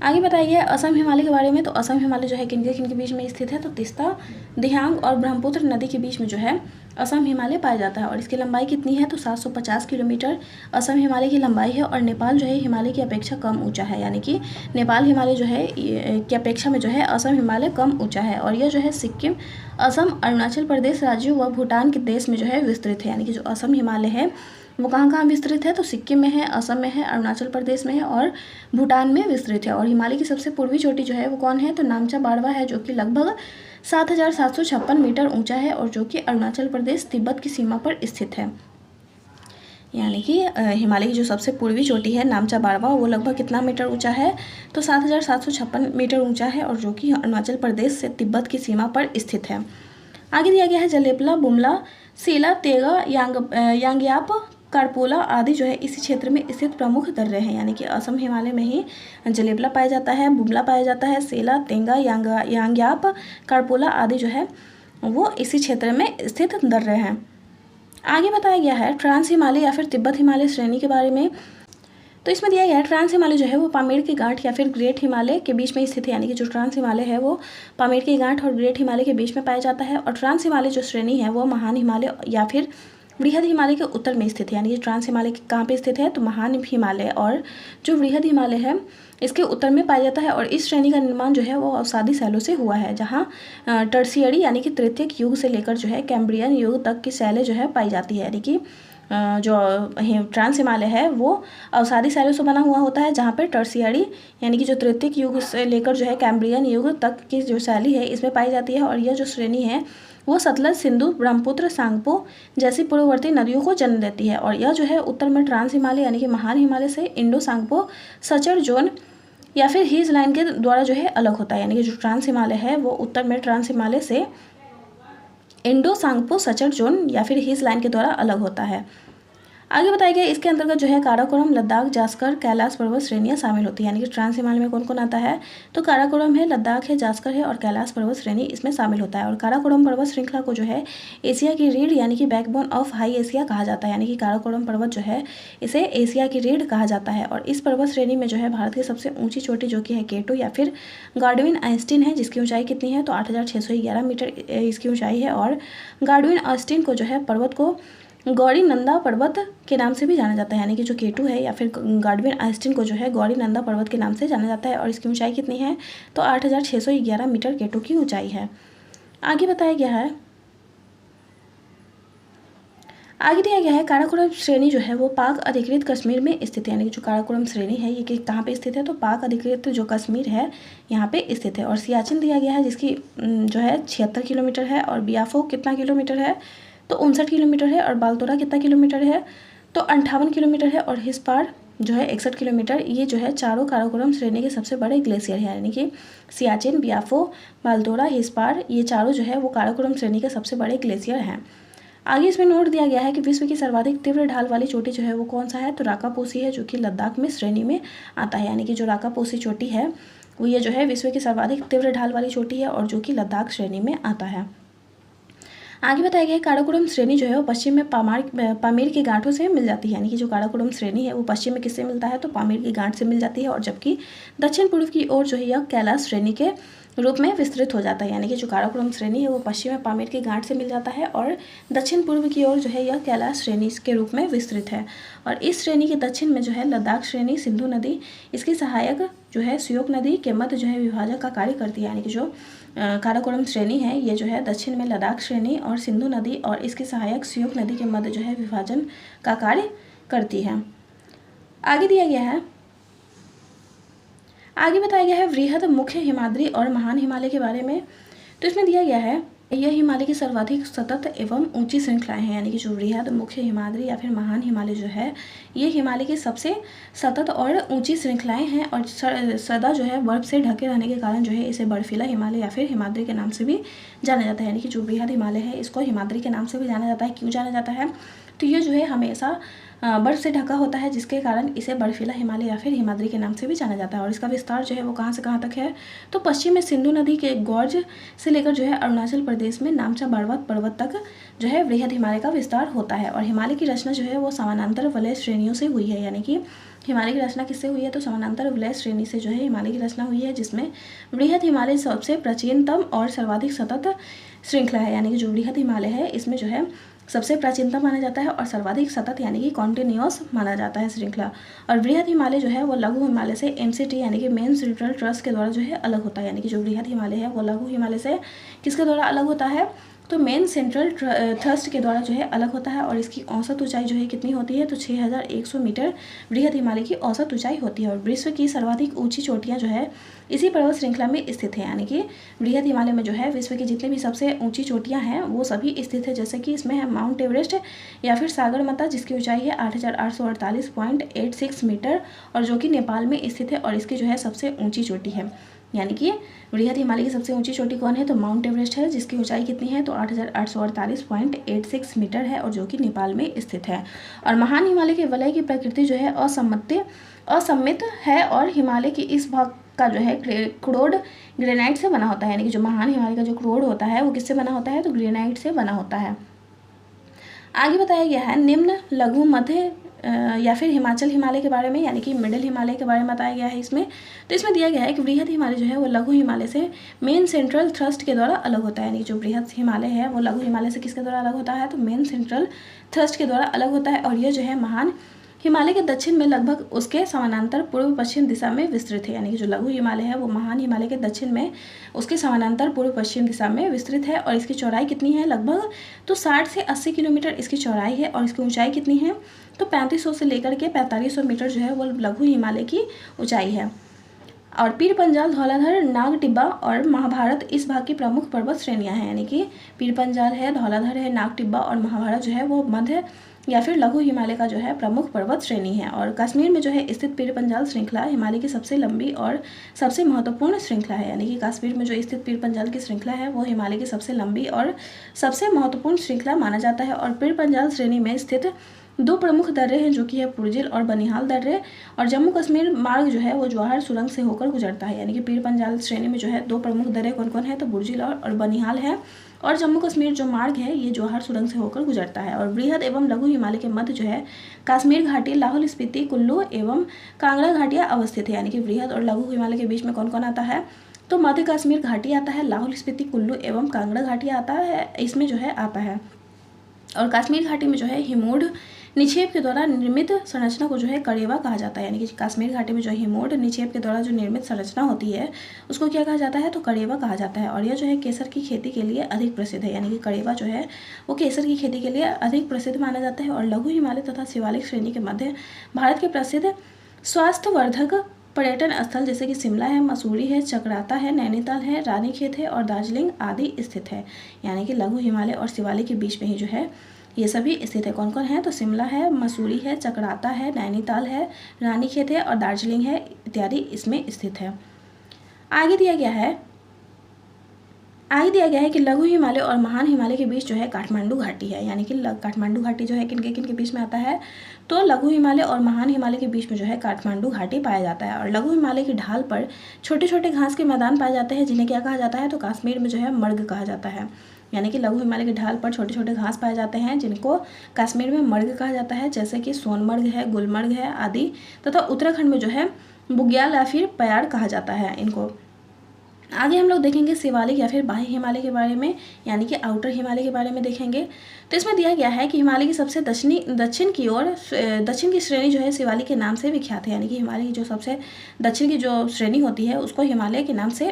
आगे बताया गया असम हिमालय के बारे में। तो असम हिमालय जो है किन के बीच में स्थित है? तो तीस्ता, दिहांग और ब्रह्मपुत्र नदी के बीच में जो है असम हिमालय पाया जाता है और इसकी लंबाई कितनी है? तो 750 किलोमीटर असम हिमालय की लंबाई है। और नेपाल जो है हिमालय की अपेक्षा कम ऊंचा है, यानी कि नेपाल हिमालय जो है की अपेक्षा में जो है असम हिमालय कम ऊंचा है। और यह जो है सिक्किम, असम, अरुणाचल प्रदेश राज्यों व भूटान के देश में जो है विस्तृत है। यानी कि जो असम हिमालय है वो कहाँ विस्तृत है? तो सिक्किम में है, असम में है, अरुणाचल प्रदेश में है और भूटान में विस्तृत है। और हिमालय की सबसे पूर्वी चोटी जो है वो कौन है? तो नामचा बाड़वा है, जो कि लगभग 7756 मीटर ऊंचा है और जो कि अरुणाचल प्रदेश तिब्बत की सीमा पर स्थित है। यानी कि हिमालय की जो सबसे पूर्वी चोटी है नामचा बाड़वा वो लगभग कितना मीटर ऊंचा है? तो 7756 मीटर ऊंचा है और जो कि अरुणाचल प्रदेश से तिब्बत की सीमा पर स्थित है। आगे दिया गया है जलेपला, बुमला, सेला, तेगा, यांग्याप, कारपोला आदि जो है इसी क्षेत्र में स्थित प्रमुख दर्रे हैं। यानी कि असम हिमालय में ही जलेबला पाया जाता है, बुमला पाया जाता है, सेला, तेंगा, यांग्याप, कारपोला आदि जो है वो इसी क्षेत्र में स्थित दर्रे हैं। आगे बताया गया है ट्रांस हिमालय या फिर तिब्बत हिमालय श्रेणी के बारे में। तो इसमें दिया गया है ट्रांस हिमालय जो है वो पामीर की गांठ या फिर ग्रेट हिमालय के बीच में स्थित है। यानी कि जो ट्रांस हिमालय है वो पामीर की गांठ और ग्रेट हिमालय के बीच में पाया जाता है। और ट्रांस हिमालय जो श्रेणी है वो महान हिमालय या फिर वृहद हिमालय के उत्तर में स्थित है। यानी कि ट्रांस हिमालय कहाँ पे स्थित है? तो महान हिमालय और जो वृहद हिमालय है इसके उत्तर में पाया जाता है। और इस श्रेणी का निर्माण जो है वो अवसादी शैलों से हुआ है, जहाँ टर्शियरी यानी कि तृतीयक युग से लेकर जो है कैम्ब्रियन युग तक की शैलें जो है पाई जाती है। यानी कि जो ट्रांस हिमालय है वो अवसादी शैलों से बना हुआ होता है, जहाँ पे टर्शियरी यानी कि जो तृतीयक युग से लेकर जो है कैम्ब्रियन युग तक की जो शैली है इसमें पाई जाती है। और यह जो श्रेणी है वो सतलज, सिंधु, ब्रह्मपुत्र, सांगपो जैसी पूर्ववर्ती नदियों को जन्म देती है। और यह जो है उत्तर में ट्रांस हिमालय यानी कि महान हिमालय से इंडो सांगपो सचर जोन या फिर हीज लाइन के द्वारा जो है अलग होता है। यानी कि जो ट्रांस हिमालय है वो उत्तर में ट्रांस हिमालय से इंडो सांगपो सचर जोन या फिर हीज लाइन के द्वारा अलग होता है। आगे बताया गया इसके अंतर्गत जो है काराकोरम, लद्दाख, जास्कर, कैलाश पर्वत श्रेणियां शामिल होती है। यानी कि ट्रांस हिमालय में कौन कौन आता है, तो काराकोरम है, लद्दाख है, जास्कर है और कैलाश पर्वत श्रेणी इसमें शामिल होता है। और काराकोरम पर्वत श्रृंखला को जो है एशिया की रीढ़ यानी कि बैकबोन ऑफ हाई एशिया कहा जाता है। यानी कि काराकोरम पर्वत जो है इसे एशिया की रीढ़ कहा जाता है। और इस पर्वत श्रेणी में जो है भारत की सबसे ऊंची चोटी जो कि है K2 या फिर गार्डविन आइंस्टीन है, जिसकी ऊंचाई कितनी है, तो 8611 मीटर इसकी ऊंचाई है। और गार्डविन आइंस्टीन को जो है पर्वत को गौरी नंदा पर्वत के नाम से भी जाना जाता है। यानी कि जो K2 है या फिर गार्डविन आइंस्टीन को जो है गौरी नंदा पर्वत के नाम से जाना जाता है। और इसकी ऊंचाई कितनी है, तो 8611 मीटर K2 की ऊंचाई है। आगे बताया गया है, आगे दिया गया है काराकोरम श्रेणी जो है वो पाक अधिकृत कश्मीर में स्थित है। यानी कि जो काराकोरम श्रेणी है ये कहाँ पे स्थित है, तो पाक अधिकृत जो कश्मीर है यहाँ पे स्थित है। और सियाचिन दिया गया है जिसकी जो है 76 किलोमीटर है। और बियाफो कितना किलोमीटर है, तो 59 किलोमीटर है। और बालतोरा कितना किलोमीटर है, तो 58 किलोमीटर है। और हिस्पार जो है 61 किलोमीटर। ये जो है चारों काराकोरम श्रेणी के सबसे बड़े ग्लेशियर है। यानी कि सियाचिन, बियाफो, बालतोरा, हिस्पार ये चारों जो है वो काराकोरम श्रेणी के सबसे बड़े ग्लेशियर हैं। आगे इसमें नोट दिया गया है कि विश्व की सर्वाधिक तीव्र ढाल वाली चोटी जो है वो कौन सा है, तो राकापोसी है, जो कि लद्दाख में श्रेणी में आता है। यानी कि जो राकापोसी चोटी है वो ये जो है विश्व की सर्वाधिक तीव्र ढाल वाली चोटी है और जो कि लद्दाख श्रेणी में आता है। आगे बताया गया है काराकोरम श्रेणी जो है वो पश्चिम में पामीर की गांठों से मिल जाती है। यानी कि जो काराकोरम श्रेणी है वो पश्चिम में किससे मिलता है, तो पामीर की गांठ से मिल जाती है। और जबकि दक्षिण पूर्व की ओर जो है यह कैलाश श्रेणी के रूप में विस्तृत हो जाता है। यानी कि जो काराकोरम श्रेणी है वो पश्चिम में पामीर की गांठ से मिल जाता है और दक्षिण पूर्व की ओर जो है यह कैलाश श्रेणी के रूप में विस्तृत है। और इस श्रेणी के दक्षिण में जो है लद्दाख श्रेणी, सिंधु नदी इसकी सहायक जो है श्योक नदी के मध्य जो है विभाजक का कार्य करती है। यानी कि जो काराकोरम श्रेणी है ये जो है दक्षिण में लद्दाख श्रेणी और सिंधु नदी और इसकी सहायक श्योक नदी के मध्य जो है विभाजन का कार्य करती है। आगे दिया गया है, आगे बताया गया है वृहद, मुख्य हिमाद्री और महान हिमालय के बारे में। तो इसमें दिया गया है यह हिमालय की सर्वाधिक सतत एवं ऊंची श्रृंखलाएं हैं। यानी कि जो वृहद, मुख्य हिमाद्री या फिर महान हिमालय जो है ये हिमालय की सबसे सतत और ऊंची श्रृंखलाएं हैं। और सदा जो है बर्फ से ढके रहने के कारण जो है इसे बर्फीला हिमालय या फिर हिमाद्री के नाम से भी जाना जाता है। यानी कि जो वृहद हिमालय है इसको हिमाद्री के नाम से भी जाना जाता है। क्यों जाना जाता है, तो ये जो है हमेशा बर्फ से ढका होता है, जिसके कारण इसे बर्फीला हिमालय या फिर हिमाद्री के नाम से भी जाना जाता है। और इसका विस्तार जो है वो कहाँ से कहाँ तक है, तो पश्चिम में सिंधु नदी के गौर्ज से लेकर जो है अरुणाचल प्रदेश में नामचा बाड़वात पर्वत तक जो है वृहद हिमालय का विस्तार होता है। और हिमालय की रचना जो है वो समानांतर वलय श्रेणियों से हुई है। यानी कि हिमालय की रचना किससे हुई है, तो समानांतर वलय श्रेणी से जो है हिमालय की रचना हुई है, जिसमें वृहद हिमालय सबसे प्राचीनतम और सर्वाधिक सतत श्रृंखला है। यानी कि जो वृहद हिमालय है इसमें जो है सबसे प्राचीनतम माना जाता है और सर्वाधिक सतत यानी कि कॉन्टिन्यूअस माना जाता है श्रृंखला। और वृहद हिमालय जो है वो लघु हिमालय से MCT यानी कि मेन सेंट्रल ट्रस्ट के द्वारा जो है अलग होता है। यानी कि जो वृहद हिमालय है वो लघु हिमालय से किसके द्वारा अलग होता है, तो मेन सेंट्रल थ्रस्ट के द्वारा जो है अलग होता है। और इसकी औसत ऊंचाई जो है कितनी होती है, तो 6100 मीटर वृहद हिमालय की औसत ऊंचाई होती है। और विश्व की सर्वाधिक ऊंची चोटियां जो है इसी पर्वत श्रृंखला में स्थित है। यानी कि वृहद हिमालय में जो है विश्व की जितनी भी सबसे ऊंची चोटियां हैं वो सभी स्थित है। जैसे कि इसमें है माउंट एवरेस्ट या फिर सागरमाथा, जिसकी ऊंचाई है 8848.86 मीटर और जो कि नेपाल में स्थित है और इसकी जो है सबसे ऊंची चोटी है। यानी कि वृहद हिमालय की सबसे ऊंची चोटी कौन है, तो माउंट एवरेस्ट है, जिसकी ऊंचाई कितनी है, तो 8848.86 मीटर है और जो कि नेपाल में स्थित है। और महान हिमालय के वलय की प्रकृति जो है असममित है और हिमालय की इस भाग का जो है क्रोड ग्रेनाइट से बना होता है। यानी कि जो महान हिमालय का जो क्रोड होता है वो किससे बना होता है, तो ग्रेनाइट से बना होता है। आगे बताया गया है निम्न, लघु, मध्य या फिर हिमाचल हिमालय के बारे में, यानी कि मिडिल हिमालय के बारे में बताया गया है इसमें। तो इसमें दिया गया है कि वृहद हिमालय जो है वो लघु हिमालय से मेन सेंट्रल थ्रस्ट के द्वारा अलग होता है। यानी कि जो वृहद हिमालय है वो लघु हिमालय से किसके द्वारा अलग होता है, तो मेन सेंट्रल थ्रस्ट के द्वारा अलग होता है। और यह जो है महान हिमालय के दक्षिण में लगभग उसके समानांतर पूर्व पश्चिम दिशा में विस्तृत है। यानी कि जो लघु हिमालय है वो महान हिमालय के दक्षिण में उसके समानांतर पूर्व पश्चिम दिशा में विस्तृत है। और इसकी चौड़ाई कितनी है? लगभग तो 60 से 80 किलोमीटर इसकी चौड़ाई है। और इसकी ऊंचाई कितनी है? तो 3500 से लेकर के 4500 मीटर जो है वो लघु हिमालय की ऊंचाई है। और पीर पंजाल, धौलाधर, नाग टिब्बा और महाभारत इस भाग की प्रमुख पर्वत श्रेणियां हैं। यानी कि पीर पंजाल है, धौलाधर है, नाग टिब्बा और महाभारत जो है वो मध्य या फिर लघु हिमालय का जो है प्रमुख पर्वत श्रेणी है। और कश्मीर में जो है स्थित पीर पंजाल श्रृंखला हिमालय की सबसे लंबी और सबसे महत्वपूर्ण श्रृंखला है। यानी कि कश्मीर में जो स्थित पीर पंजाल की श्रृंखला है वो हिमालय की सबसे लंबी और सबसे महत्वपूर्ण श्रृंखला माना जाता है। और पीर पंजाल श्रेणी में स्थित दो प्रमुख दर्रे हैं जो कि है पुर्जिल और बनिहाल दर्रे। और जम्मू कश्मीर मार्ग जो है वो जवाहर सुरंग से होकर गुजरता है। यानी कि पीर पंजाल श्रेणी में जो है दो प्रमुख दर्रे कौन कौन है? तो पुर्जिल और बनिहाल है। और जम्मू कश्मीर जो मार्ग है ये जवाहर सुरंग से होकर गुजरता है। और वृहद एवं लघु हिमालय के मध्य जो है कश्मीर घाटी, लाहौल स्पीति, कुल्लू एवं कांगड़ा घाटियाँ अवस्थित है। यानी कि वृहद और लघु हिमालय के बीच में कौन कौन आता है? तो मध्य कश्मीर घाटी आता है, लाहौल स्पीति, कुल्लू एवं कांगड़ा घाटियाँ आता है, इसमें जो है आता है। और कश्मीर घाटी में जो है हिमूड निक्षेप के द्वारा निर्मित संरचना को जो है कड़ेवा कहा जाता है। यानी कि कश्मीर घाटी में जो हिमूड निक्षेप के द्वारा जो निर्मित संरचना होती है उसको क्या कहा जाता है? तो कड़ेवा कहा जाता है। और यह जो है केसर की खेती के लिए अधिक प्रसिद्ध है। यानी कि कड़ेवा जो है वो केसर की खेती के लिए अधिक प्रसिद्ध माना जाता है। और लघु हिमालय तथा शिवालिक श्रेणी के मध्य भारत के प्रसिद्ध स्वास्थ्यवर्धक पर्यटन स्थल जैसे कि शिमला है, मसूरी है, चकराता है, नैनीताल है, रानीखेत है और दार्जिलिंग आदि स्थित है। यानी कि लघु हिमालय और शिवालिक के बीच में ही जो है ये सभी स्थित है। कौन कौन है? तो शिमला है, मसूरी है, चकराता है, नैनीताल है, रानीखेत है और दार्जिलिंग है इत्यादि इसमें स्थित है। आगे दिया गया है कि लघु हिमालय और महान हिमालय के बीच जो है काठमांडू घाटी है। यानी कि काठमांडू घाटी जो है किन के बीच में आता है? तो लघु हिमालय और महान हिमालय के बीच में जो है काठमांडू घाटी पाया जाता है। और लघु हिमालय की ढाल पर छोटे छोटे घास के मैदान पाए जाते हैं जिन्हें क्या कहा जाता है? तो कश्मीर में जो है मर्ग कहा जाता है। यानी कि लघु हिमालय की ढाल पर छोटे छोटे घास पाए जाते हैं जिनको कश्मीर में मर्ग कहा जाता है, जैसे कि सोनमर्ग है, गुलमर्ग है आदि। तथा उत्तराखंड में जो है बुग्याल या फिर पयाड़ कहा जाता है इनको। आगे हम लोग देखेंगे शिवालिक या फिर बाह्य हिमालय के बारे में, यानी कि आउटर हिमालय के बारे में देखेंगे। तो इसमें दिया गया है कि हिमालय की सबसे दक्षिण की श्रेणी जो है शिवालिक के नाम से विख्यात है। यानी कि हिमालय की जो सबसे दक्षिण की जो श्रेणी होती है उसको हिमालय के नाम से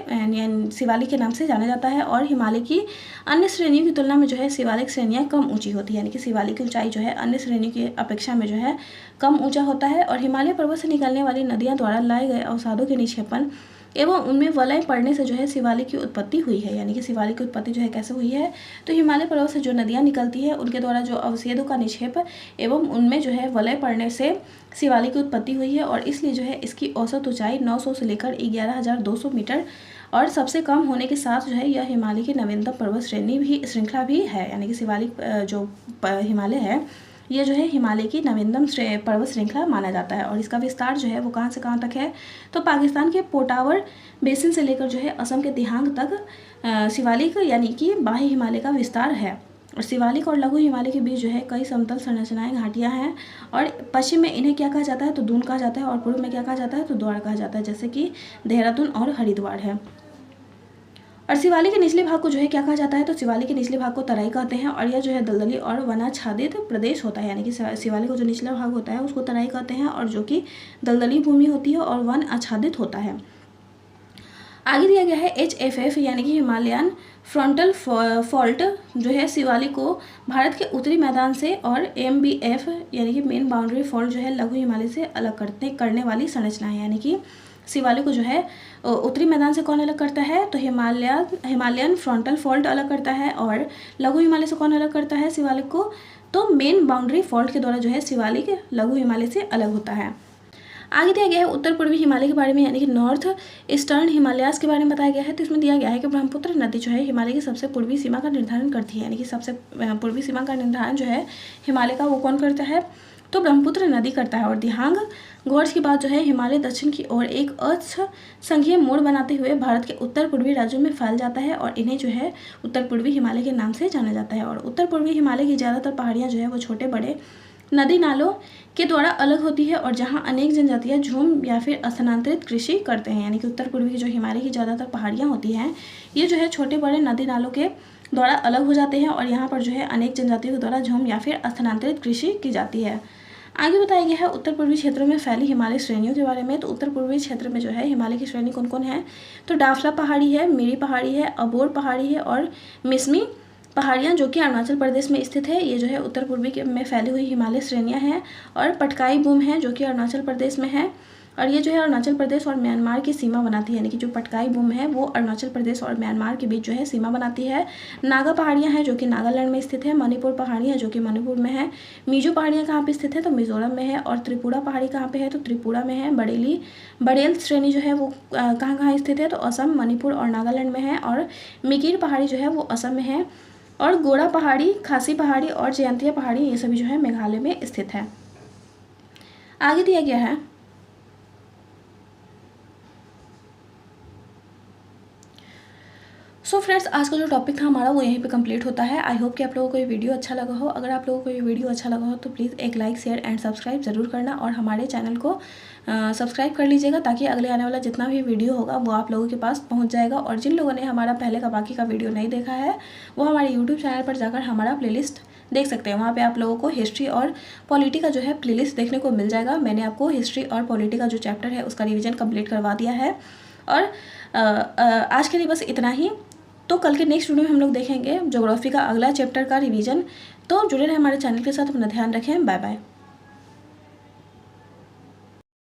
शिवालिक के नाम से जाना जाता है। और हिमालय की अन्य श्रेणियों की तुलना में जो है शिवालिक श्रेणियाँ कम ऊँची होती है। यानी कि शिवालिक की ऊँचाई जो है अन्य श्रेणियों की अपेक्षा में जो है कम ऊँचा होता है। और हिमालय पर्वत से निकलने वाली नदियाँ द्वारा लाए गए अवसादों के निक्षेपण एवं उनमें वलय पड़ने से जो है शिवालिक की उत्पत्ति हुई है। यानी कि शिवालिक की उत्पत्ति जो है कैसे हुई है? तो हिमालय पर्वत से जो नदियाँ निकलती है उनके द्वारा जो अवशेषों का निक्षेप एवं उनमें जो है वलय पड़ने से शिवालिक की उत्पत्ति हुई है। और इसलिए जो है इसकी औसत ऊंचाई 900 से लेकर 11,200 मीटर और सबसे कम होने के साथ जो है यह हिमालय की नवीनतम पर्वत श्रृंखला भी है। यानी कि शिवालिक जो हिमालय है ये जो है हिमालय की नवीनतम पर्वत श्रृंखला माना जाता है। और इसका विस्तार जो है वो कहाँ से कहाँ तक है? तो पाकिस्तान के पोटावर बेसिन से लेकर जो है असम के दिहांग तक शिवालिक यानी कि बाह्य हिमालय का विस्तार है। और शिवालिक और लघु हिमालय के बीच जो है कई समतल संरचनाएं घाटियां हैं। और पश्चिम में इन्हें क्या कहा जाता है? तो दून कहा जाता है। और पूर्व में क्या कहा जाता है? तो द्वार कहा जाता है, जैसे कि देहरादून और हरिद्वार है। और शिवालिक के निचले भाग को जो है क्या कहा जाता है? तो शिवालिक के निचले भाग को तराई कहते हैं। और यह जो है दलदली और वनाच्छादित प्रदेश होता है। यानी कि शिवालिक का जो निचला भाग होता है उसको तराई कहते हैं और जो कि दलदली भूमि होती है और वन आच्छादित होता है। आगे दिया गया है HFF यानी कि हिमालयन फ्रंटल फॉल्ट जो है शिवालिक को भारत के उत्तरी मैदान से, और MBF यानी कि मेन बाउंड्री फॉल्ट जो है लघु हिमालय से अलग करने वाली संरचना है। यानी कि शिवालिक को जो है उत्तरी मैदान से कौन अलग करता है? तो हिमालयन फ्रंटल फॉल्ट अलग करता है। और लघु हिमालय से कौन अलग करता है शिवालिक को? तो मेन बाउंड्री फॉल्ट के द्वारा जो है शिवालिक लघु हिमालय से अलग होता है। आगे दिया गया है उत्तर पूर्वी हिमालय के बारे में, यानी कि नॉर्थ ईस्टर्न हिमालयाज के बारे में बताया गया है। तो इसमें दिया गया है कि ब्रह्मपुत्र नदी जो है हिमालय की सबसे पूर्वी सीमा का निर्धारण करती है। यानी कि सबसे पूर्वी सीमा का निर्धारण जो है हिमालय का वो कौन करता है? तो ब्रह्मपुत्र नदी करता है। और दिहांग गोर्ज के बाद जो है हिमालय दक्षिण की ओर एक असंख्य मोड़ बनाते हुए भारत के उत्तर पूर्वी राज्यों में फैल जाता है और इन्हें जो है उत्तर पूर्वी हिमालय के नाम से जाना जाता है। और उत्तर पूर्वी हिमालय की ज़्यादातर पहाड़ियाँ जो है वो छोटे बड़े नदी नालों के द्वारा अलग होती है और जहाँ अनेक जनजातियाँ झूम या फिर स्थानांतरित कृषि करते हैं। यानी कि उत्तर पूर्वी की जो हिमालय की ज़्यादातर पहाड़ियाँ होती हैं ये जो है छोटे बड़े नदी नालों के द्वारा अलग हो जाते हैं और यहाँ पर जो है अनेक जनजातियों के द्वारा झूम या फिर स्थानांतरित कृषि की जाती है। आगे बताया गया है उत्तर पूर्वी क्षेत्रों में फैली हिमालय श्रेणियों के बारे में। तो उत्तर पूर्वी क्षेत्र में जो है हिमालय की श्रेणी कौन कौन है, तो डाफला पहाड़ी है, मेरी पहाड़ी है, अबोर पहाड़ी है और मिसमी पहाड़ियाँ जो कि अरुणाचल प्रदेश में स्थित है। ये जो है उत्तर पूर्वी में फैली हुई हिमालय श्रेणियाँ हैं। और पटकाई बूम है जो कि अरुणाचल प्रदेश में है, और ये जो है अरुणाचल प्रदेश और म्यांमार की सीमा बनाती है, यानी कि जो पटकाई बूम है वो अरुणाचल प्रदेश और म्यांमार के बीच जो है सीमा बनाती है। नागा पहाड़ियाँ हैं जो कि नागालैंड में स्थित है। मणिपुर पहाड़ी है जो कि मणिपुर में है। मिजो पहाड़ियाँ कहाँ पे स्थित है, तो मिजोरम में है। और त्रिपुरा पहाड़ी कहाँ पे है, तो त्रिपुरा में है। बड़ेल श्रेणी जो है वो कहाँ कहाँ स्थित है, तो असम, मणिपुर और नागालैंड में है। और मिकिर पहाड़ी जो है वो असम में है। और गोड़ा पहाड़ी, खासी पहाड़ी और जयंतिया पहाड़ी ये सभी जो है मेघालय में स्थित है। आगे दिया गया है सो फ्रेंड्स, आज का जो टॉपिक था हमारा वो यहीं पे कंप्लीट होता है। आई होप कि आप लोगों को ये वीडियो अच्छा लगा हो। अगर आप लोगों को ये वीडियो अच्छा लगा हो तो प्लीज़ एक लाइक, शेयर एंड सब्सक्राइब ज़रूर करना, और हमारे चैनल को सब्सक्राइब कर लीजिएगा ताकि अगले आने वाला जितना भी वीडियो होगा वो आप लोगों के पास पहुंच जाएगा। और जिन लोगों ने हमारा पहले का बाकी का वीडियो नहीं देखा है वो हमारे यूट्यूब चैनल पर जाकर हमारा प्लेलिस्ट देख सकते हैं। वहाँ पे आप लोगों को हिस्ट्री और पॉलिटी का जो है प्लेलिस्ट देखने को मिल जाएगा। मैंने आपको हिस्ट्री और पॉलिटी का जो चैप्टर है उसका रिवीजन कंप्लीट करवा दिया है। और आज के लिए बस इतना ही। तो कल के नेक्स्ट वीडियो में हम लोग देखेंगे ज्योग्राफी का अगला चैप्टर का रिवीजन। तो जुड़े रहे हमारे चैनल के साथ, अपना ध्यान रखें। Bye bye.